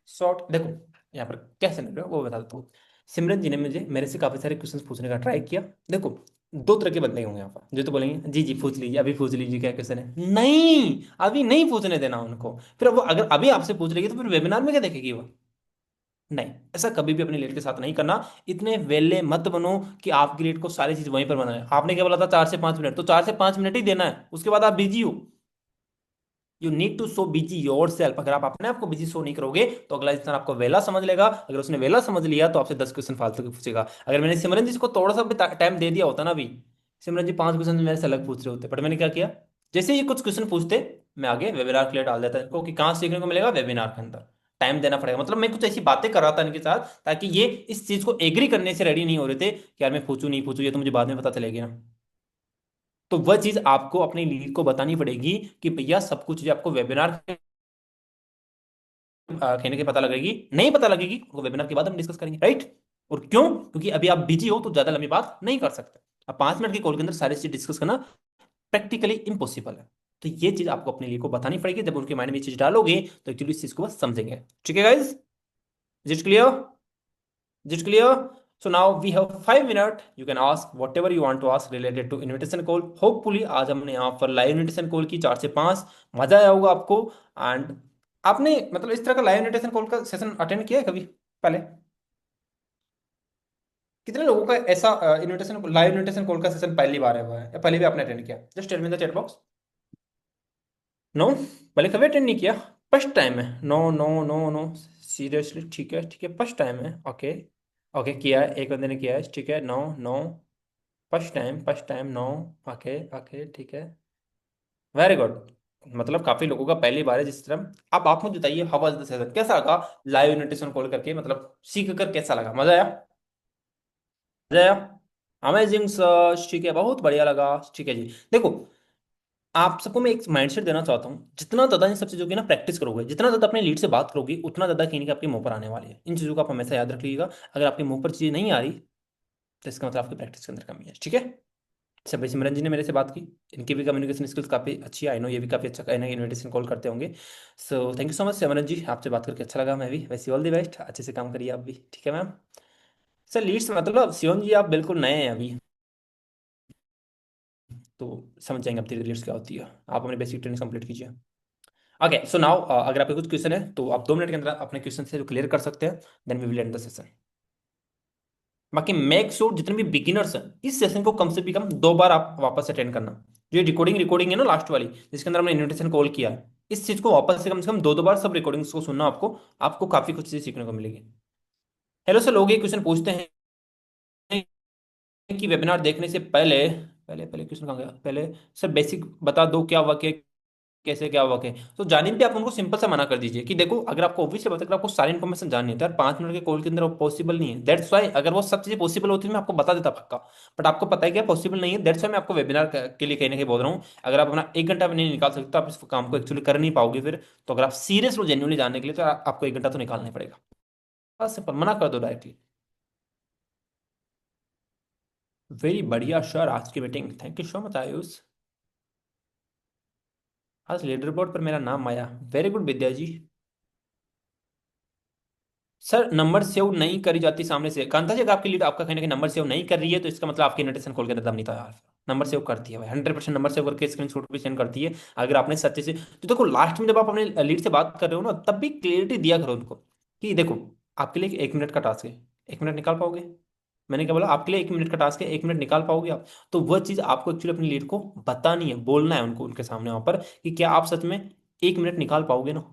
Short देखो, यहाँ पर क्या सिनेरियो वो बता देता हूँ। सिमरन जी ने मुझे मेरे से काफी सारे क्वेश्चंस पूछने का ट्राई किया। देखो, दो तरह के बंदे होंगे यहाँ पर, जो तो बोलेंगे जी जी पूछ लीजिए, अभी पूछ लीजिए क्या क्वेश्चन है। नहीं, अभी नहीं पूछने देना उनको। फिर वो अगर अभी आपसे पूछ लेगी तो फिर वेबिनार में क्या देखेगी वो? नहीं, ऐसा कभी भी अपनी लेट के साथ नहीं करना। इतने वेले मत बनो कि आपकी लेट को सारी चीज वहीं पर बनाए। आपने क्या बोला था 4 से 5 मिनट, तो 4 से 5 मिनट ही देना है, उसके बाद आप बिजी हो। You need to show busy yourself. अगर आप अपने आप को बिजी शो नहीं करोगे तो अगला इंसान आपको वेला समझ लेगा। अगर उसने वेला समझ लिया तो आपसे 10 क्वेश्चन फालतू के पूछेगा। अगर मैंने सिमरन जी को थोड़ा सा भी टाइम दे दिया होता ना, अभी सिमरन जी 5 क्वेश्चन मेरे से अलग पूछ रहे होते, बट मैंने क्या किया, जैसे ये कुछ क्वेश्चन पूछते मैं आगे वेबिनार के लिए डाल देता इनको कि कहाँ सीखने को मिलेगा, वेबिनार के अंदर टाइम देना पड़ेगा। मतलब मैं कुछ ऐसी बातें कर रहा था इनके साथ ताकि ये इस चीज को एग्री करने से रेडी नहीं हो रहे थे कि यार मैं पूछूं नहीं पूछूं, ये तो मुझे बाद में पता चलेगी ना। तो वह चीज आपको अपने लीड को बतानी पड़ेगी कि भैया सब कुछ जो आपको वेबिनार कहने के पता लगेगी, नहीं पता लगेगी वो वेबिनार के बाद हम डिस्कस करेंगे, राइट। और क्यों, क्योंकि अभी आप बिजी हो तो ज्यादा लंबी बात नहीं कर सकते। अब 5 मिनट की कॉल के अंदर सारी चीज डिस्कस करना प्रैक्टिकली इम्पॉसिबल है। तो ये चीज आपको अपने लिए को बतानी पड़ेगी। जब उनके माइंड में ये चीज डालोगे तो एक्चुअली इस चीज को बस समझेंगे। ठीक है guys, is it clear, is it clear? So now we have 5 minutes. You can ask whatever you want to ask related to invitation call. Hopefully आज हमने यहाँ पर लाइव इन्विटेशन कॉल की 4 से 5, मजा आया होगा आपको। एंड आपने मतलब इस तरह का लाइव इन्विटेशन कॉल का सेशन अटेंड किया है कभी पहले? कितने लोगों का ऐसा इन्विटेशन लाइव इन्विटेशन कॉल का सेशन पहली बार हुआ है या पहले भी आपने अटेंड किया? Just tell me in the chat box. No, पहले कभी अटेंड नहीं किया, फर्स्ट टाइम है? No no no no, seriously? ठीक है ठीक है, फर्स्ट टाइम है, ओके। ओके किया है, एक बंदे ने किया है, ठीक है। No no, first time no. Okay okay ठीक है, वेरी गुड। मतलब काफी लोगों का पहली बार है जिस तरह। अब आप मुझे बताइए, हाउ वाज द सेशन, कैसा लगा लाइव इन्विटेशन कॉल करके, मतलब सीख कर कैसा लगा, मजा आया? मजा आया, अमेजिंग सर, ठीक है, बहुत बढ़िया लगा। ठीक है जी, देखो आप सबको मैं एक माइंडसेट देना चाहता हूँ, जितना ज्यादा इन सब चीजों की ना प्रैक्टिस करोगे, जितना ज्यादा अपने लीड से बात करोगे, उतना ज्यादा कहीं ना कहीं आपके मुंह पर आने वाली है। इन चीजों को आप हमेशा याद रखिएगा। अगर आपके मुंह पर चीजें नहीं आ रही तो इसका मतलब आपकी प्रैक्टिस के अंदर कमी है, ठीक है। अच्छा भाई, सिमरन जी ने मेरे से बात की, इनकी भी कम्युनिकेशन स्किल्स काफ़ी अच्छी है, आई नो ये भी काफ़ी अच्छा कहीं ना इन्विटेशन कॉल करते होंगे। So thank you so much Simran ji, आपसे बात करके अच्छा लगा। मैं भी वैसे ऑल द बेस्ट, अच्छे से काम करिए आप भी, ठीक है मैम। सर लीड्स मतलब शिवम जी आप बिल्कुल नए हैं अभी, तो समझ जाएंगे आप धीरे धीरे लीड्स क्या होती है। आप अपने बेसिक ट्रेनिंग कंप्लीट कीजिए। ओके सो नाउ अगर आपके कुछ क्वेश्चन है तो आप 2 मिनट के अंदर अपने क्वेश्चन से क्लियर कर सकते हैं, then we will end the session. बाकी मेक श्योर जितने भी बिगिनर्स हैं इस सेशन को कम से कम 2 बार आप वापस अटेंड करना। जो रिकॉर्डिंग रिकॉर्डिंग है ना लास्ट वाली, जिसके अंदर हमने इन्विटेशन कॉल किया है, इस चीज को वापस से कम 2 2 बार सब रिकॉर्डिंग्स को सुनना। आपको आपको काफी कुछ चीजें सीखने को मिलेगी। हेलो सर, लोग ये क्वेश्चन पूछते हैं कि वेबिनार देखने से पहले पहले पहले क्वेश्चन कहाँ गया, पहले सर बेसिक बता दो क्या वाक्य कैसे क्या वाक्य। तो जाने पे आप उनको सिंपल सा मना कर दीजिए कि देखो अगर आपको ऑब्वियसली पता है, अगर आपको सारी इन्फॉर्मेशन जाननी है तो यार 5 मिनट के कॉल के अंदर पॉसिबल नहीं है। दैट्स वाई अगर वो सब चीजें पॉसिबल होती है मैं आपको बता देता पक्का, बट आपको पता है कि पॉसिबल नहीं है। दैट्स वाई मैं आपको वेबिनार के लिए कहीं ना कहीं बोल रहा हूँ। अगर आप अपना 1 घंटा भी नहीं निकाल सकते तो आप इस काम को एक्चुअली कर नहीं पाओगे फिर। तो अगर आप सीरियस हो जेन्युइनली जानने के लिए तो आपको 1 घंटा तो निकालना ही पड़ेगा। बस सिंपल मना कर दो डायरेक्टली। वेरी बढ़िया सर, आज की meeting, thank you so much Ayush. आज लीडर बोर्ड पर मेरा नाम आया, वेरी गुड विद्या जी। सर नंबर सेव नहीं करी जाती सामने से, कांता जी अगर आपकी लीड आपका कहीं ना कहीं नंबर सेव नहीं कर रही है तो इसका मतलब आपकी इन्विटेशन कॉल के अंदर दम नहीं था यार। नंबर सेव करती है भाई, 100% नंबर सेव करके स्क्रीनशॉट भी सेंड करती है। अगर आपने सच्चे से, तो देखो लास्ट में जब आप अपने लीड से बात कर रहे हो ना तब भी क्लियरिटी दिया करो उनको कि देखो आपके लिए 1 मिनट का टास्क है, 1 मिनट निकाल पाओगे? मैंने क्या बोला, आपके लिए 1 मिनट का टास्क है, 1 मिनट निकाल पाओगे आप? तो वह चीज आपको एक्चुअली अपनी लीड को बतानी है, बोलना है उनको उनके सामने वहां पर कि क्या आप सच में 1 मिनट निकाल पाओगे ना।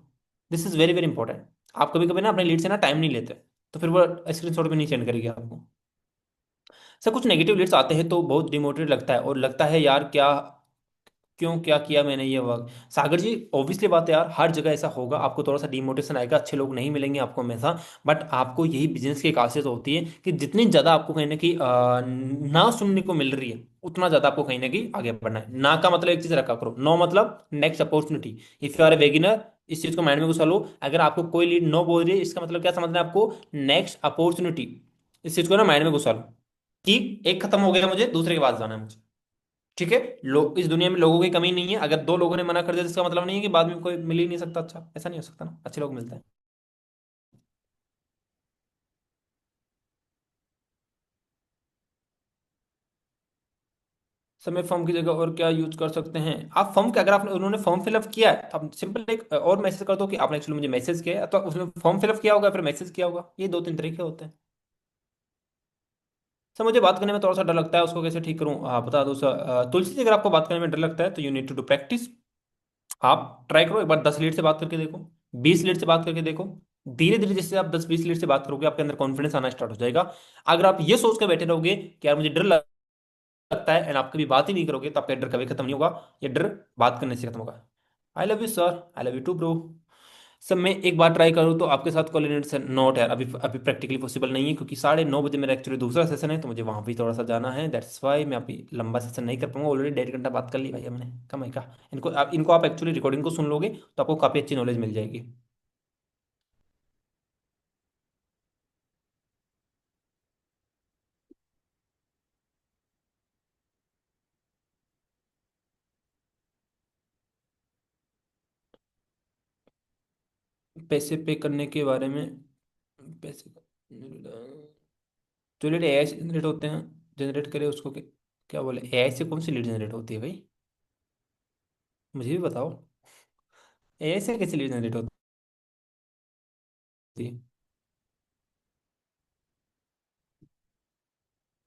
This is very very important. आप कभी कभी ना अपने लीड से ना टाइम नहीं लेते, तो फिर वो स्क्रीनशॉट भी नहीं सेंड करेगी आपको। सर कुछ नेगेटिव लीड्स आते हैं तो बहुत डिमोटिवेट लगता है और लगता है यार क्या, क्यों क्या किया मैंने ये वर्क। सागर जी ऑब्वियसली बात है यार, हर जगह ऐसा होगा, आपको थोड़ा सा डिमोटिवेशन आएगा, अच्छे लोग नहीं मिलेंगे आपको हमेशा। बट आपको यही बिजनेस की खासियत होती है कि जितनी ज़्यादा आपको कहीं ना कहीं ना सुनने को मिल रही है उतना ज़्यादा आपको कहीं ना कहीं आगे बढ़ना है। ना का मतलब एक चीज़ रखा करो, नो मतलब next opportunity. If you are a beginner, इस चीज़ को माइंड में घुसा लो, अगर आपको कोई लीड नो बोल रही है इसका मतलब क्या समझना है आपको, नेक्स्ट अपॉर्चुनिटी। इस चीज़ को ना माइंड में घुसा लो कि एक खत्म हो गया मुझे, दूसरे के पास जाना है मुझे। ठीक है, लोग इस दुनिया में लोगों की कमी नहीं है, अगर 2 लोगों ने मना कर दिया तो इसका मतलब नहीं है कि बाद में कोई मिल ही नहीं सकता। अच्छा ऐसा नहीं हो सकता ना, अच्छे लोग मिलते हैं। समय फॉर्म की जगह और क्या यूज कर सकते हैं आप फॉर्म के, अगर आपने उन्होंने फॉर्म फिलअप किया है तो आप सिंपल एक और मैसेज कर दो कि आपने एक्चुअली मुझे मैसेज किया है, तो उसने फॉर्म फिलअप किया होगा फिर मैसेज किया होगा, ये 2 3 तरीके होते हैं। सर मुझे बात करने में थोड़ा सा डर लगता है, उसको कैसे ठीक करूं, बता दो सर। तुलसी जी अगर आपको बात करने में डर लगता है तो you need to do practice. आप ट्राई करो, एक बार 10 लीड से बात करके देखो, 20 लीड से बात करके देखो। धीरे धीरे जैसे आप 10-20 लीड से बात करोगे, आपके अंदर कॉन्फिडेंस आना स्टार्ट हो जाएगा। अगर आप ये सोच कर बैठे रहोगे कि यार मुझे डर लगता है, एंड आप कभी बात ही नहीं करोगे, तो आपका डर कभी खत्म नहीं होगा। ये डर बात करने से खत्म होगा। I love you sir, I love you too bro. Sir मैं एक बार ट्राई करूँ तो आपके साथ कोऑर्डिनेट नोट है, अभी अभी प्रैक्टिकली पॉसिबल नहीं है, क्योंकि 9:30 मेरा एक्चुअली दूसरा सेशन है, तो मुझे वहाँ भी थोड़ा सा जाना है। दैट्स वाई मैं अभी लंबा सेशन नहीं कर पाऊंगा। ऑलरेडी 1.5 घंटा बात कर ली भाई हमने, कमाई का। इनको आप एक्चुअली रिकॉर्डिंग को सुन लोगे तो आपको काफ़ी अच्छी नॉलेज मिल जाएगी। पैसे पे करने के बारे में, पैसे, जो लीड एआई से जनरेट होते हैं, जनरेट करे उसको क्या बोले, एआई से कौन सी लीड जनरेट होती है भाई, मुझे भी बताओ। एआई से कैसी लीड जनरेट होती है?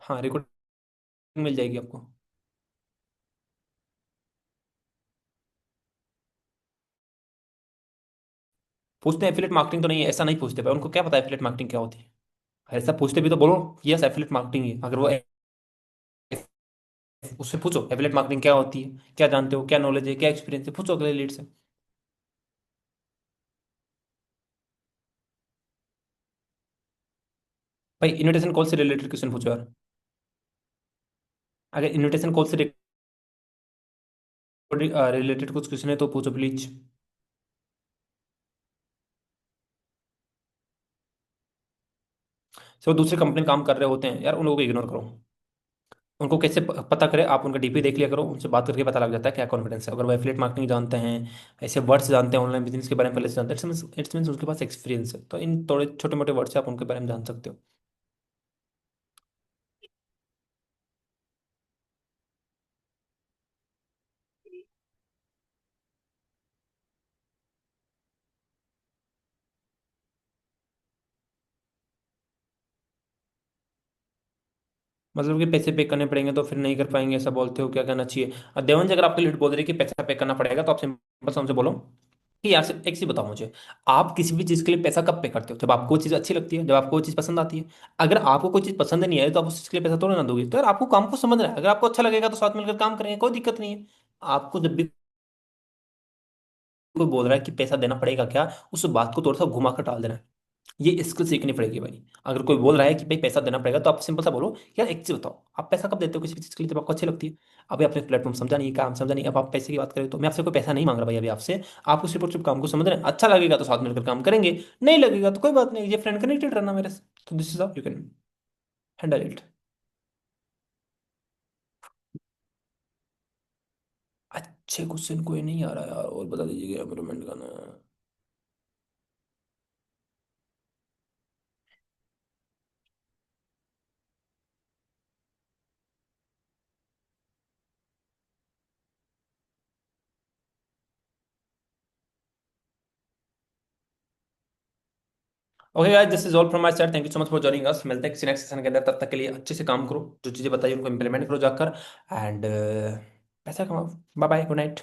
हाँ, रिकॉर्डिंग मिल जाएगी आपको। पूछते हैं एफिलेट मार्केटिंग तो नहीं है, ऐसा नहीं पूछते भाई, उनको क्या पता है एफिलेट मार्केटिंग क्या होती है। ऐसा पूछते भी तो बोलो यस एफिलेट मार्केटिंग है, अगर वो उससे पूछो एफिलेट मार्केटिंग क्या होती है, क्या जानते हो, क्या नॉलेज है, क्या एक्सपीरियंस है, पूछो अगले लीड से। भाई इनविटेशन कॉल से रिलेटेड क्वेश्चन पूछो यार। अगर इनविटेशन कॉल से रिलेटेड कुछ क्वेश्चन है तो पूछो प्लीज। सब दूसरे कंपनी में काम कर रहे होते हैं यार, उन लोगों को इग्नोर करो। उनको कैसे पता करें, आप उनका डीपी देख लिया करो, उनसे बात करके पता लग जाता है क्या कॉन्फिडेंस है। अगर वो एफिलिएट मार्केटिंग जानते हैं, ऐसे वर्ड्स जानते हैं, ऑनलाइन बिजनेस के बारे में पहले से जानते हैं, इट्स मीन्स उनके पास एक्सपीरियंस है। तो इन थोड़े छोटे मोटे वर्ड से आप उनके बारे में जान सकते हो। मतलब कि पैसे पे करने पड़ेंगे तो फिर नहीं कर पाएंगे, ऐसा बोलते हो, क्या करना चाहिए? देवन जी, अगर आपके लीड बोल रही है कि पैसा पे करना पड़ेगा, तो आप सिंपल से उनसे बोलो कि यार एक चीज बताओ मुझे, आप किसी भी चीज के लिए पैसा कब पे करते हो? जब आपको वो चीज अच्छी लगती है, जब आपको वो चीज पसंद आती है। अगर आपको कोई चीज पसंद नहीं आई तो आप उस चीज के लिए पैसा थोड़ा ना दोगे। तो यार आपको काम को समझना है, अगर आपको अच्छा लगेगा तो साथ मिलकर काम करेंगे, कोई दिक्कत नहीं है। आपको जब भी कोई बोल रहा है कि पैसा देना पड़ेगा क्या, उस बात को थोड़ा सा घुमा कर टाल देना है। ये स्किल सीखनी पड़ेगी भाई। अगर कोई बोल रहा है कि भाई पैसा देना पड़ेगा, तो आप सिंपल सा बोलो यार एक चीज बताओ, आप पैसा कब देते हो किसी भी चीज के लिए? जब आपको अच्छी लगती है। अभी आपने प्लेटफॉर्म समझा नहीं, काम समझा नहीं, अब आप पैसे की बात करें, तो मैं आपसे कोई पैसा नहीं मांग रहा भाई अभी आपसे। आपको सिर्फ और सिर्फ काम को समझ रहे हैं, अच्छा लगेगा तो साथ मिलकर काम करेंगे, नहीं लगेगा तो कोई बात नहीं, ये फ्रेंड कनेक्टेड रहना मेरे से। तो this is how you can handle it. अच्छे क्वेश्चन कोई नहीं आ रहा यार, और बता दीजिएगा इम्प्रूवमेंट करना है। Okay guys, this is all from my side, thank you so much for joining us. मिलते हैं किसी नेक्स्ट सेशन के अंदर, तब तक के लिए अच्छे से काम करो, जो चीज़ें बताइए उनको इम्प्लीमेंट करो जाकर, एंड पैसा कमाओ। Bye bye, good night.